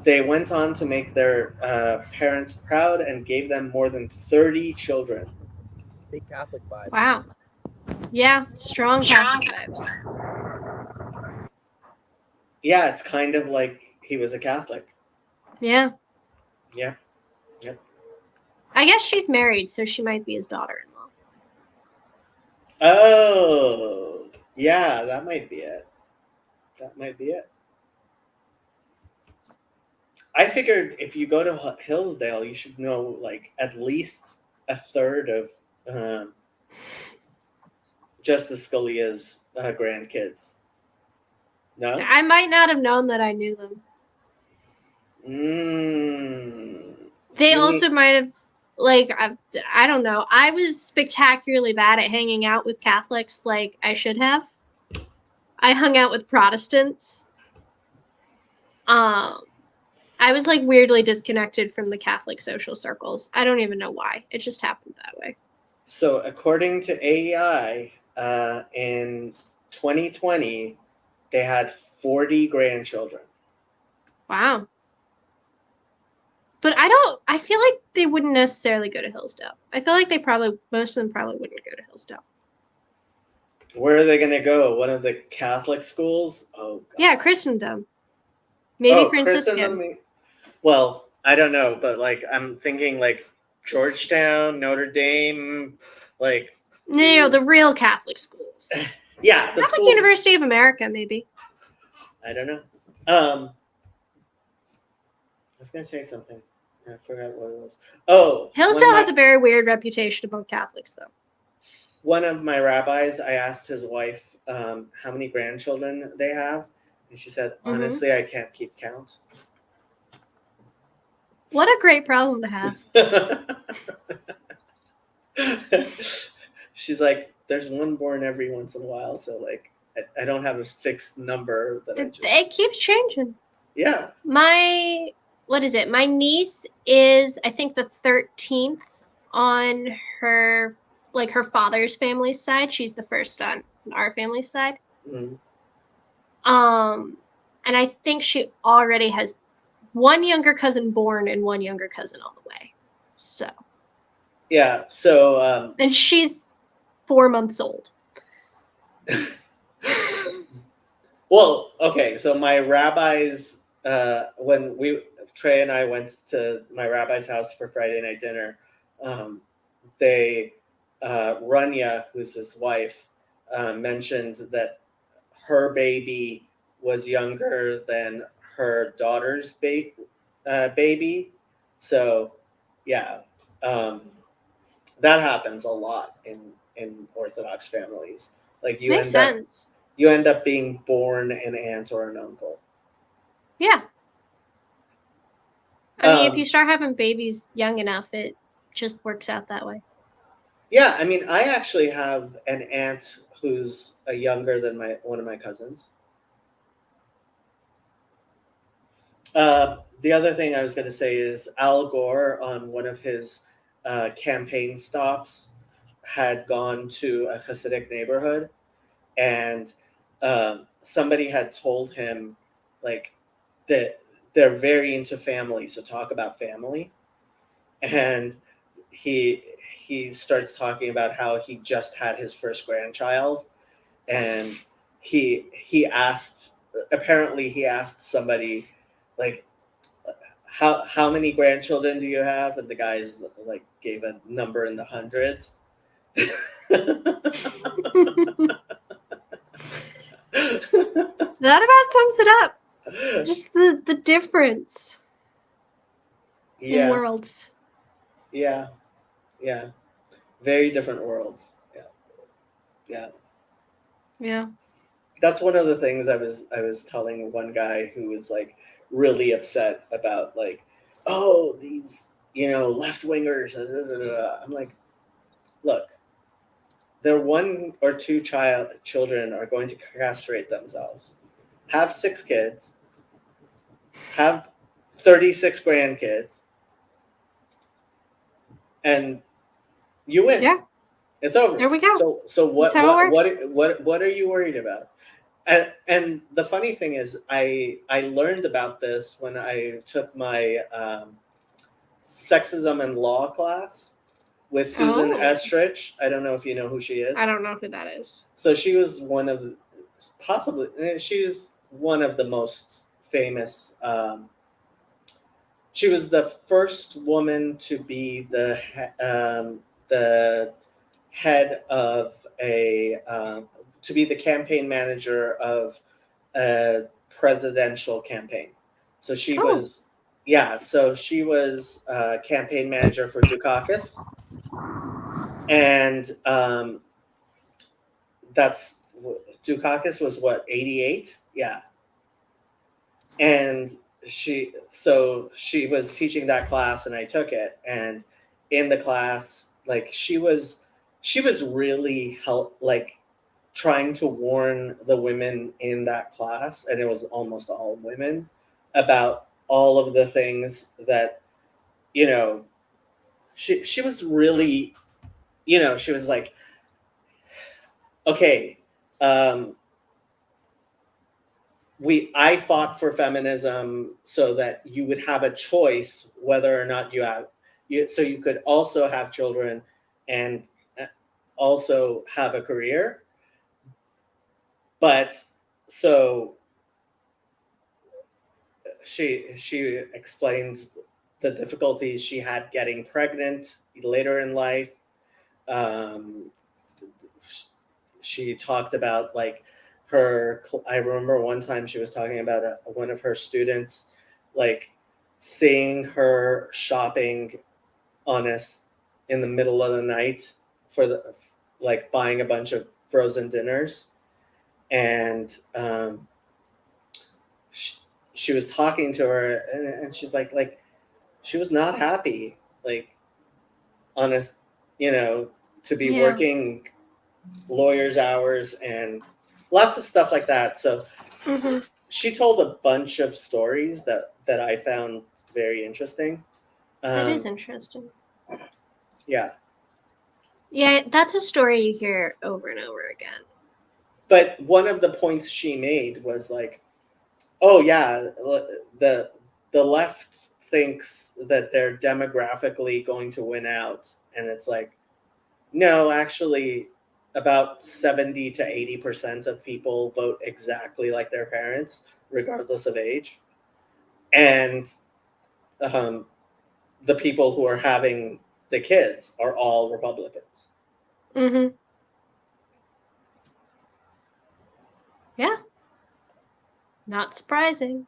They went on to make their parents proud and gave them more than 30 children. Big Catholic vibe. Wow. Yeah, strong Catholic vibes. Yeah, it's kind of like he was a Catholic. Yeah. Yeah. Yep. I guess she's married, so she might be his daughter-in-law. Oh, yeah, that might be it. I figured if you go to Hillsdale, you should know like at least a third of Justice Scalia's grandkids. No? I might not have known that I knew them. They also might have, I don't know. I was spectacularly bad at hanging out with Catholics like I should have. I hung out with Protestants. I was like weirdly disconnected from the Catholic social circles. I don't even know why. It just happened that way. So according to AEI, in 2020, they had 40 grandchildren. Wow. But I feel like they wouldn't necessarily go to Hillsdale. I feel like most of them probably wouldn't go to Hillsdale. Where are they going to go? One of the Catholic schools? Oh, God. Yeah, Christendom. Maybe Franciscan. Christendom. Well, I don't know, but like I'm thinking like Georgetown, Notre Dame, like No, the real Catholic schools. Yeah, the Catholic schools. University of America, maybe. I don't know. I was gonna say something. I forgot what it was. Oh, Hillsdale has a very weird reputation among Catholics, though. One of my rabbis, I asked his wife how many grandchildren they have, and she said, "Honestly, I can't keep count." What a great problem to have. She's like, there's one born every once in a while, so like I don't have a fixed number that I just. It keeps changing. Yeah. My what is it? My niece is I think the 13th on her her father's family side. She's the first on our family side. Mm. And I think she already has one younger cousin born and one younger cousin on the way. So. Yeah. So. And she's 4 months old. Well, okay. So my rabbi's when Trey and I went to my rabbi's house for Friday night dinner, they Rania, who's his wife, mentioned that her baby was younger than her daughter's baby. So, yeah, that happens a lot in Orthodox families. Like Makes sense. You end up being born an aunt or an uncle. Yeah. I mean, if you start having babies young enough, it just works out that way. Yeah, I mean, I actually have an aunt who's younger than one of my cousins. The other thing I was going to say is Al Gore, on one of his campaign stops, had gone to a Hasidic neighborhood, and somebody had told him like that they're very into family, so talk about family. And he starts talking about how he just had his first grandchild, and he asked somebody like, how many grandchildren do you have, and the guys like gave a number in the hundreds. That about sums it up. Just the difference in worlds. Yeah. Very different worlds. Yeah. That's one of the things I was telling one guy who was like really upset about, like, oh, these left wingers. I'm like, look, their one or two children are going to castrate themselves, have 6 kids, have 36 grandkids, and you win. Yeah. It's over. There we go. So what That's how it works. what are you worried about? And the funny thing is, I learned about this when I took my sexism and law class with Susan Estrich. I don't know if you know who she is. I don't know who that is. So she was she was one of the most famous. She was the first woman to be the head of to be the campaign manager of a presidential campaign. So she was campaign manager for Dukakis, and Dukakis was what, 88? Yeah. And she was teaching that class, and I took it, and in the class, like, she was really trying to warn the women in that class, and it was almost all women, about all of the things that she was really, she was like, okay, I fought for feminism so that you would have a choice whether or not so you could also have children and also have a career. But so she explained the difficulties she had getting pregnant later in life. She talked about, like, I remember one time she was talking about one of her students, like, seeing her shopping in the middle of the night for buying a bunch of frozen dinners, and she was talking to her, and she's like she was not happy, like, to be Yeah. working lawyers' hours and lots of stuff like that. So Mhm. she told a bunch of stories that I found very interesting. That is interesting. Yeah. Yeah, that's a story you hear over and over again. But one of the points she made was like, oh yeah, the left thinks that they're demographically going to win out, and it's like, no, actually, about 70 to 80% of people vote exactly like their parents, regardless of age, and the people who are having the kids are all Republicans. Mhm. Yeah. Not surprising.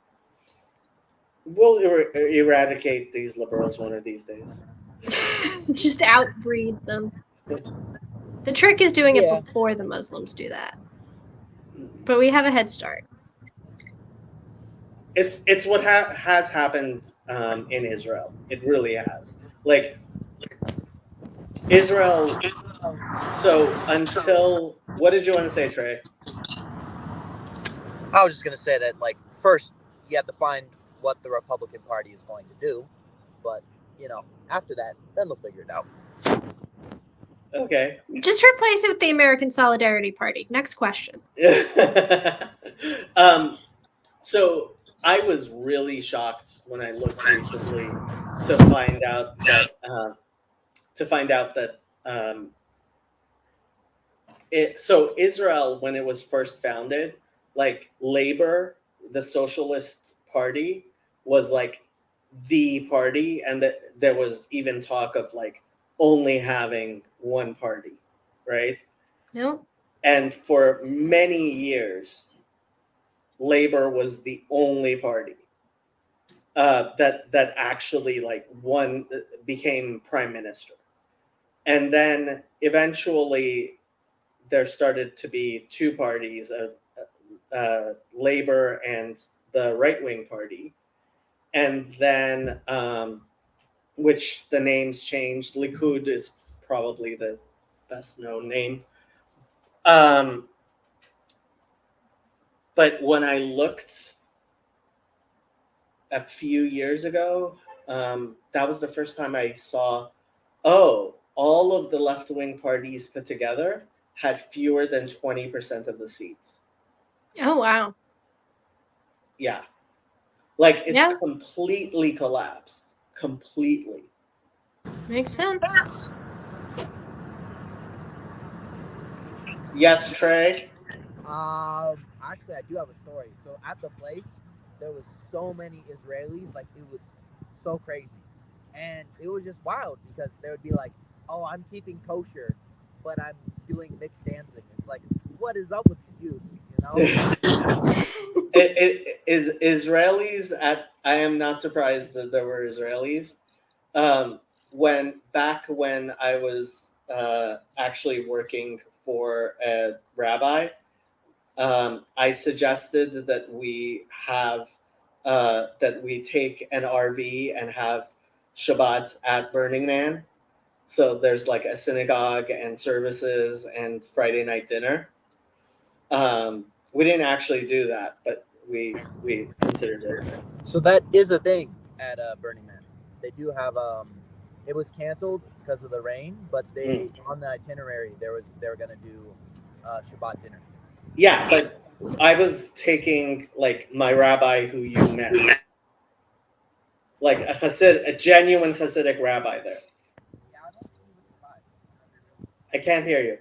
We'll eradicate these liberals one of these days. Just outbreed them. The trick is doing Yeah. it before the Muslims do that. But we have a head start. It's what has happened in Israel. It really has. Like Israel. So until what did you want to say, Trey? I was just gonna say that, like, first you have to find what the Republican Party is going to do, but after that, then they'll figure it out. Okay. Just replace it with the American Solidarity Party. Next question. So I was really shocked when I looked recently to find out that so Israel, when it was first founded, like Labor, the Socialist Party, was like the party, and that there was even talk of like only having one party, right? No? And for many years, Labor was the only party that actually like became prime minister, and then eventually there started to be two parties, Labor and the right wing party, and then which the names changed. Likud is probably the best known name. But when I looked a few years ago, that was the first time I saw, all of the left wing parties put together had fewer than 20% of the seats. Oh, wow. Yeah. Like it's Yeah. completely collapsed. Completely. Makes sense. Yes, Trey? Actually, I do have a story. So at the place, there was so many Israelis, like it was so crazy, and it was just wild because they would be like, "Oh, I'm keeping kosher, but I'm doing mixed dancing." It's like, what is up with these youths? It is Israelis I am not surprised that there were Israelis. When I was actually working for a rabbi, I suggested that we take an RV and have Shabbat at Burning Man. So there's like a synagogue and services and Friday night dinner. We didn't actually do that, but we considered it. So that is a thing at Burning Man. They do have it was canceled because of the rain, but they on the itinerary they were gonna do Shabbat dinner. Yeah, but I was taking like my rabbi who you met, like a genuine Hasidic rabbi there. I can't hear you.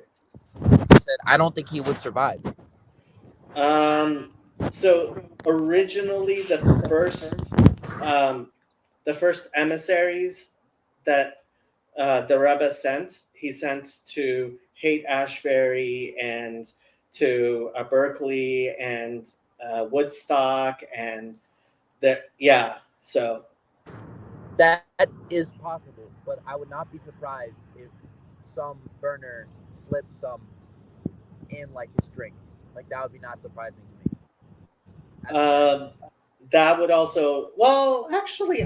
I said I don't think he would survive. So originally the first emissaries that the Rebbe sent, he sent to Haight Ashbury and to Berkeley and Woodstock and so that is possible, but I would not be surprised if some burner slipped some in like his drink. Like that would be not surprising to me. That would also, well, actually,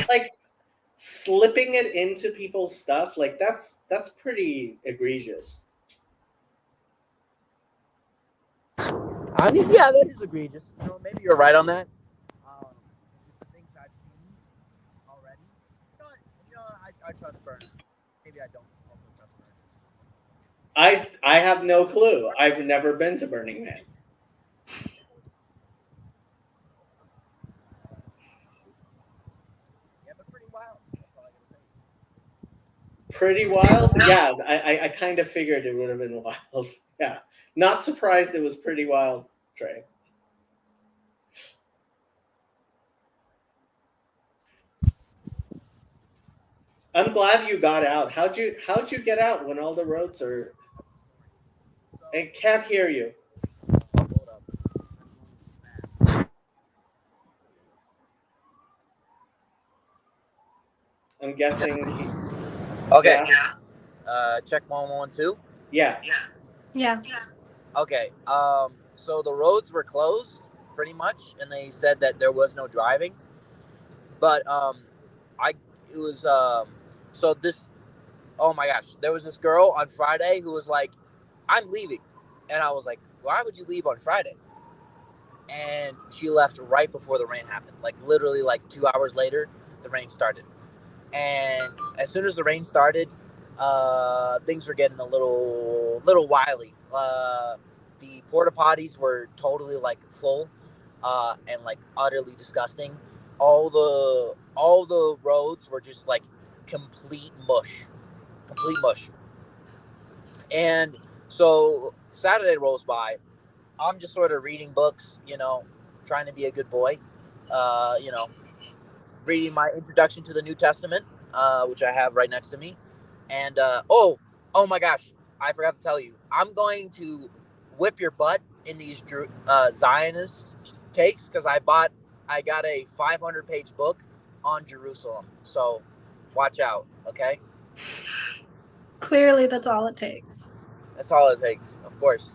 like slipping it into people's stuff, like that's pretty egregious. I mean, yeah, that is egregious. You know, maybe you're right on that. Just the things I've seen already. I trust Burns. Maybe I don't also trust Burns. I have no clue. I've never been to Burning Man. Yeah, but pretty wild. That's all I gotta say. Pretty wild? Yeah, I kind of figured it would have been wild. Yeah. Not surprised it was pretty wild, Trey. I'm glad you got out. How'd you get out when all the roads are I can't hear you. Hold up. I'm guessing Okay. Yeah. Check 112. Yeah. Yeah. Okay. So the roads were closed pretty much, and they said that there was no driving. But it was so this. Oh my gosh, there was this girl on Friday who was like, "I'm leaving," and I was like, "Why would you leave on Friday?" And she left right before the rain happened. Like literally, like 2 hours later, the rain started. And as soon as the rain started, things were getting a little wily. The porta potties were totally like full, and like utterly disgusting. All the roads were just like complete mush. And so Saturday rolls by. I'm just sort of reading books, trying to be a good boy. Reading my introduction to the New Testament, which I have right next to me. And oh my gosh, I forgot to tell you, I'm going to whip your butt in these Zionist takes because I got a 500-page book on Jerusalem. So watch out, okay? Clearly, that's all it takes. That's all it takes, of course.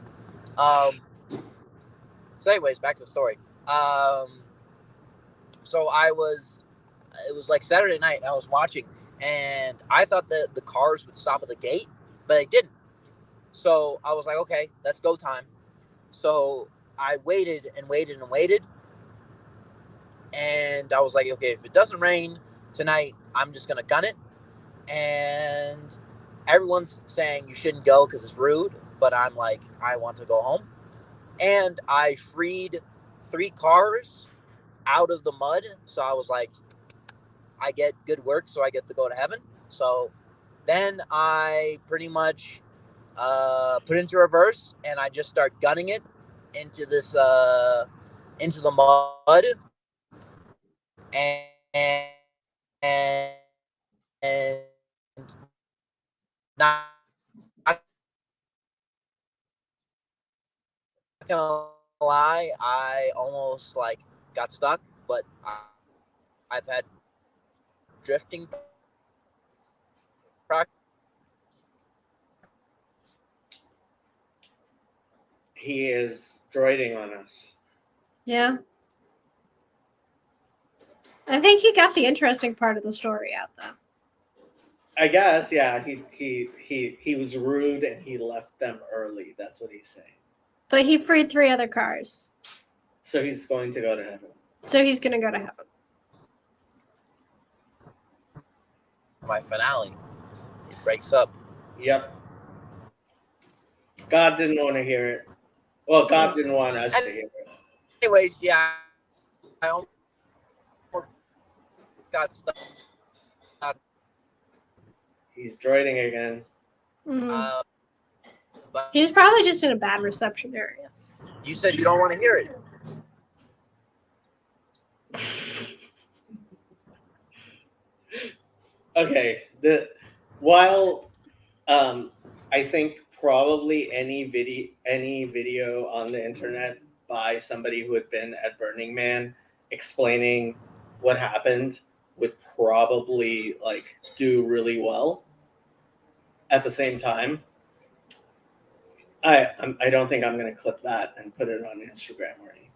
So anyways, back to the story. So it was like Saturday night, and I was watching, and I thought that the cars would stop at the gate, but they didn't. So I was like, okay, that's go time. So I waited and waited and waited, and I was like, okay, if it doesn't rain tonight, I'm just gonna gun it. And everyone's saying you shouldn't go because it's rude, but I'm like, I want to go home. And I freed 3 cars out of the mud. So I was like, I get good work, so I get to go to heaven. So then I pretty much put into reverse, and I just start gunning it into this into the mud, and and not gonna lie, I almost like got stuck, but I've had drifting practice. He is droiding on us. Yeah. I think he got the interesting part of the story out, though. I guess, yeah. He was rude and he left them early. That's what he's saying. But he freed 3 other cars. So he's going to go to heaven. So he's going to go to heaven. My finale, it breaks up. Yep. God didn't want to hear it. Well, God didn't want us to hear it. Anyways, yeah, I almost got stuck. He's droiding again. Mhm. But He's probably just in a bad reception area. you said you don't want to hear it. Okay. While I think probably any video on the internet by somebody who had been at Burning Man explaining what happened would probably like do really well. At the same time, I don't think I'm going to clip that and put it on Instagram or anything.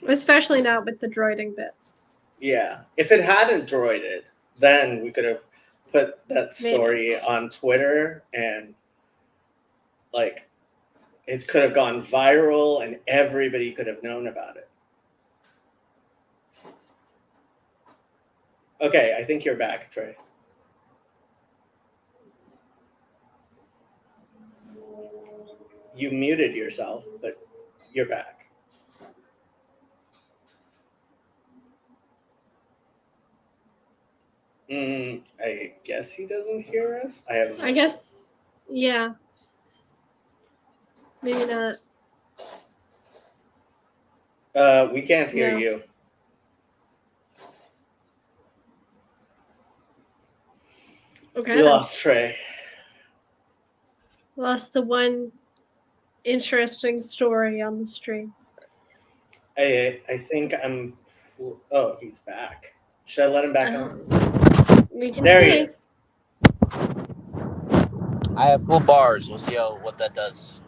Especially not with the droiding bits. Yeah. If it hadn't droided, then we could have put that Maybe. story on Twitter and like it could have gone viral and everybody could have known about it. Okay, I think you're back, Trey. You muted yourself, but you're back. I guess he doesn't hear us. I guess, yeah. Maybe not. We can't hear No. you. Okay. We lost Trey. Lost the one interesting story on the stream. I think I'm. Oh, he's back. Should I let him back on? We can There see. he is. I have full bars. We'll see what that does.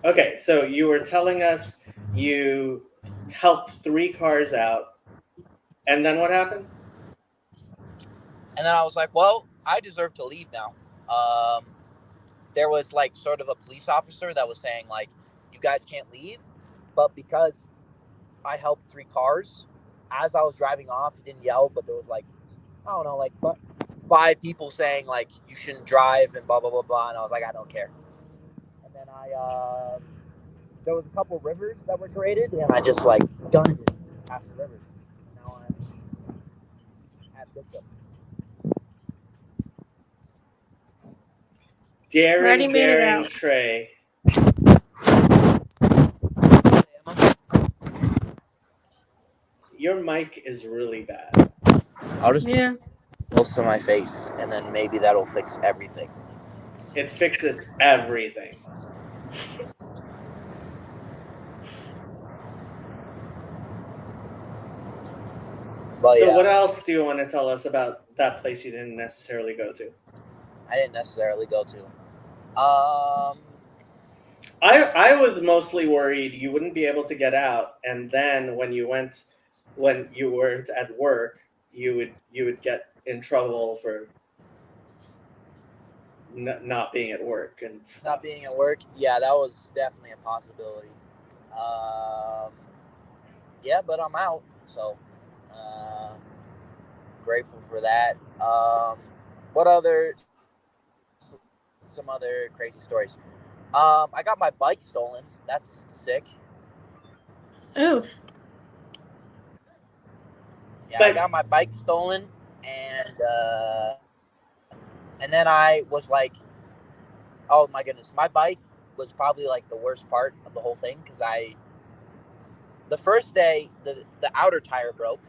Okay, so you were telling us you helped 3 cars out, and then what happened? And then I was like, well, I deserve to leave now. There was like sort of a police officer that was saying like, you guys can't leave. But because I helped 3 cars, as I was driving off, he didn't yell, but there was like, I don't know, like 5 people saying like, you shouldn't drive and blah, blah, blah, blah. And I was like, I don't care. And then there was a couple rivers that were created and I just like gunned it past the rivers. Now I'm at Bishop. Already made it Daring out. Trey. Your mic is really bad. I'll just Yeah. close to my face and then maybe that'll fix everything. It fixes everything. But So yeah, what else do you want to tell us about that place you didn't necessarily go to? I didn't necessarily go to. I was mostly worried you wouldn't be able to get out, and then when you weren't at work, you would get in trouble for not being at work and stuff. Not being at work, yeah, that was definitely a possibility. Yeah, but I'm out, so grateful for that. Some other crazy stories. I got my bike stolen. That's sick. Oof. Yeah, But- I got my bike stolen, and then I was like, oh my goodness, my bike was probably like the worst part of the whole thing because the first day the outer tire broke,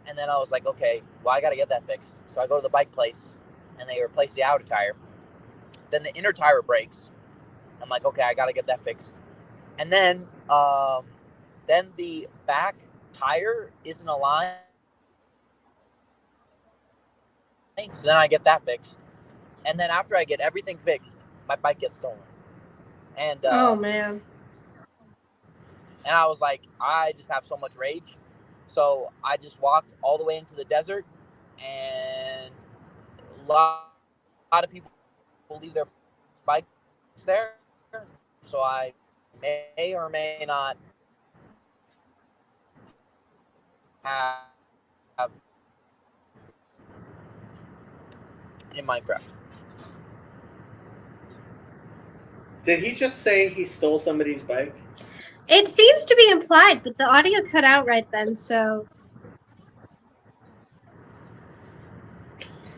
and then I was like, okay, well I gotta get that fixed. So I go to the bike place, and they replace the outer tire. Then the inner tire breaks. I'm like, okay, I gotta get that fixed. And then the back tire isn't aligned. So then I get that fixed. And then after I get everything fixed, my bike gets stolen. And Oh man. and I was like, I just have so much rage. So I just walked all the way into the desert, and a lot of people leave their bikes there. So I may or may not have in Minecraft. Did he just say he stole somebody's bike? It seems to be implied, but the audio cut out right then, so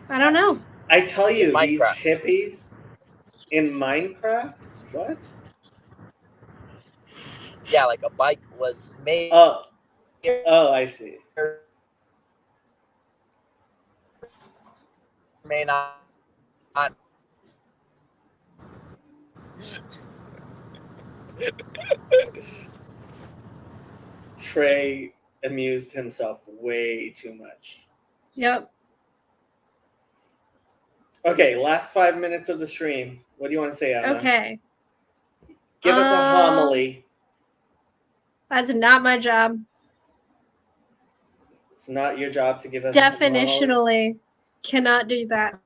I don't know. I tell you, In these Minecraft. hippies in Minecraft? What? Yeah, like a bike was made. Oh, I see. May not. Trey amused himself way too much. Yep. Okay, last 5 minutes of the stream. What do you want to say, Anna? Okay. Give us a homily. That's not my job. It's not your job to give us monologue. Definitionally, cannot do that.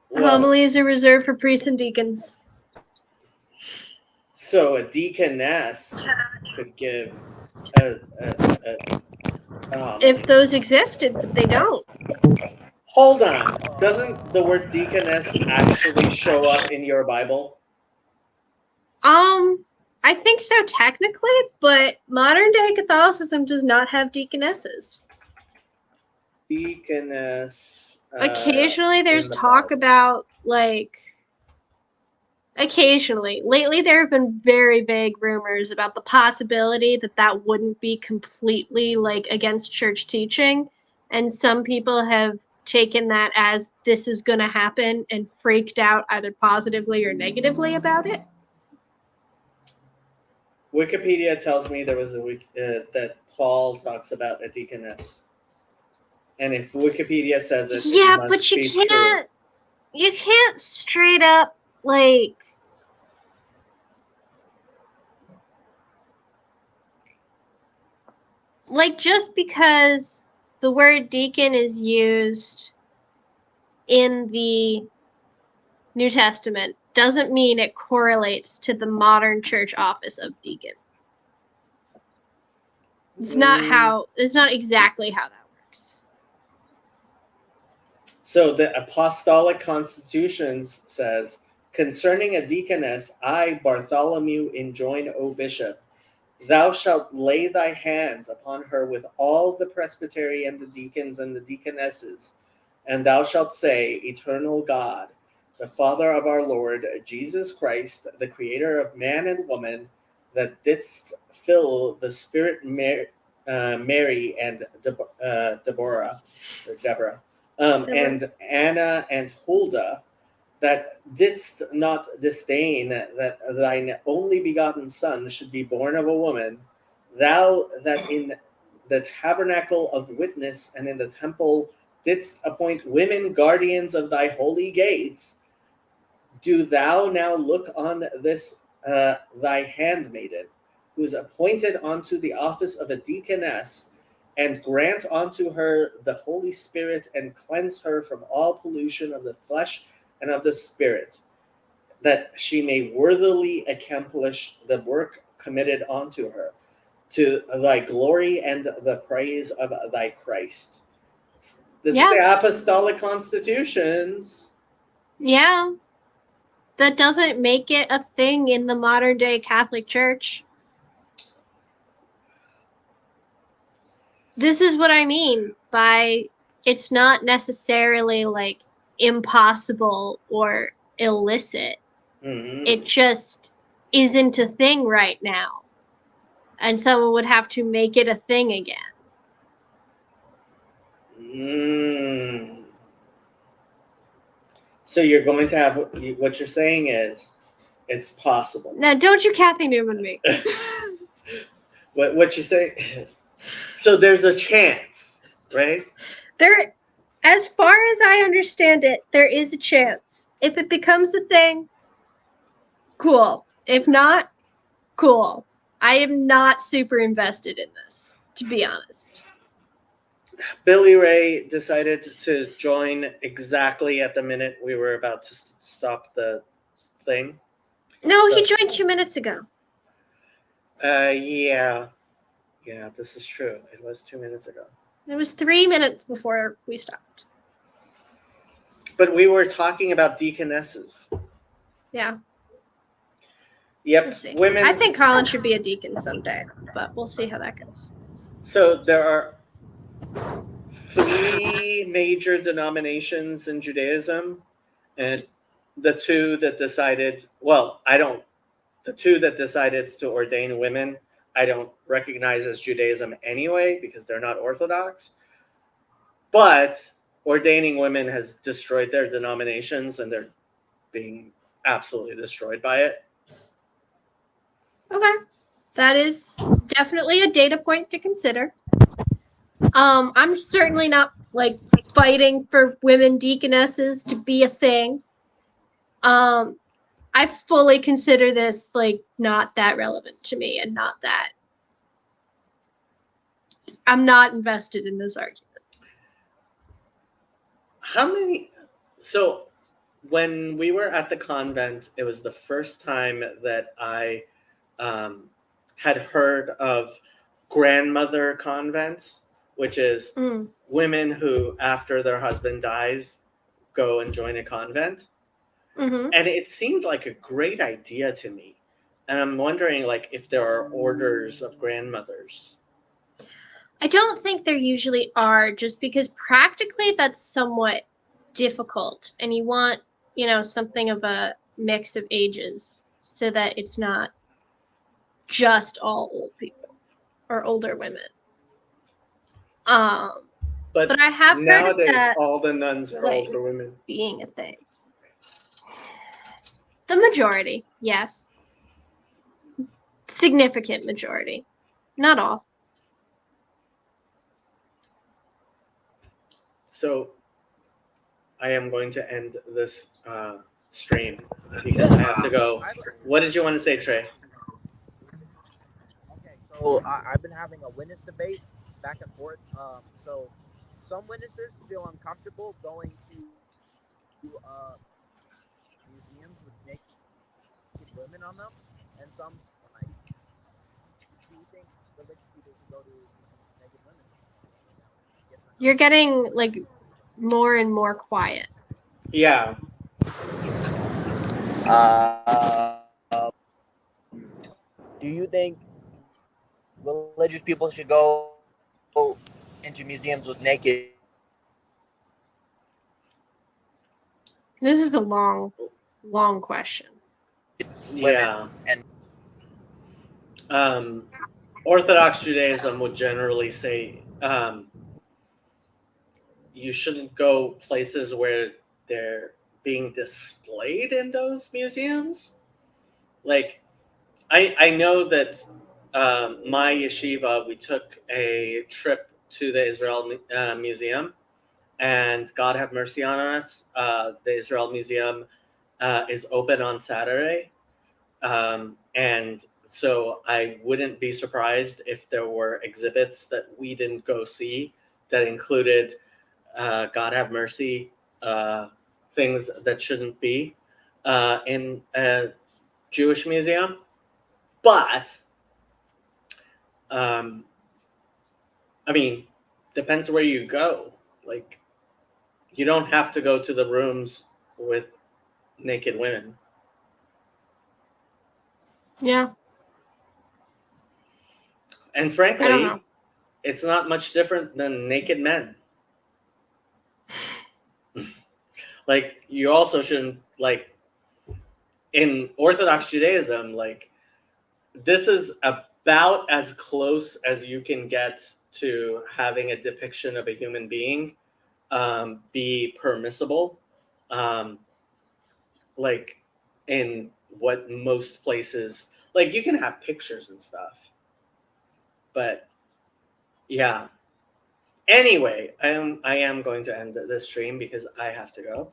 Well, Homilies are reserved for priests and deacons. so a deaconess could give a If those existed, but they don't. hold on. Doesn't the word deaconess actually show up in your Bible? I think so technically, but modern day Catholicism does not have deaconesses. Deaconess. Occasionally there's in the talk Bible. about, like, occasionally. Lately there have been very vague rumors about the possibility that that wouldn't be completely, like, against church teaching. And some people have taken that as this is going to happen and freaked out either positively or negatively about it. Wikipedia tells me there was a week that Paul talks about a deaconess, and if Wikipedia says it, Yeah, it must but you be true. can't straight up, like, just because the word deacon is used in the New Testament doesn't mean it correlates to the modern church office of deacon. It's not exactly how that works. So the Apostolic Constitutions says, concerning a deaconess, I, Bartholomew, enjoin, O bishop, thou shalt lay thy hands upon her with all the presbytery and the deacons and the deaconesses, and thou shalt say, Eternal God, the Father of our Lord Jesus Christ, the Creator of man and woman, that didst fill the Spirit Mary and Deborah, and Anna and Huldah, that didst not disdain that thine only begotten Son should be born of a woman, thou that in the tabernacle of witness and in the temple didst appoint women guardians of thy holy gates, do thou now look on this thy handmaiden, who is appointed unto the office of a deaconess, and grant unto her the Holy Spirit, and cleanse her from all pollution of the flesh and of the spirit, that she may worthily accomplish the work committed unto her, to thy glory and the praise of thy Christ. This is the Apostolic Constitutions. Yeah. That doesn't make it a thing in the modern day Catholic Church. This is what I mean by it's not necessarily, like, impossible or illicit. Mm-hmm. It just isn't a thing right now. And someone would have to make it a thing again. So you're going to have, what you're saying is, it's possible. Now, don't you Kathy Newman me. What you say? So there's a chance, right? There, as far as I understand it, there is a chance. If it becomes a thing, cool. If not, cool. I am not super invested in this, to be honest. Billy Ray decided to join exactly at the minute we were about to stop the thing. No, he joined 2 minutes ago. Yeah, this is true. It was 2 minutes ago. It was 3 minutes before we stopped. But we were talking about deaconesses. Yeah. Yep. We'll see. Women. I think Colin should be a deacon someday, but we'll see how that goes. So there are 3 major denominations in Judaism, and the two that decided to ordain women, I don't recognize as Judaism anyway, because they're not Orthodox. But ordaining women has destroyed their denominations, and they're being absolutely destroyed by it. Okay. That is definitely a data point to consider. I'm certainly not, like, fighting for women deaconesses to be a thing. I I fully consider this like not that relevant to me and not that I'm not invested in this argument. How many? So, when we were at the convent, it was the first time that I had heard of grandmother convents, which is Mm. women who, after their husband dies, go and join a convent. Hmm. And it seemed like a great idea to me. And I'm wondering, like, if there are orders of grandmothers. I don't think there usually are, just because practically that's somewhat difficult, and you want, something of a mix of ages so that it's not just all old people or older women. But But I have heard of nowadays, that all the nuns are like, older women. being a thing. The majority, yes. Significant majority. Not all. So I am going to end this stream because I have to go. What did you want to say, Trey? Okay, so I've been having a witness debate back and forth. So some witnesses feel uncomfortable going to museums with naked women on them, and some like. Do you think religious people should go to naked women? Yes or no? You're getting like more and more quiet. Yeah. Do you think religious people should go into museums with naked? This is a long, long question. Yeah. And Orthodox Judaism would generally say you shouldn't go places where they're being displayed in those museums. Like, I know that my yeshiva, we took a trip to the Israel Museum, and God have mercy on us. The Israel Museum is open on Saturday. And so I wouldn't be surprised if there were exhibits that we didn't go see that included, God have mercy, things that shouldn't be in a Jewish museum. But, I mean, depends where you go. Like, you don't have to go to the rooms with naked women. Yeah. And I don't frankly, know. it's not much different than naked men. Like, you also shouldn't, like, in Orthodox Judaism, like, this is about as close as you can get to having a depiction of a human being be permissible. Like, in what most places, like, you can have pictures and stuff. But, yeah. Anyway, I am going to end this stream because I have to go.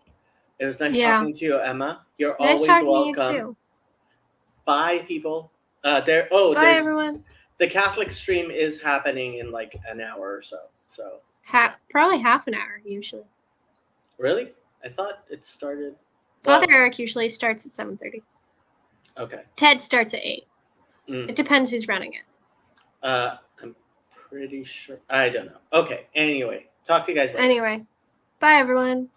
It was nice Yeah. talking to you, Emma. You're Nice always talking welcome. to you too. Bye, people. Bye, There's everyone. the Catholic stream is happening in like an hour or so. So Probably half an hour usually. really, I thought it started. Well, Father Eric usually starts at 7:30. okay. Ted starts at 8. Mm. It depends who's running it. I'm pretty sure. I don't know. Okay. Anyway, talk to you guys later. Anyway, bye everyone.